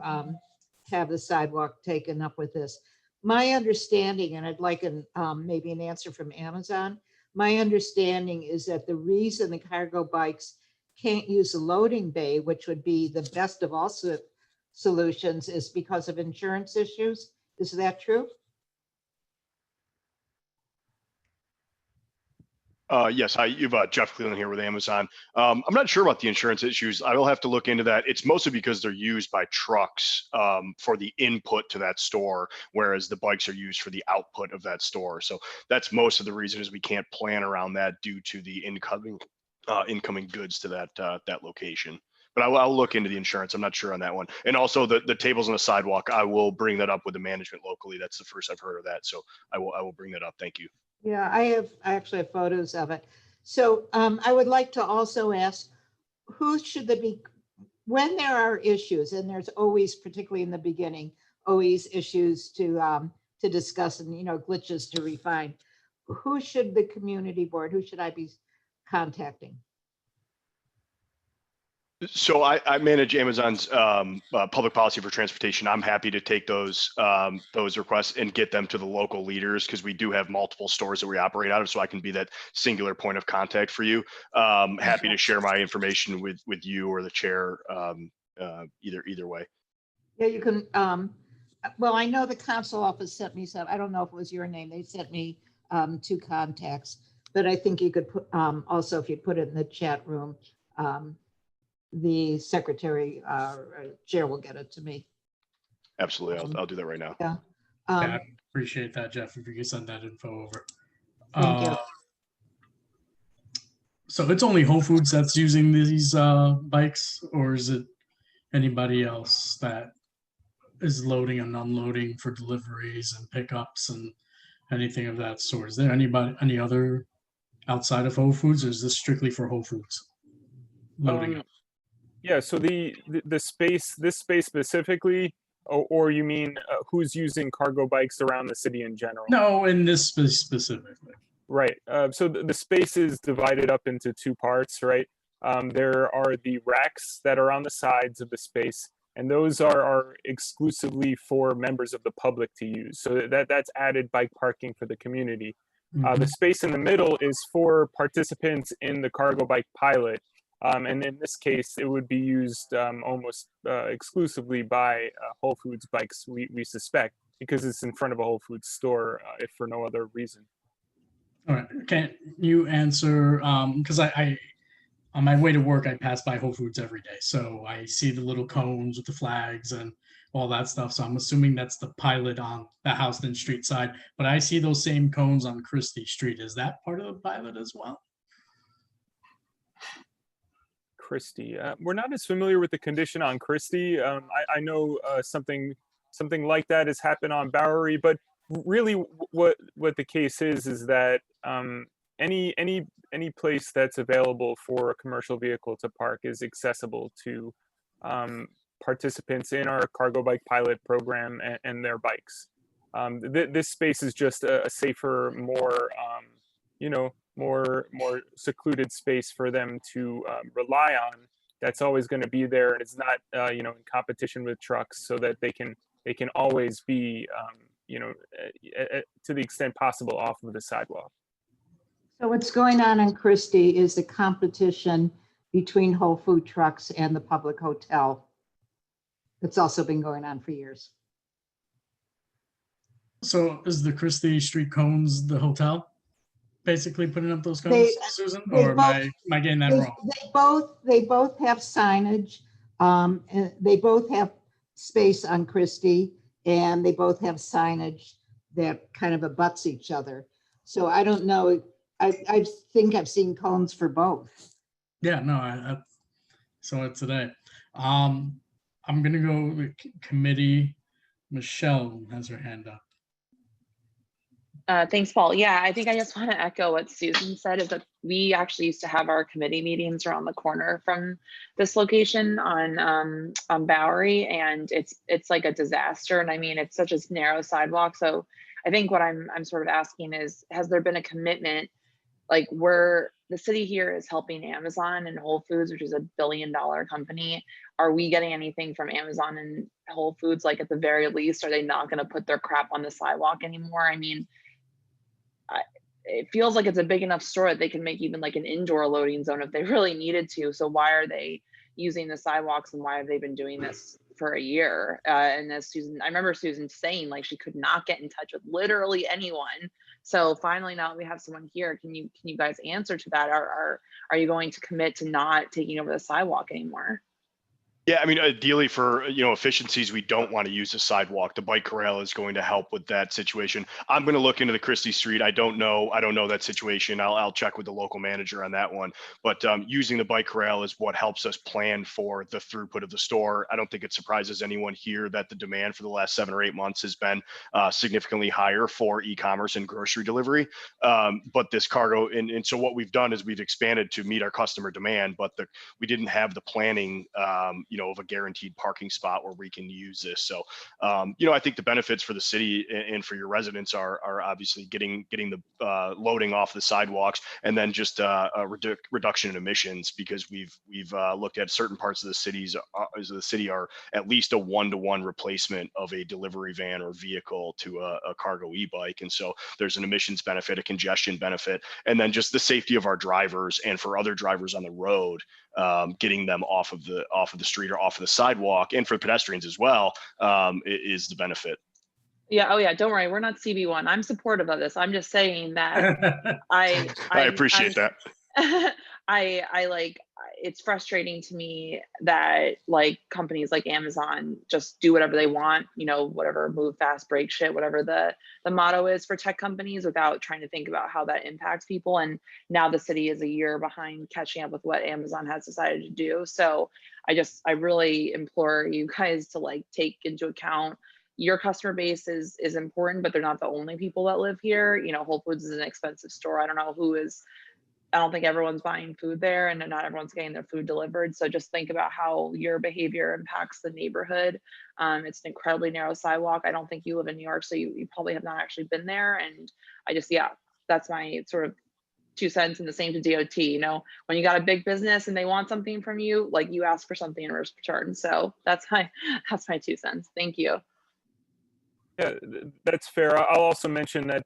have the sidewalk taken up with this. My understanding, and I'd like maybe an answer from Amazon, my understanding is that the reason the cargo bikes can't use the loading bay, which would be the best of all solutions, is because of insurance issues. Is that true? Yes, you've Jeff Cleland here with Amazon. I'm not sure about the insurance issues. I will have to look into that. It's mostly because they're used by trucks for the input to that store, whereas the bikes are used for the output of that store. So that's most of the reason is we can't plan around that due to the incoming goods to that location. But I'll look into the insurance. I'm not sure on that one. And also the tables on the sidewalk, I will bring that up with the management locally. That's the first I've heard of that. So I will bring that up. Thank you. Yeah, I actually have photos of it. So I would like to also ask, who should there be, when there are issues, and there's always, particularly in the beginning, always issues to discuss and, you know, glitches to refine. Who should the community board, who should I be contacting? So I manage Amazon's public policy for transportation. I'm happy to take those requests and get them to the local leaders, because we do have multiple stores that we operate out of. So I can be that singular point of contact for you. Happy to share my information with you or the chair, either way. Yeah, you can, well, I know the council office sent me some, I don't know if it was your name, they sent me 2 contacts, but I think you could put, also if you put it in the chat room, the secretary, chair will get it to me. Absolutely, I'll do that right now. Yeah. I appreciate that, Jeff, if you could send that info over. Thank you. So it's only Whole Foods that's using these bikes, or is it anybody else that is loading and unloading for deliveries and pickups and anything of that sort? Is there any other outside of Whole Foods, or is this strictly for Whole Foods loading up? Yeah, so this space specifically, or you mean who's using cargo bikes around the city in general? No, in this space specifically. Right. So the space is divided up into 2 parts, right? There are the racks that are on the sides of the space, and those are exclusively for members of the public to use. So that's added bike parking for the community. The space in the middle is for participants in the cargo bike pilot. And in this case, it would be used almost exclusively by Whole Foods bikes, we suspect, because it's in front of a Whole Foods store, if for no other reason. All right, can you answer, because I on my way to work, I pass by Whole Foods every day. So I see the little cones with the flags and all that stuff. So I'm assuming that's the pilot on the Houston Street side, but I see those same cones on Christie Street. Is that part of the pilot as well? Christie, we're not as familiar with the condition on Christie. I know something like that has happened on Bowery, but really what the case is that any place that's available for a commercial vehicle to park is accessible to participants in our cargo bike pilot program and their bikes. This space is just a safer, more more secluded space for them to rely on. That's always going to be there, and it's not in competition with trucks, so that they can always be to the extent possible off of the sidewalk. So what's going on in Christie is the competition between Whole Food trucks and the public hotel. It's also been going on for years. So is the Christie Street cones the hotel basically putting up those cones, Susan, or am I getting that wrong? They both have signage. And they both have space on Christie, and they both have signage that kind of abuts each other. So I don't know. I think I've seen cones for both. Yeah, no, I saw it today. I'm gonna go with committee. Michelle has her hand up. Thanks, Paul. Yeah, I think I just want to echo what Susan said, is that we actually used to have our committee meetings around the corner from this location on Bowery, and it's like a disaster. And I mean, it's such a narrow sidewalk. So I think what I'm sort of asking is, has there been a commitment, like where the city here is helping Amazon and Whole Foods, which is a $1 billion company? Are we getting anything from Amazon and Whole Foods? Like at the very least, are they not going to put their crap on the sidewalk anymore? I mean, it feels like it's a big enough store that they can make even like an indoor loading zone if they really needed to. So why are they using the sidewalks, and why have they been doing this for a year? And as Susan, I remember Susan saying like she could not get in touch with literally anyone. So finally, now that we have someone here, can you guys answer to that? Are you going to commit to not taking over the sidewalk anymore? Yeah, I mean, ideally for, efficiencies, we don't want to use the sidewalk. The bike corral is going to help with that situation. I'm going to look into the Christie Street. I don't know that situation. I'll check with the local manager on that one. But using the bike corral is what helps us plan for the throughput of the store. I don't think it surprises anyone here that the demand for the last 7 or 8 months has been significantly higher for e-commerce and grocery delivery. But this cargo, and so what we've done is we've expanded to meet our customer demand, but we didn't have the planning, of a guaranteed parking spot where we can use this. So, I think the benefits for the city and for your residents are obviously getting the loading off the sidewalks, and then just a reduction in emissions, because we've looked at certain parts of the city are at least a 1-to-1 replacement of a delivery van or vehicle to a cargo e-bike. And so there's an emissions benefit, a congestion benefit, and then just the safety of our drivers and for other drivers on the road, getting them off of the street or off of the sidewalk, and for pedestrians as well, is the benefit. Yeah. Oh yeah. Don't worry. We're not CB1. I'm supportive of this. I'm just saying that I appreciate that. It's frustrating to me that like companies like Amazon just do whatever they want, whatever, move fast, break shit, whatever the motto is for tech companies, without trying to think about how that impacts people. And now the city is a year behind catching up with what Amazon has decided to do. So I really implore you guys to like take into account your customer base is important, but they're not the only people that live here. Whole Foods is an expensive store. I don't think everyone's buying food there, and not everyone's getting their food delivered. So just think about how your behavior impacts the neighborhood. It's an incredibly narrow sidewalk. I don't think you live in New York, so you probably have not actually been there. And that's my sort of 2 cents, and the same to DOT. When you got a big business and they want something from you, like you ask for something in return. So that's my 2 cents. Thank you. Yeah, that's fair. I'll also mention that,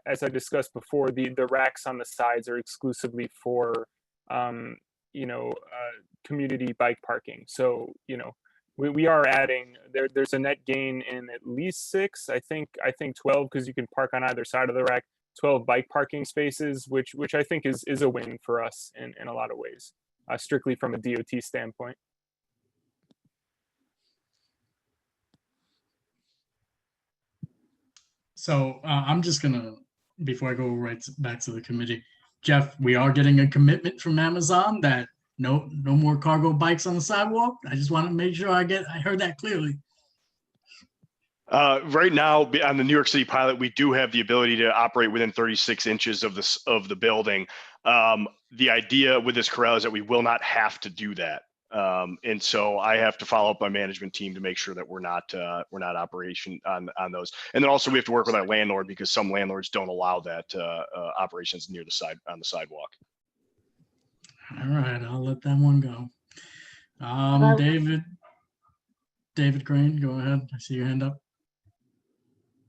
as I discussed before, the racks on the sides are exclusively for, community bike parking. So, we are adding, there's a net gain in at least 6, I think 12, because you can park on either side of the rack, 12 bike parking spaces, which I think is a win for us in a lot of ways, strictly from a DOT standpoint. So I'm just gonna, before I go back to the committee, Jeff, we are getting a commitment from Amazon that no more cargo bikes on the sidewalk. I just want to make sure I heard that clearly. Right now, on the New York City pilot, we do have the ability to operate within 36 inches of the building. The idea with this Corral is that we will not have to do that. And so I have to follow up my management team to make sure that we're not operation on those. And then also we have to work with our landlord, because some landlords don't allow that operations near on the sidewalk. All right, I'll let that one go. David Crane, go ahead. I see your hand up.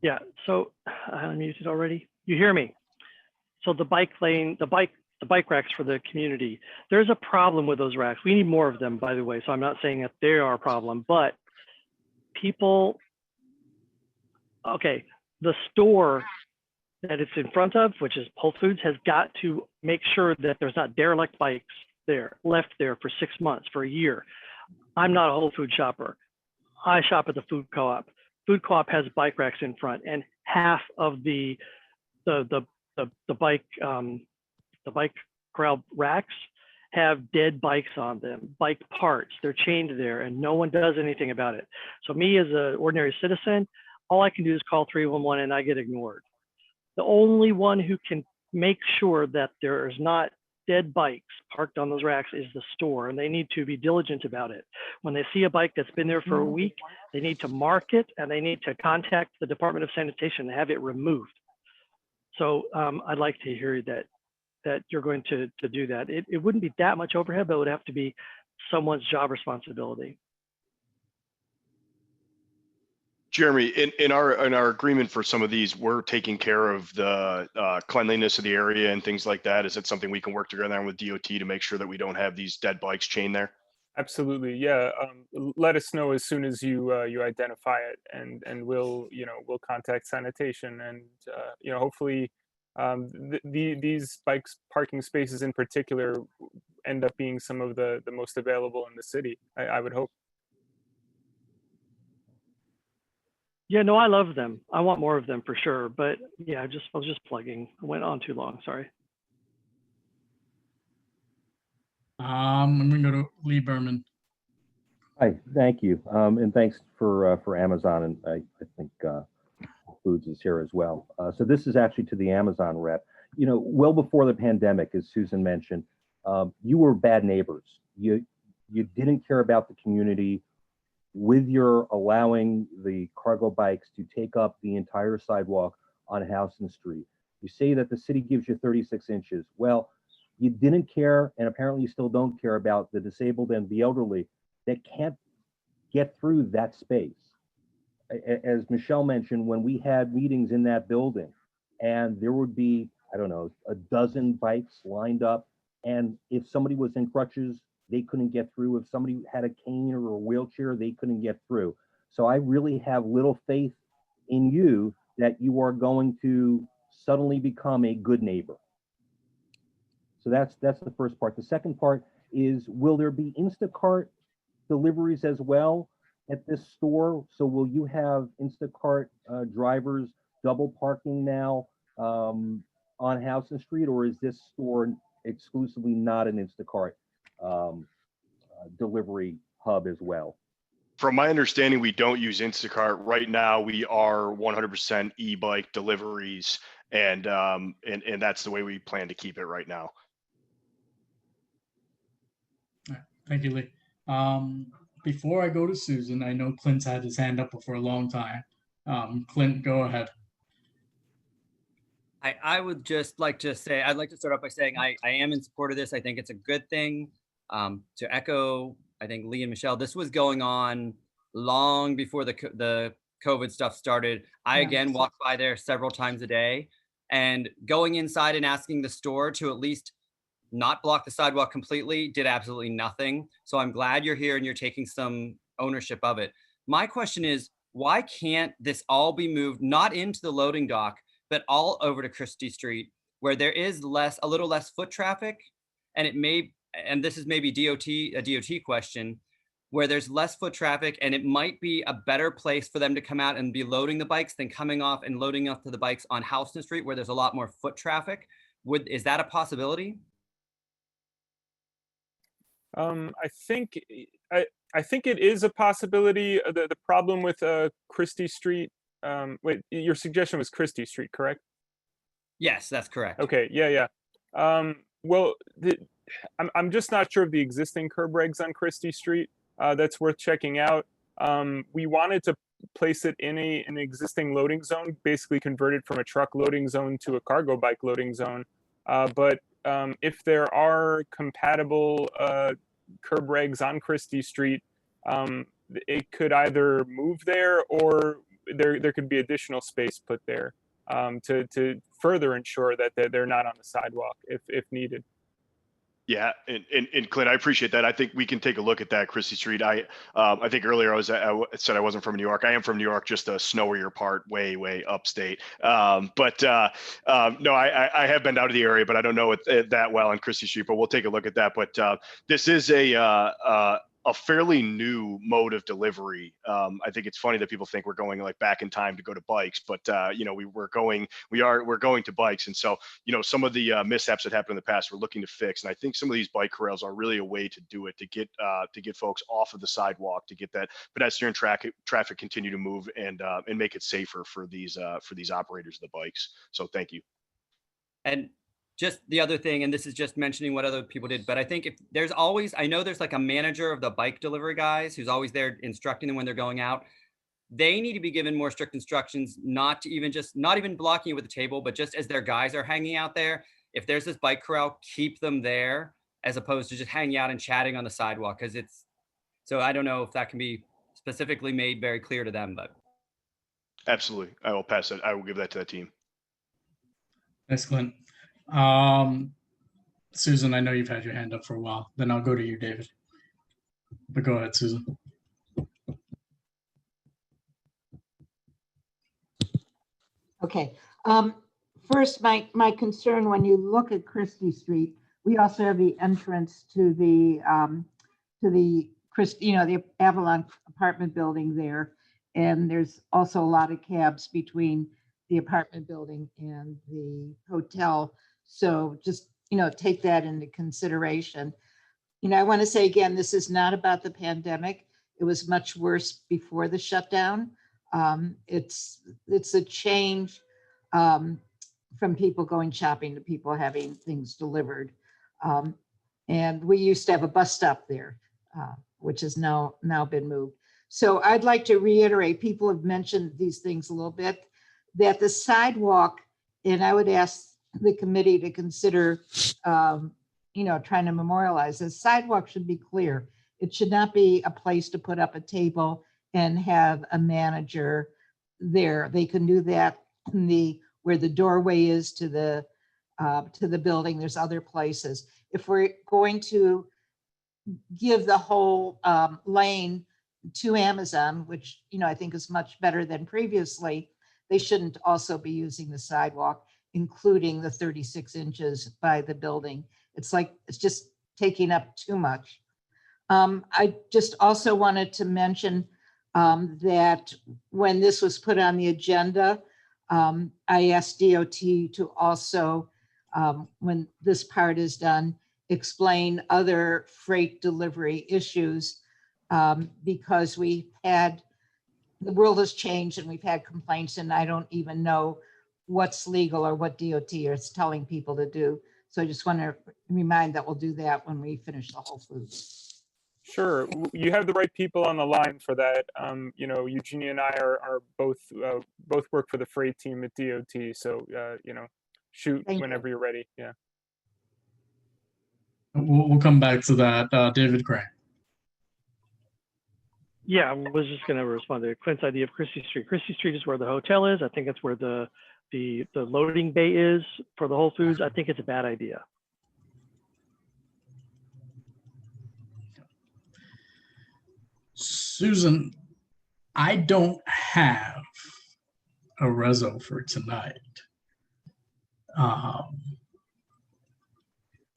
Yeah, so I'm muted already. You hear me? So the bike lane, the bike racks for the community, there's a problem with those racks. We need more of them, by the way. So I'm not saying that they are a problem, but the store that it's in front of, which is Whole Foods, has got to make sure that there's not derelict bikes left there for 6 months, for a year. I'm not a Whole Food shopper. I shop at the food co-op. Food co-op has bike racks in front, and half of the bike Corral racks have dead bikes on them, bike parts. They're chained there, and no one does anything about it. So me as an ordinary citizen, all I can do is call 311 and I get ignored. The only one who can make sure that there is not dead bikes parked on those racks is the store, and they need to be diligent about it. When they see a bike that's been there for a week, they need to mark it, and they need to contact the Department of Sanitation to have it removed. So I'd like to hear that you're going to do that. It wouldn't be that much overhead, but it would have to be someone's job responsibility. Jeremy, in our agreement for some of these, we're taking care of the cleanliness of the area and things like that. Is it something we can work together on with DOT to make sure that we don't have these dead bikes chained there? Absolutely, yeah. Let us know as soon as you identify it, and we'll contact sanitation, and hopefully these bikes parking spaces in particular end up being some of the most available in the city. I would hope. Yeah, no, I love them. I want more of them for sure. But yeah, I was just plugging. I went on too long. Sorry. I'm gonna go to Lee Berman. Hi, thank you, and thanks for Amazon, and I think Foods is here as well. So this is actually to the Amazon rep. Well before the pandemic, as Susan mentioned, you were bad neighbors. you didn't care about the community with your allowing the cargo bikes to take up the entire sidewalk on Houston Street. You say that the city gives you 36 inches. Well, you didn't care, and apparently you still don't care about the disabled and the elderly that can't get through that space. As Michelle mentioned, when we had meetings in that building, and there would be, I don't know, a dozen bikes lined up, and if somebody was in crutches, they couldn't get through. If somebody had a cane or a wheelchair, they couldn't get through. So I really have little faith in you that you are going to suddenly become a good neighbor. So that's the first part. The second part is, will there be Instacart deliveries as well at this store? So will you have Instacart drivers double parking now on Houston Street, or is this store exclusively not an Instacart delivery hub as well? From my understanding, we don't use Instacart right now. We are 100% e-bike deliveries, and that's the way we plan to keep it right now. All right, thank you, Lee. Before I go to Susan, I know Clint's had his hand up for a long time. Clint, go ahead. I would just like to say, I'd like to start off by saying I am in support of this. I think it's a good thing. To echo, I think Lee and Michelle, this was going on long before the COVID stuff started. I again walk by there several times a day, and going inside and asking the store to at least not block the sidewalk completely did absolutely nothing. So I'm glad you're here and you're taking some ownership of it. My question is, why can't this all be moved not into the loading dock, but all over to Christie Street, where there is a little less foot traffic, and and this is maybe a DOT question, where there's less foot traffic, and it might be a better place for them to come out and be loading the bikes than coming off and loading up to the bikes on Houston Street, where there's a lot more foot traffic. Is that a possibility? I think it is a possibility. The problem with Christie Street. Wait, your suggestion was Christie Street, correct? Yes, that's correct. Okay, yeah. Well, I'm just not sure of the existing curb regs on Christie Street. That's worth checking out. We wanted to place it in an existing loading zone, basically converted from a truck loading zone to a cargo bike loading zone. But if there are compatible curb regs on Christie Street, it could either move there, or there could be additional space put there to further ensure that they're not on the sidewalk if needed. Yeah, and Clint, I appreciate that. I think we can take a look at that, Christie Street. I think earlier I said I wasn't from New York. I am from New York, just a snowier part, way upstate. No, I have been out of the area, but I don't know it that well on Christie Street. But we'll take a look at that. But this is a fairly new mode of delivery. I think it's funny that people think we're going like back in time to go to bikes, but we're going to bikes. And so, some of the mishaps that happened in the past, we're looking to fix. And I think some of these bike corrals are really a way to do it, to get folks off of the sidewalk, to get that pedestrian traffic continue to move, and make it safer for these operators of the bikes. So thank you. And just the other thing, and this is just mentioning what other people did, but I think I know there's like a manager of the bike delivery guys who's always there instructing them when they're going out. They need to be given more strict instructions, not even blocking it with a table, but just as their guys are hanging out there, if there's this bike corral, keep them there as opposed to just hanging out and chatting on the sidewalk. So I don't know if that can be specifically made very clear to them, but. Absolutely. I will pass it. I will give that to that team. Thanks, Clint. Susan, I know you've had your hand up for a while. Then I'll go to you, David. But go ahead, Susan. Okay. First, my concern when you look at Christie Street, we also have the entrance to the the Avalon apartment building there, and there's also a lot of cabs between the apartment building and the hotel. So just, take that into consideration. I want to say again, this is not about the pandemic. It was much worse before the shutdown. It's a change from people going shopping to people having things delivered. And we used to have a bus stop there. which has now been moved. So I'd like to reiterate, people have mentioned these things a little bit, that the sidewalk, and I would ask the committee to consider, trying to memorialize, the sidewalk should be clear. It should not be a place to put up a table and have a manager there. They can do that in where the doorway is to the building. There's other places. If we're going to give the whole lane to Amazon, which I think is much better than previously, they shouldn't also be using the sidewalk, including the 36 inches by the building. It's just taking up too much. I just also wanted to mention that when this was put on the agenda, I asked DOT to also, when this part is done, explain other freight delivery issues, because the world has changed and we've had complaints, and I don't even know what's legal or what DOT is telling people to do. So I just want to remind that we'll do that when we finish the Whole Foods. Sure, you have the right people on the line for that. Eugenia and I are both work for the freight team at DOT. So shoot whenever you're ready. Yeah. We'll come back to that. David Gray. Yeah, I was just going to respond to Clint's idea of Christie Street. Christie Street is where the hotel is. I think it's where the loading bay is for the Whole Foods. I think it's a bad idea. Susan, I don't have a reso for tonight.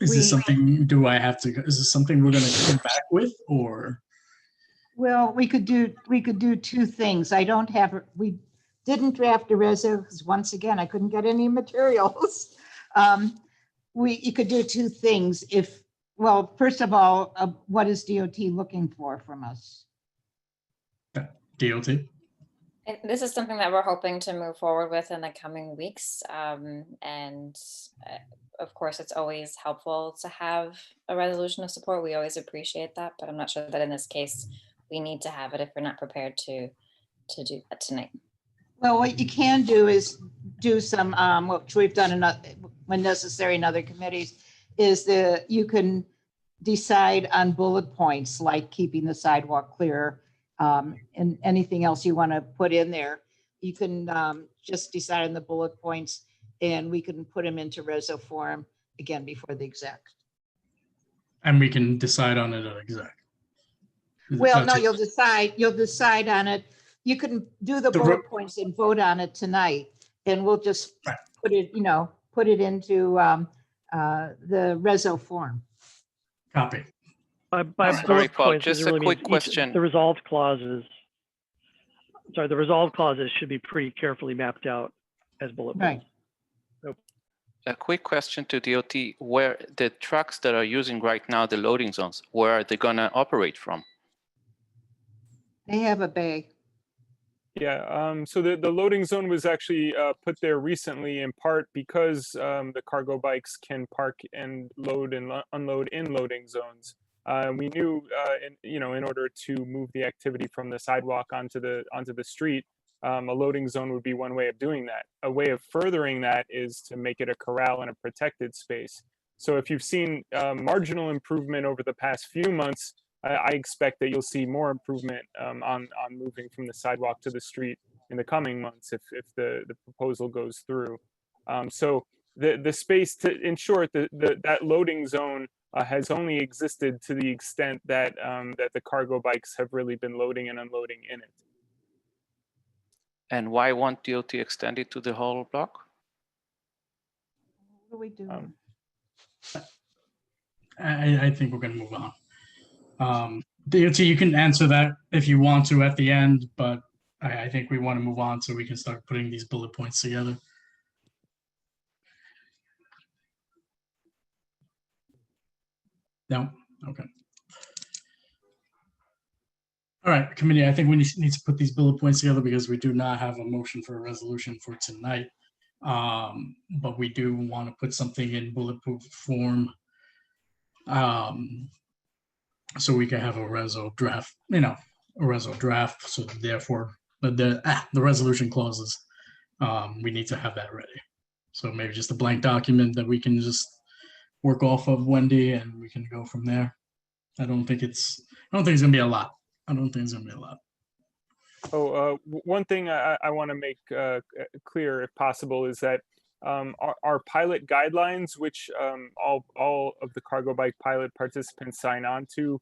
Is this something, is this something we're going to come back with, or? Well, we could do two things. We didn't draft a reso because once again, I couldn't get any materials. You could do two things. First of all, what is DOT looking for from us? DOT? And this is something that we're hoping to move forward with in the coming weeks. Of course, it's always helpful to have a resolution of support. We always appreciate that, but I'm not sure that in this case, we need to have it if we're not prepared to do that tonight. Well, what you can do is do some, which we've done when necessary in other committees, is you can decide on bullet points like keeping the sidewalk clear, and anything else you want to put in there. You can just decide on the bullet points, and we can put them into reso form again before the exec. And we can decide on it at exec. Well, no, you'll decide on it. You can do the bullet points and vote on it tonight, and we'll just put it into the reso form. Copy. Sorry, Paul, just a quick question. The resolved clauses. Sorry, the resolved clauses should be pretty carefully mapped out as bullet points. Right. A quick question to DOT: where the trucks that are using right now the loading zones, where are they going to operate from? They have a bay. Yeah, so the loading zone was actually put there recently in part because the cargo bikes can park and load and unload in loading zones. We knew, in order to move the activity from the sidewalk onto the street, a loading zone would be one way of doing that. A way of furthering that is to make it a corral and a protected space. So if you've seen marginal improvement over the past few months, I expect that you'll see more improvement on moving from the sidewalk to the street in the coming months if the proposal goes through. So the space, in short, that loading zone has only existed to the extent that that the cargo bikes have really been loading and unloading in it. And why won't DOT extend it to the whole block? What are we doing? I think we're going to move on. DOT, you can answer that if you want to at the end, but I think we want to move on so we can start putting these bullet points together. No? Okay. All right, committee, I think we need to put these bullet points together because we do not have a motion for a resolution for tonight. But we do want to put something in bulletproof form so we can have a reso draft, you know, a reso draft. So therefore, the resolution clauses, we need to have that ready. So maybe just a blank document that we can just work off of, Wendy, and we can go from there. I don't think it's gonna be a lot. I don't think it's gonna be a lot. Oh, one thing I want to make clear, if possible, is that our pilot guidelines, which all of the cargo bike pilot participants sign on to,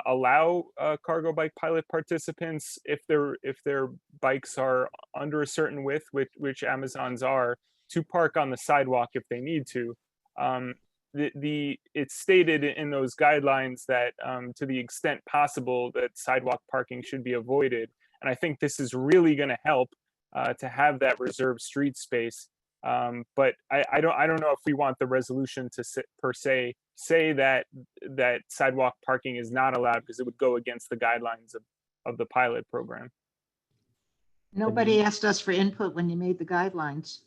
allow cargo bike pilot participants, if their bikes are under a certain width, which Amazon's are, to park on the sidewalk if they need to. It's stated in those guidelines that to the extent possible that sidewalk parking should be avoided. And I think this is really going to help to have that reserved street space. But I don't know if we want the resolution to per se say that sidewalk parking is not allowed, because it would go against the guidelines of the pilot program. Nobody asked us for input when you made the guidelines.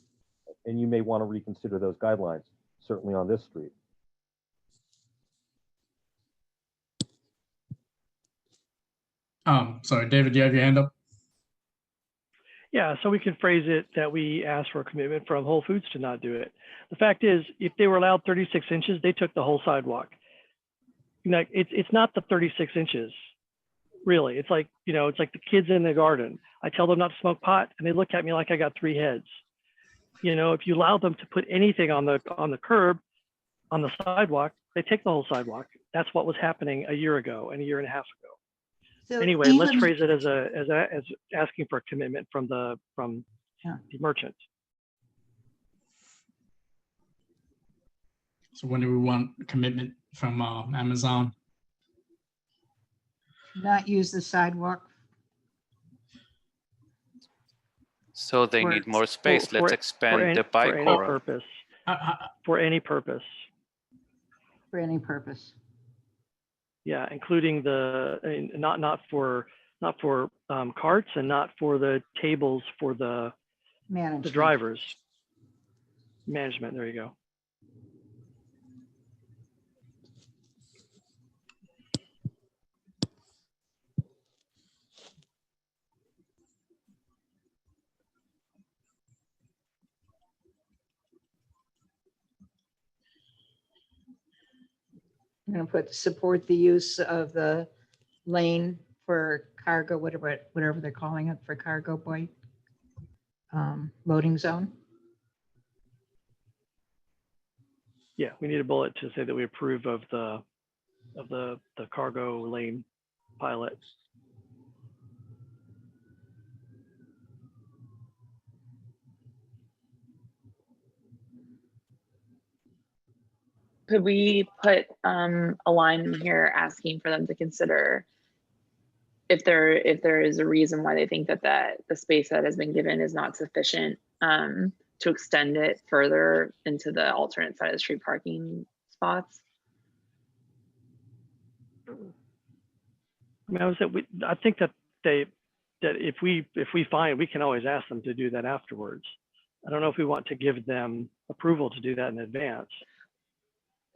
And you may want to reconsider those guidelines, certainly on this street. Sorry, David, do you have your hand up? Yeah, so we can phrase it that we asked for a commitment from Whole Foods to not do it. The fact is, if they were allowed 36 inches, they took the whole sidewalk. You know, it's not the 36 inches, really. It's like, you know, it's like the kids in the garden. I tell them not to smoke pot, and they look at me like I got 3 heads. You know, if you allow them to put anything on the curb, on the sidewalk, they take the whole sidewalk. That's what was happening a year ago and a year and a half ago. So anyway, let's phrase it as asking for a commitment from the merchant. So when do we want a commitment from Amazon? Not use the sidewalk. So they need more space. Let's expand the bike corral. For any purpose. For any purpose. Yeah, including not for carts and not for the tables for the drivers. Management. There you go. I'm going to put support the use of the lane for cargo, whatever they're calling it, for cargo bike loading zone. Yeah, we need a bullet to say that we approve of the cargo lane pilot. Could we put a line in here asking for them to consider if there is a reason why they think that the space that has been given is not sufficient, to extend it further into the alternate side of the street parking spots? I mean, I think that if we find, we can always ask them to do that afterwards. I don't know if we want to give them approval to do that in advance.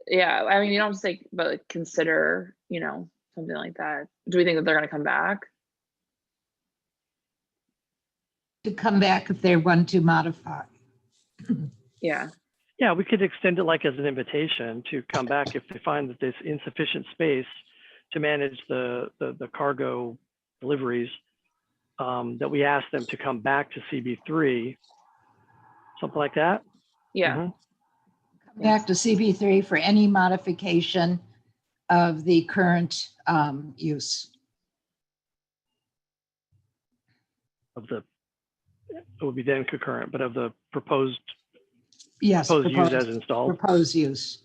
Yeah, I mean, you don't say, but like, consider, you know, something like that. Do we think that they're going to come back? To come back if they want to modify. Yeah. Yeah, we could extend it like as an invitation to come back if they find that there's insufficient space to manage the cargo deliveries, that we ask them to come back to CB3, something like that. Yeah. Mm-hmm. Back to CB3 for any modification of the current use. It would be then concurrent, but of the proposed, yes, proposed use as installed. Proposed use.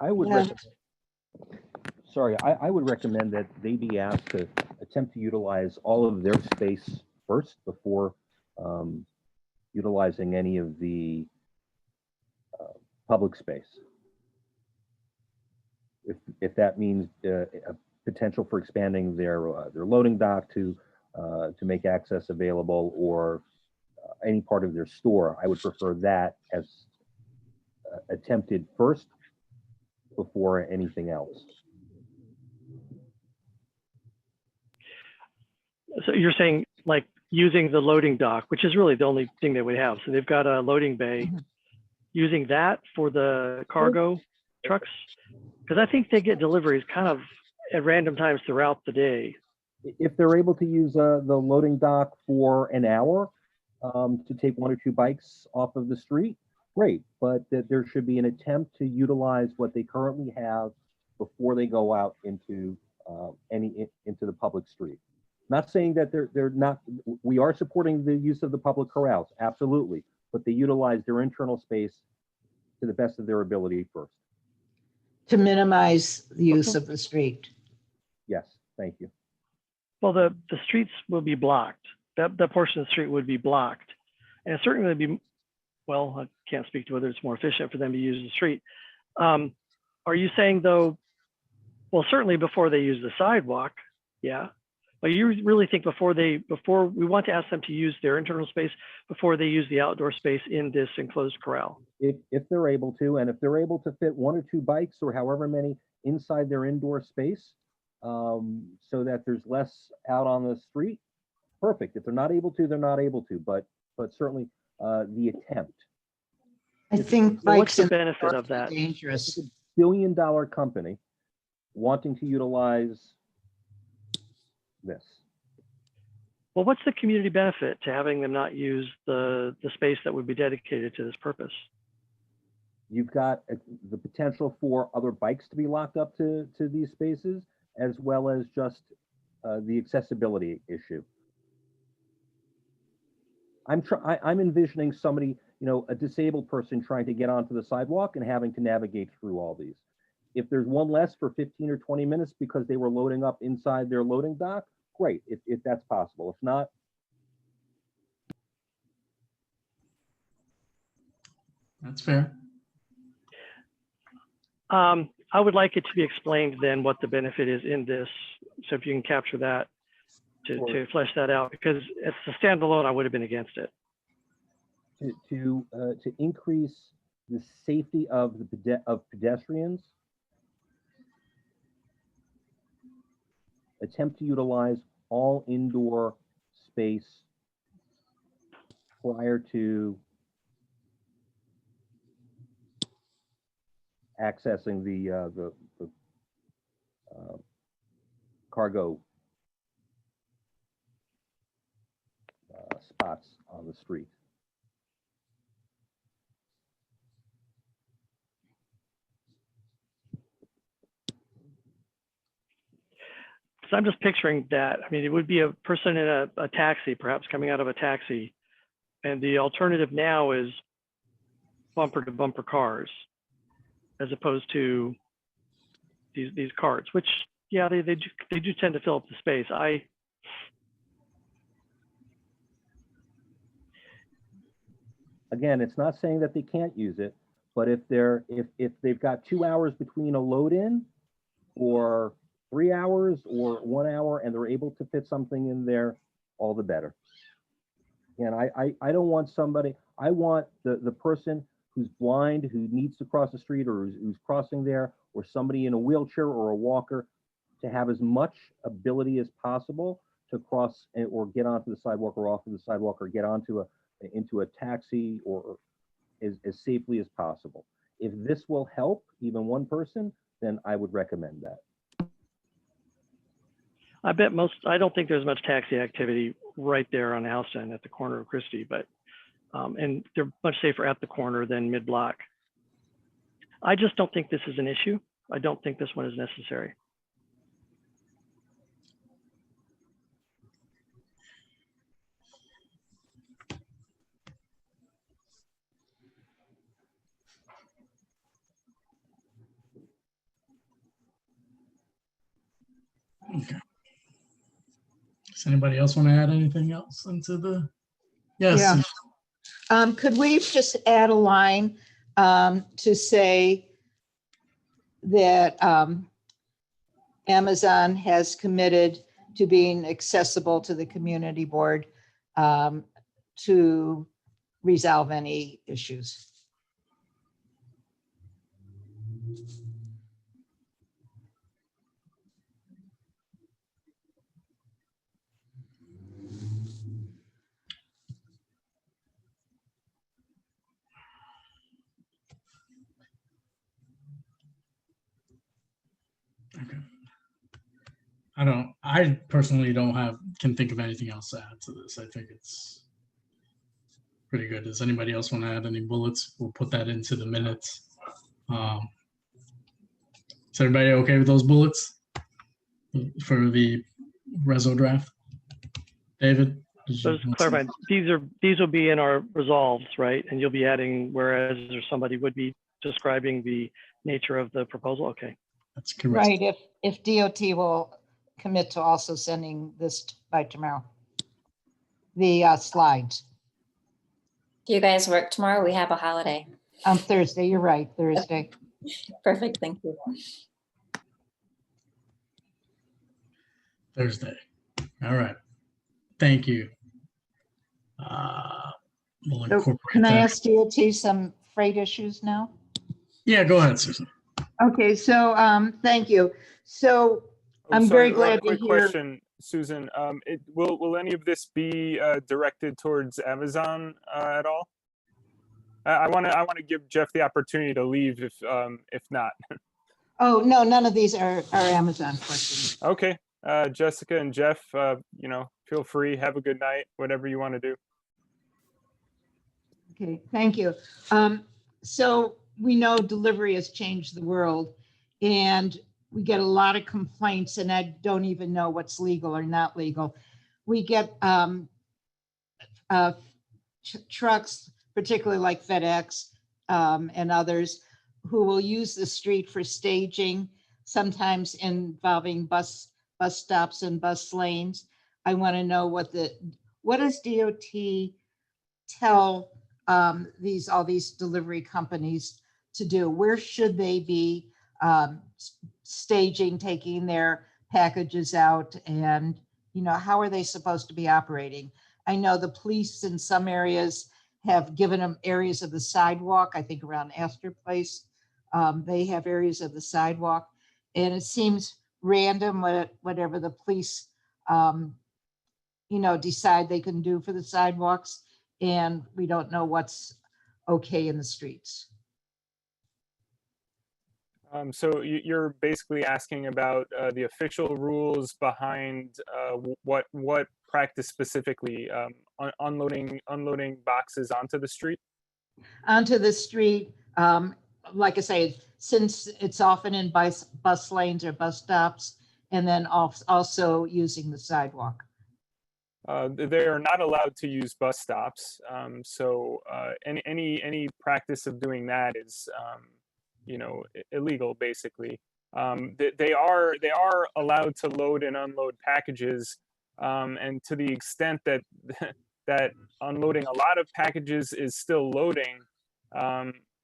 I would I would recommend that they be asked to attempt to utilize all of their space first before utilizing any of the public space. If that means a potential for expanding their loading dock to make access available, or any part of their store. I would prefer that as attempted first before anything else. So you're saying like using the loading dock, which is really the only thing they would have. So they've got a loading bay, using that for the cargo trucks? Because I think they get deliveries kind of at random times throughout the day. If they're able to use the loading dock for an hour to take 1 or 2 bikes off of the street, great. But there should be an attempt to utilize what they currently have before they go out into into the public street. Not saying that they're not. We are supporting the use of the public corrals, absolutely. But they utilize their internal space to the best of their ability first. To minimize the use of the street. Yes, thank you. Well, the streets will be blocked. That portion of the street would be blocked. And it certainly would be, well, I can't speak to whether it's more efficient for them to use the street. Are you saying though, well, certainly before they use the sidewalk, yeah. But you really think before we want to ask them to use their internal space before they use the outdoor space in this enclosed corral? If they're able to, and if they're able to fit 1 or 2 bikes or however many inside their indoor space, so that there's less out on the street, perfect. If they're not able to, they're not able to, but certainly the attempt. I think So what's bikes the in benefit of that? dangerous. It's a billion-dollar company wanting to utilize this. Well, what's the community benefit to having them not use the space that would be dedicated to this purpose? You've got the potential for other bikes to be locked up to these spaces, as well as just the accessibility issue. I'm envisioning somebody, a disabled person trying to get onto the sidewalk and having to navigate through all these. If there's one less for 15 or 20 minutes because they were loading up inside their loading dock, great, if that's possible. If not, That's fair. I would like it to be explained then what the benefit is in this. So if you can capture that to flesh that out, because as a standalone, I would have been against it. to increase the safety of pedestrians, attempt to utilize all indoor space prior to accessing the cargo spots on the street. So I'm just picturing that. I mean, it would be a person in a taxi, perhaps coming out of a taxi. And the alternative now is bumper to bumper cars, as opposed to these carts, which, yeah, they do tend to fill up the space. Again, it's not saying that they can't use it, but if they've got 2 hours between a load in, or 3 hours or 1 hour, and they're able to fit something in there, all the better. And I don't want somebody, I want the person who's blind, who needs to cross the street, or who's crossing there, or somebody in a wheelchair or a walker, to have as much ability as possible to cross or get onto the sidewalk or off of the sidewalk, or get onto into a taxi, or as safely as possible. If this will help even one person, then I would recommend that. I don't think there's much taxi activity right there on Houston at the corner of Christie, but, and they're much safer at the corner than mid-block. I just don't think this is an issue. I don't think this one is necessary. Okay. Does anybody else want to add anything else into the? Yes. Yeah. Could we just add a line to say that Amazon has committed to being accessible to the community board to resolve any issues. I personally can think of anything else to add to this. I think it's pretty good. Does anybody else want to add any bullets? We'll put that into the minutes. Is everybody okay with those bullets for the reso draft? David? So just to clarify, these will be in our resolves, right? And you'll be adding whereas or somebody would be describing the nature of the proposal. Okay. That's correct. Right, if DOT will commit to also sending this by tomorrow. The slides. Do you guys work tomorrow? We have a holiday. Thursday, you're right, Thursday. Perfect, thank you. Thursday. All right. Thank you. We'll So incorporate can I that. ask DOT some freight issues now? Yeah, go ahead, Susan. Okay, so thank you. So I'm Sorry, very glad to quick hear. question, Susan. Will any of this be directed towards Amazon at all? I want to give Jeff the opportunity to leave if not. Oh, no, none of these are Amazon questions. Okay, Jessica and Jeff, feel free. Have a good night. Whatever you want to do. Okay, thank you. So we know delivery has changed the world, and we get a lot of complaints, and I don't even know what's legal or not legal. We get trucks, particularly like FedEx and others, who will use the street for staging, sometimes involving bus stops and bus lanes. I want to know what does DOT tell all these delivery companies to do? Where should they be staging, taking their packages out, and how are they supposed to be operating? I know the police in some areas have given them areas of the sidewalk. I think around Astor Place, they have areas of the sidewalk, and it seems random whatever the police decide they can do for the sidewalks, and we don't know what's okay in the streets. So you're basically asking about the official rules behind what practice specifically, unloading boxes onto the street? Onto the street, like I say, since it's often in bus lanes or bus stops, and then also using the sidewalk. They are not allowed to use bus stops. So any practice of doing that is illegal, basically. They are allowed to load and unload packages, and to the extent that that unloading a lot of packages is still loading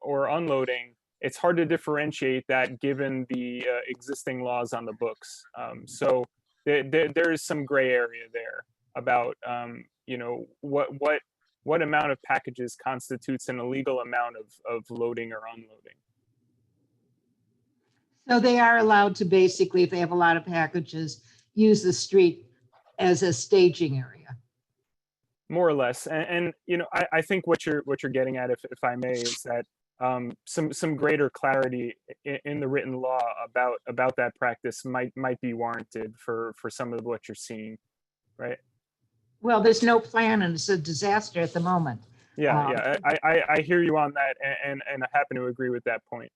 or unloading, it's hard to differentiate that given the existing laws on the books. So there is some gray area there about what amount of packages constitutes an illegal amount of loading or unloading. So they are allowed to basically, if they have a lot of packages, use the street as a staging area. More or less, and I think what you're getting at, if I may, is that some greater clarity in the written law about that practice might be warranted for some of what you're seeing, right? Well, there's no plan, and it's a disaster at the moment. Yeah, I hear you on that, and I happen to agree with that point.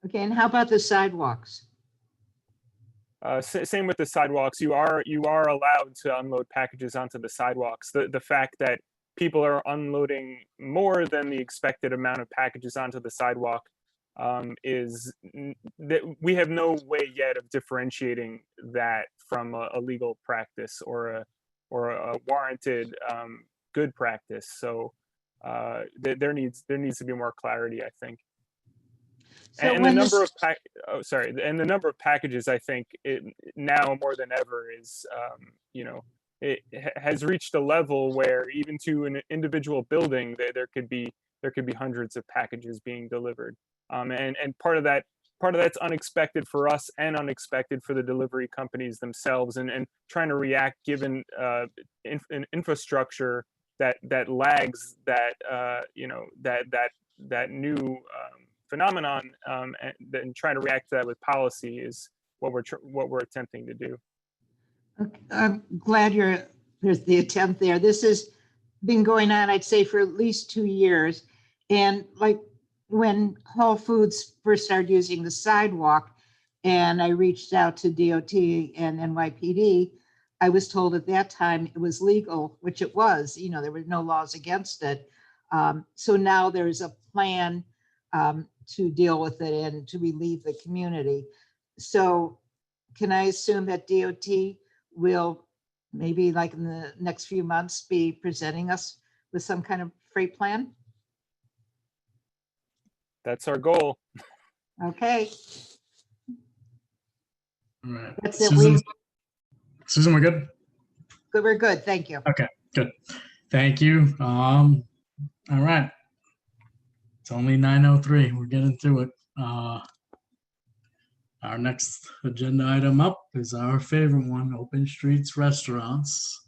Okay, and how about the sidewalks? Same with the sidewalks. You are allowed to unload packages onto the sidewalks. The fact that people are unloading more than the expected amount of packages onto the sidewalk is that we have no way yet of differentiating that from a legal practice or a warranted good practice. So there needs to be more clarity, I think. So and the number of packages, I think now more than ever is has reached a level where even to an individual building, there could be hundreds of packages being delivered. And part of that's unexpected for us and unexpected for the delivery companies themselves, and trying to react given an infrastructure that lags that that new phenomenon, and trying to react to that with policy is what we're attempting to do. Okay, I'm glad there's the attempt there. This has been going on, I'd say, for at least 2 years. And like when Whole Foods first started using the sidewalk and I reached out to DOT and NYPD, I was told at that time it was legal, which it was, there were no laws against it. So now there's a plan to deal with it and to relieve the community. So can I assume that DOT will maybe like in the next few months be presenting us with some kind of freight plan? That's our goal. Okay. All right. That's it. Susan, we're good? Good, we're good. Thank you. Okay, good. Thank you. All right. It's only 9:03. We're getting through it. Our next agenda item up is our favorite one, open streets restaurants.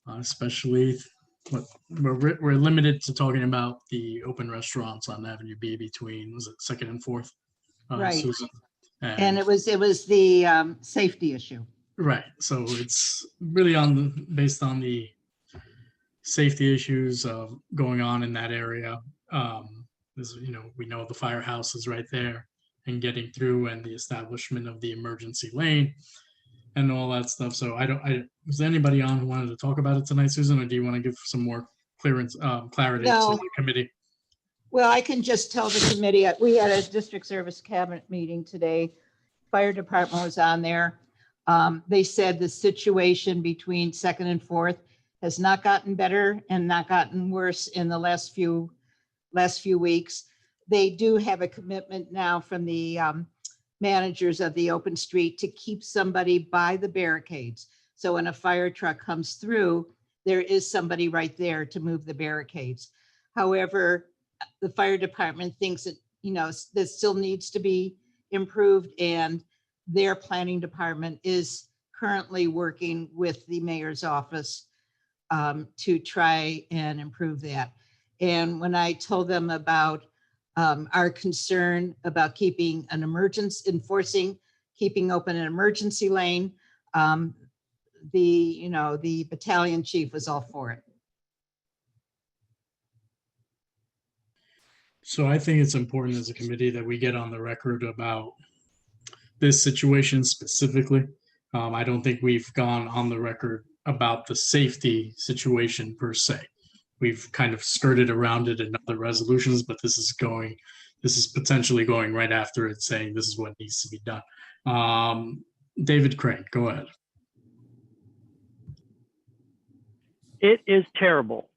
Especially we're limited to talking about the open restaurants on Avenue B between, was it 2nd and 4th? Right. Susan? And it was the safety issue. Right. So it's really based on the safety issues going on in that area. We know the firehouse is right there, and getting through, and the establishment of the emergency lane and all that stuff. So is there anybody on who wanted to talk about it tonight, Susan, or do you want to give some more clarity to the committee? Well, I can just tell the committee, we had a district service cabinet meeting today. Fire department was on there. They said the situation between 2nd and 4th has not gotten better and not gotten worse in the last few weeks. They do have a commitment now from the managers of the open street to keep somebody by the barricades. So when a fire truck comes through, there is somebody right there to move the barricades. However, the fire department thinks that, this still needs to be improved, and their planning department is currently working with the mayor's office to try and improve that. And when I told them about our concern about keeping open an emergency lane, the battalion chief was all for it. So I think it's important as a committee that we get on the record about this situation specifically. I don't think we've gone on the record about the safety situation per se. We've kind of skirted around it in other resolutions, but this is potentially going right after it, saying this is what needs to be done. David Crane, go ahead. It is terrible.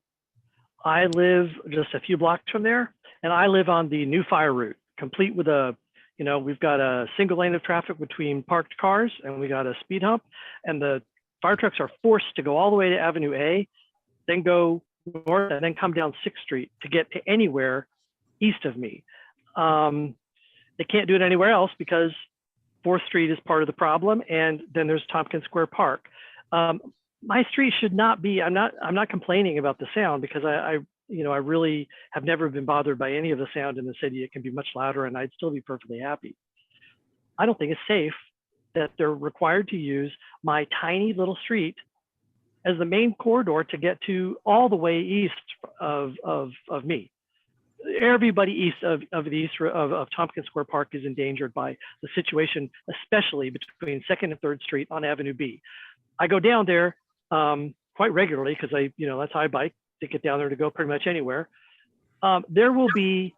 I live just a few blocks from there, and I live on the new fire route, complete with we've got a single lane of traffic between parked cars, and we got a speed hump, and the fire trucks are forced to go all the way to Avenue A, then go north, and then come down 6th Street to get to anywhere east of me. They can't do it anywhere else because 4th Street is part of the problem, and then there's Tompkins Square Park. My street should not be. I'm not complaining about the sound, because I really have never been bothered by any of the sound in the city. It can be much louder, and I'd still be perfectly happy. I don't think it's safe that they're required to use my tiny little street as the main corridor to get to all the way east of me. Everybody east of Tompkins Square Park is endangered by the situation, especially between 2nd and 3rd Street on Avenue B. I go down there quite regularly because that's how I bike to get down there to go pretty much anywhere. There will be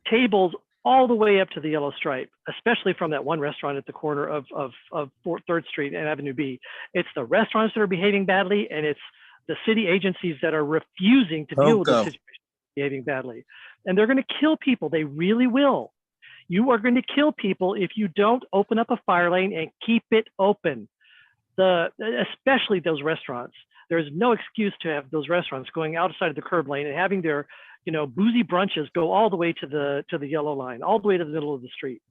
tables all the way up to the yellow stripe, especially from that one restaurant at the corner of 3rd Street and Avenue B. It's the restaurants that are behaving badly, and it's the city agencies that are refusing to deal with the situation behaving badly. And they're going to kill people. They really will. You are going to kill people if you don't open up a fire lane and keep it open. especially those restaurants. There's no excuse to have those restaurants going outside of the curb lane and having their, boozy brunches go all the way to the yellow line, all the way to the middle of the street.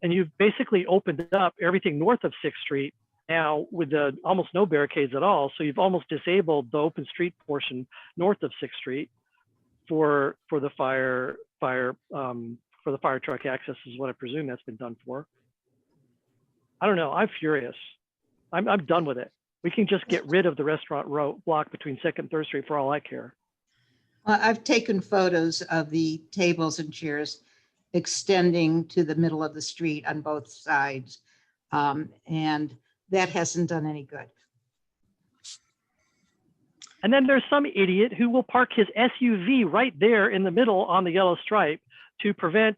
And you've basically opened up everything north of 6th Street now with almost no barricades at all. So you've almost disabled the open street portion north of 6th Street for the fire truck access is what I presume that's been done for. I don't know. I'm furious. I'm done with it. We can just get rid of the restaurant block between 2nd and 3rd Street for all I care. I've taken photos of the tables and chairs extending to the middle of the street on both sides. And that hasn't done any good. And then there's some idiot who will park his SUV right there in the middle on the yellow stripe to prevent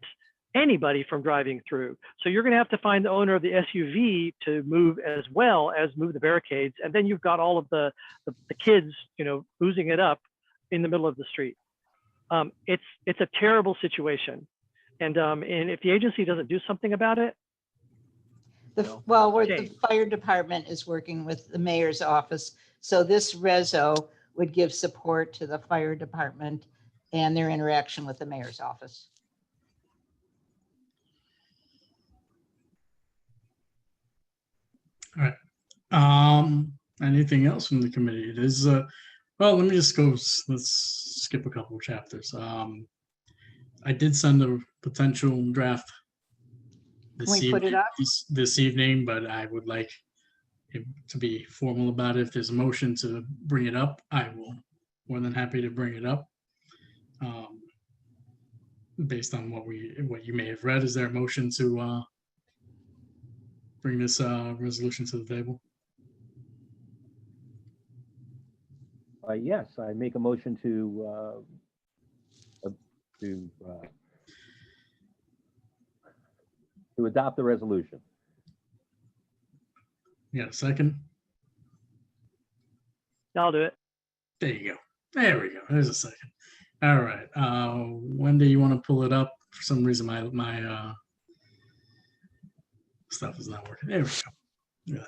anybody from driving through. So you're going to have to find the owner of the SUV to move as well as move the barricades. And then you've got all of the kids, boozing it up in the middle of the street. It's a terrible situation. And if the agency doesn't do something about it, the fire department is working with the mayor's office. So this reso would give support to the fire department and their interaction with the mayor's office. All right. Anything else from the committee? It is, well, let me just go, let's skip a couple of chapters. I did send a potential draft this evening, but I would like to be formal about it. If there's a motion to bring it up, I will more than happy to bring it up. Based on what you may have read, is there a motion to bring this resolution to the table? Yes, I make a motion to adopt the resolution. Yeah, second. I'll do it. There you go. There we go. There's a second. All right. When do you want to pull it up? For some reason, my stuff is not working. There we go. Yeah.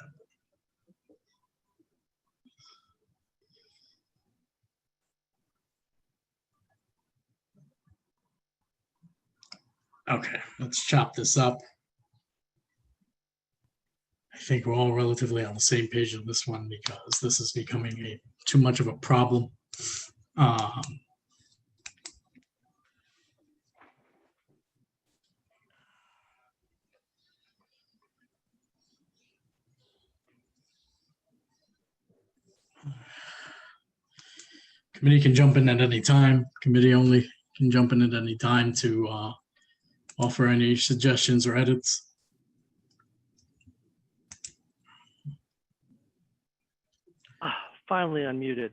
Okay, let's chop this up. I think we're all relatively on the same page on this one because this is becoming too much of a problem. Committee can jump in at any time. Committee only can jump in at any time to offer any suggestions or edits. Finally unmuted.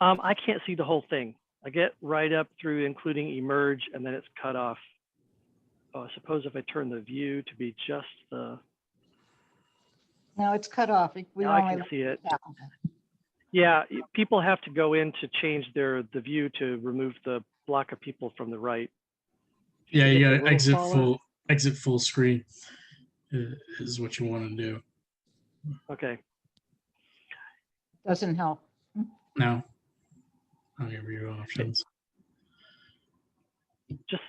I can't see the whole thing. I get right up through including emerge and then it's cut off. Oh, I suppose if I turn the view to be just the. No, it's cut off. Now I can see it. Yeah, people have to go in to change the view to remove the block of people from the right. Yeah, you got to exit full screen is what you want to do. Okay. Doesn't help. No. I'll give you options. Just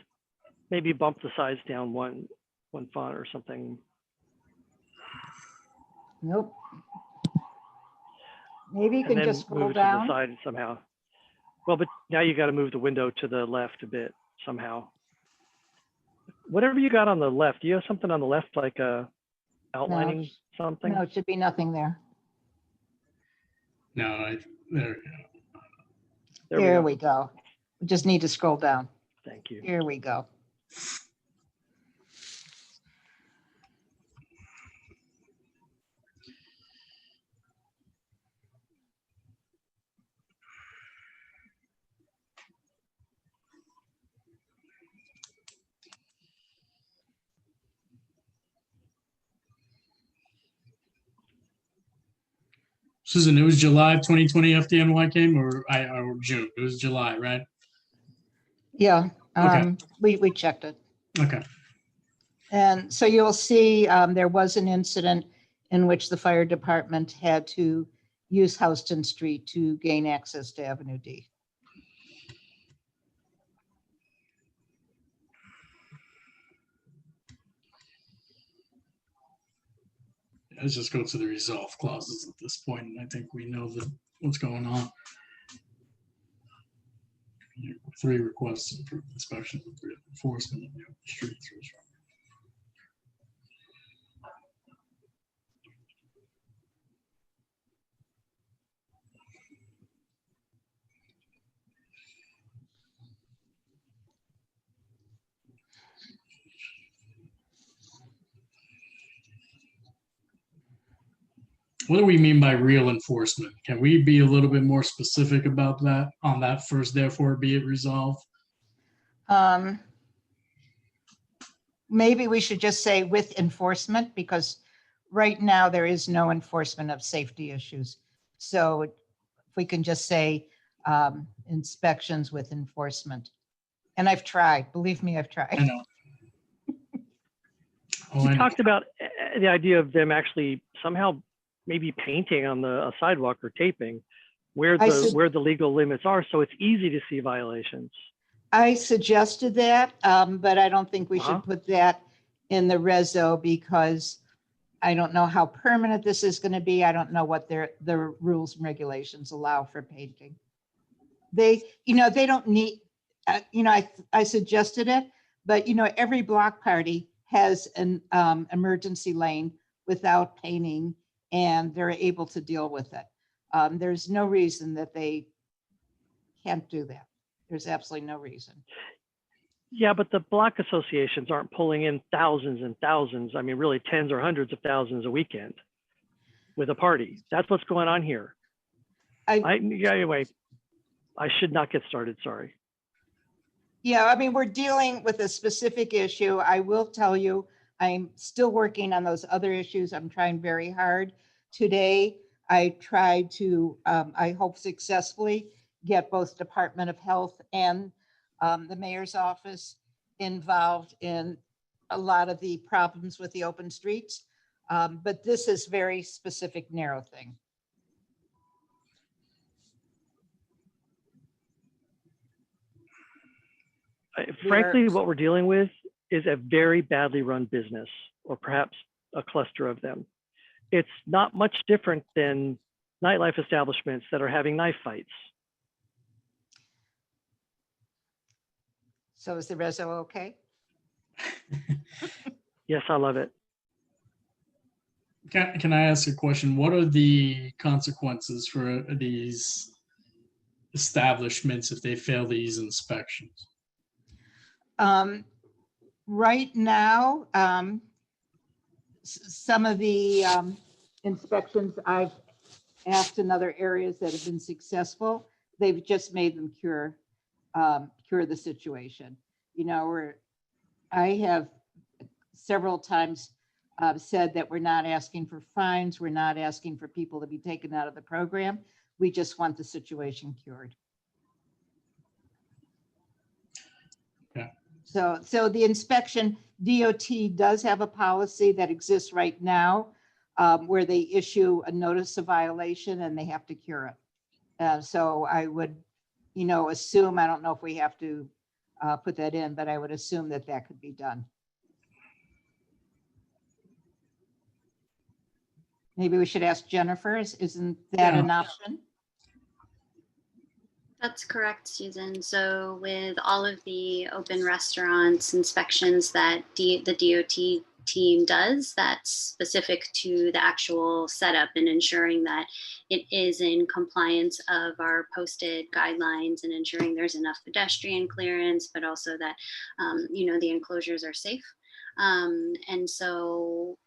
maybe bump the size down one font or something. Nope. Maybe you can just scroll move it down. to the side somehow. Well, but now you got to move the window to the left a bit somehow. Whatever you got on the left, do you have something on the left like outlining something? No, it should be nothing there. No, there we go. There we go. We just need to scroll down. Thank you. Here we go. Susan, it was July 2020 FDNY came or June? It was July, right? Yeah, Okay. we checked it. Okay. And so you'll see there was an incident in which the fire department had to use Houston Street to gain access to Avenue D. Let's just go to the resolve clauses at this point, and I think we know what's going on. 3 requests to approve inspection, 3 enforcement of the open streets. What do we mean by real enforcement? Can we be a little bit more specific about that on that first, therefore be it resolved? Maybe we should just say with enforcement, because right now there is no enforcement of safety issues. So if we can just say inspections with enforcement. And I've tried, believe me, I've tried. I know. We talked about the idea of them actually somehow maybe painting on a sidewalk or taping where the legal limits are, so it's easy to see violations. I suggested that, but I don't think we should put that in the reso because I don't know how permanent this is going to be. I don't know what their rules and regulations allow for painting. They don't need, I suggested it, but every block party has an emergency lane without painting, and they're able to deal with it. There's no reason that they can't do that. There's absolutely no reason. Yeah, but the block associations aren't pulling in thousands and thousands. I mean, really tens or hundreds of thousands a weekend with a party. That's what's going on here. Anyway, I should not get started, sorry. Yeah, I mean, we're dealing with a specific issue. I will tell you, I'm still working on those other issues. I'm trying very hard. Today, I tried to, I hope successfully, get both Department of Health and the mayor's office involved in a lot of the problems with the open streets. But this is very specific, narrow thing. Frankly, what we're dealing with is a very badly run business, or perhaps a cluster of them. It's not much different than nightlife establishments that are having knife fights. So is the reso okay? Yes, I love it. Can I ask a question? What are the consequences for these establishments if they fail these inspections? Right now, some of the inspections I've asked in other areas that have been successful, they've just made them cure the situation. I have several times said that we're not asking for fines, we're not asking for people to be taken out of the program. We just want the situation cured. Okay. So the inspection, DOT does have a policy that exists right now where they issue a notice of violation and they have to cure it. So I would, assume, I don't know if we have to put that in, but I would assume that that could be done. Maybe we should ask Jennifer, isn't that an option? That's correct, Susan. So with all of the open restaurants inspections that the DOT team does, that's specific to the actual setup and ensuring that it is in compliance of our posted guidelines and ensuring there's enough pedestrian clearance, but also that, the enclosures are safe. And so,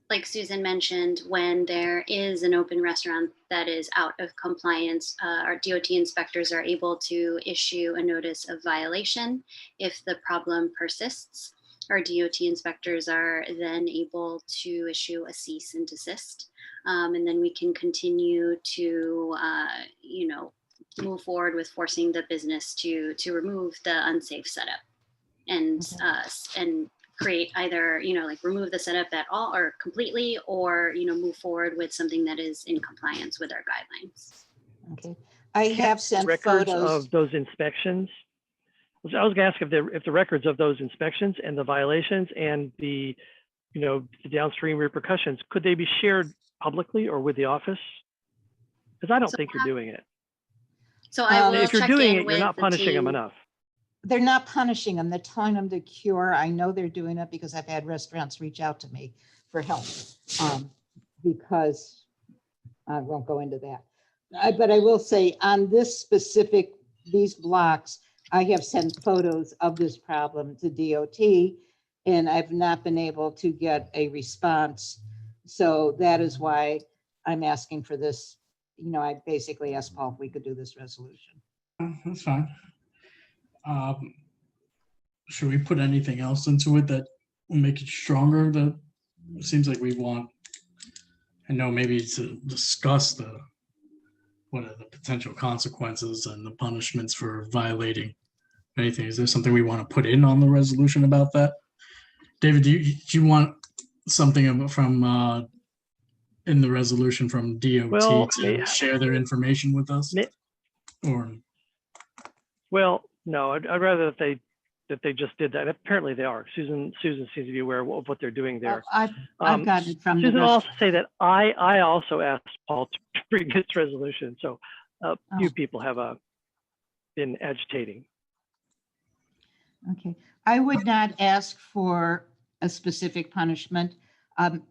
like Susan mentioned, when there is an open restaurant that is out of compliance, our DOT inspectors are able to issue a notice of violation. If the problem persists, our DOT inspectors are then able to issue a cease and desist. And then we can continue to, move forward with forcing the business to remove the unsafe setup and create either, like remove the setup at all or completely, or, move forward with something that is in compliance with our guidelines. Okay. I have sent Records photos. of those inspections. I was gonna ask if the records of those inspections and the violations and the, the downstream repercussions, could they be shared publicly or with the office? Because I don't think you're doing it. So I will If you're check doing in it, you're with not the punishing them team. enough. They're not punishing them. They're telling them to cure. I know they're doing it because I've had restaurants reach out to me for help. Because I won't go into that. But I will say on these blocks, I have sent photos of this problem to DOT and I've not been able to get a response. So that is why I'm asking for this. I basically asked Paul if we could do this resolution. That's fine. Should we put anything else into it that will make it stronger? That it seems like we want, I know, maybe to discuss what are the potential consequences and the punishments for violating anything. Is there something we want to put in on the resolution about that? David, do you want something from in the resolution from DOT Well, to share their information with us? Or well, no, I'd rather that they just did that. Apparently they are. Susan seems to be aware of what they're doing there. I've gotten it from Susan the will also say that I also asked Paul to bring this resolution. So a few people have been agitating. Okay, I would not ask for a specific punishment.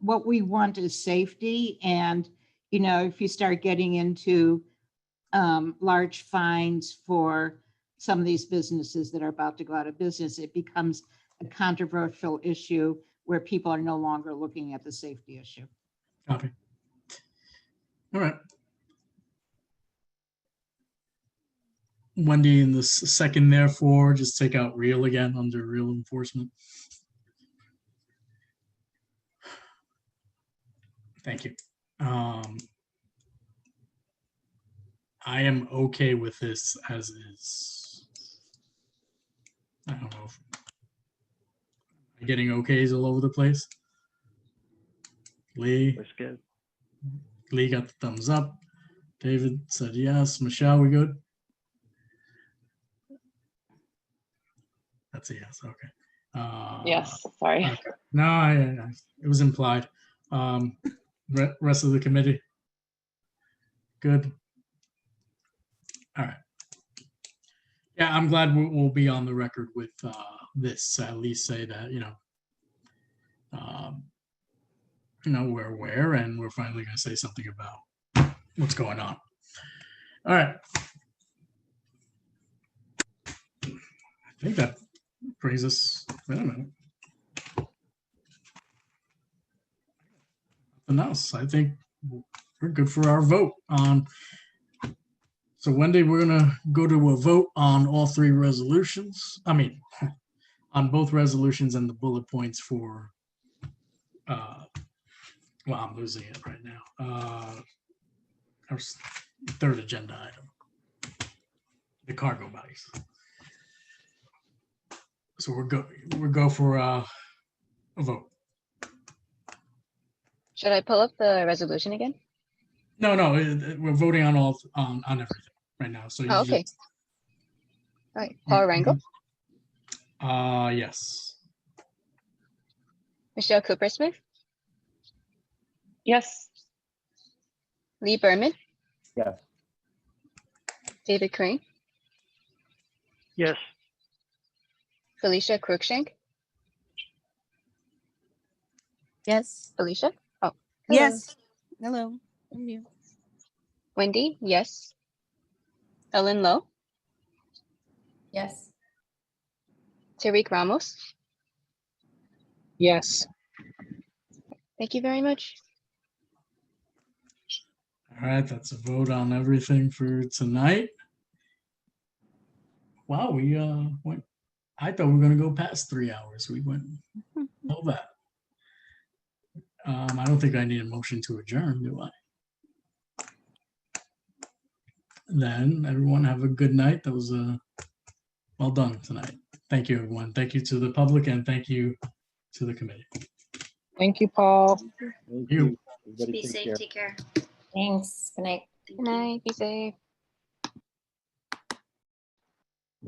What we want is safety, and if you start getting into large fines for some of these businesses that are about to go out of business, it becomes a controversial issue where people are no longer looking at the safety issue. copy. All right. Wendy, in the second, therefore, just take out real again under real enforcement. Thank you. I am okay with this as is. I don't know if I'm getting okays all over the place. Lee. That's good. Lee got the thumbs up. David said yes. Michelle, we good? That's a yes. Okay. Yes, sorry. Okay. No, it was implied. Rest of the committee? Good. All right. Yeah, I'm glad we'll be on the record with this. At least say that, we're aware and we're finally going to say something about what's going on. All right. I think that brings us, wait a minute. Nothing else. I think we're good for our vote on. So Wendy, we're gonna go to a vote on all three resolutions. I mean, on both resolutions and the bullet points for, well, I'm losing it right now. Our third agenda item, the cargo bodies. So we'll go for a vote. Should I pull up the resolution again? No, we're voting on on everything right now. So you okay. just, all right. Paul Rangel. Yes. Michelle Cooper-Smith. Yes. Lee Berman. Yes. David Crane. Yes. Felicia Cruikshank. Yes. Felicia. Oh. Hello. Yes. Hello. I'm you. Wendy. Yes. Ellen Lowe. Yes. Tariq Ramos. Yes. Thank you very much. All right, that's a vote on everything for tonight. Wow, we went. I thought we were going to go past 3 hours. We went all that. I don't think I need a motion to adjourn, do I? Then everyone have a good night. That was well done tonight. Thank you, everyone. Thank you to the public, and thank you to the committee. Thank you, Paul. Thank You. Everybody Be take safe, care. Thanks. Good night. Good night. Be safe.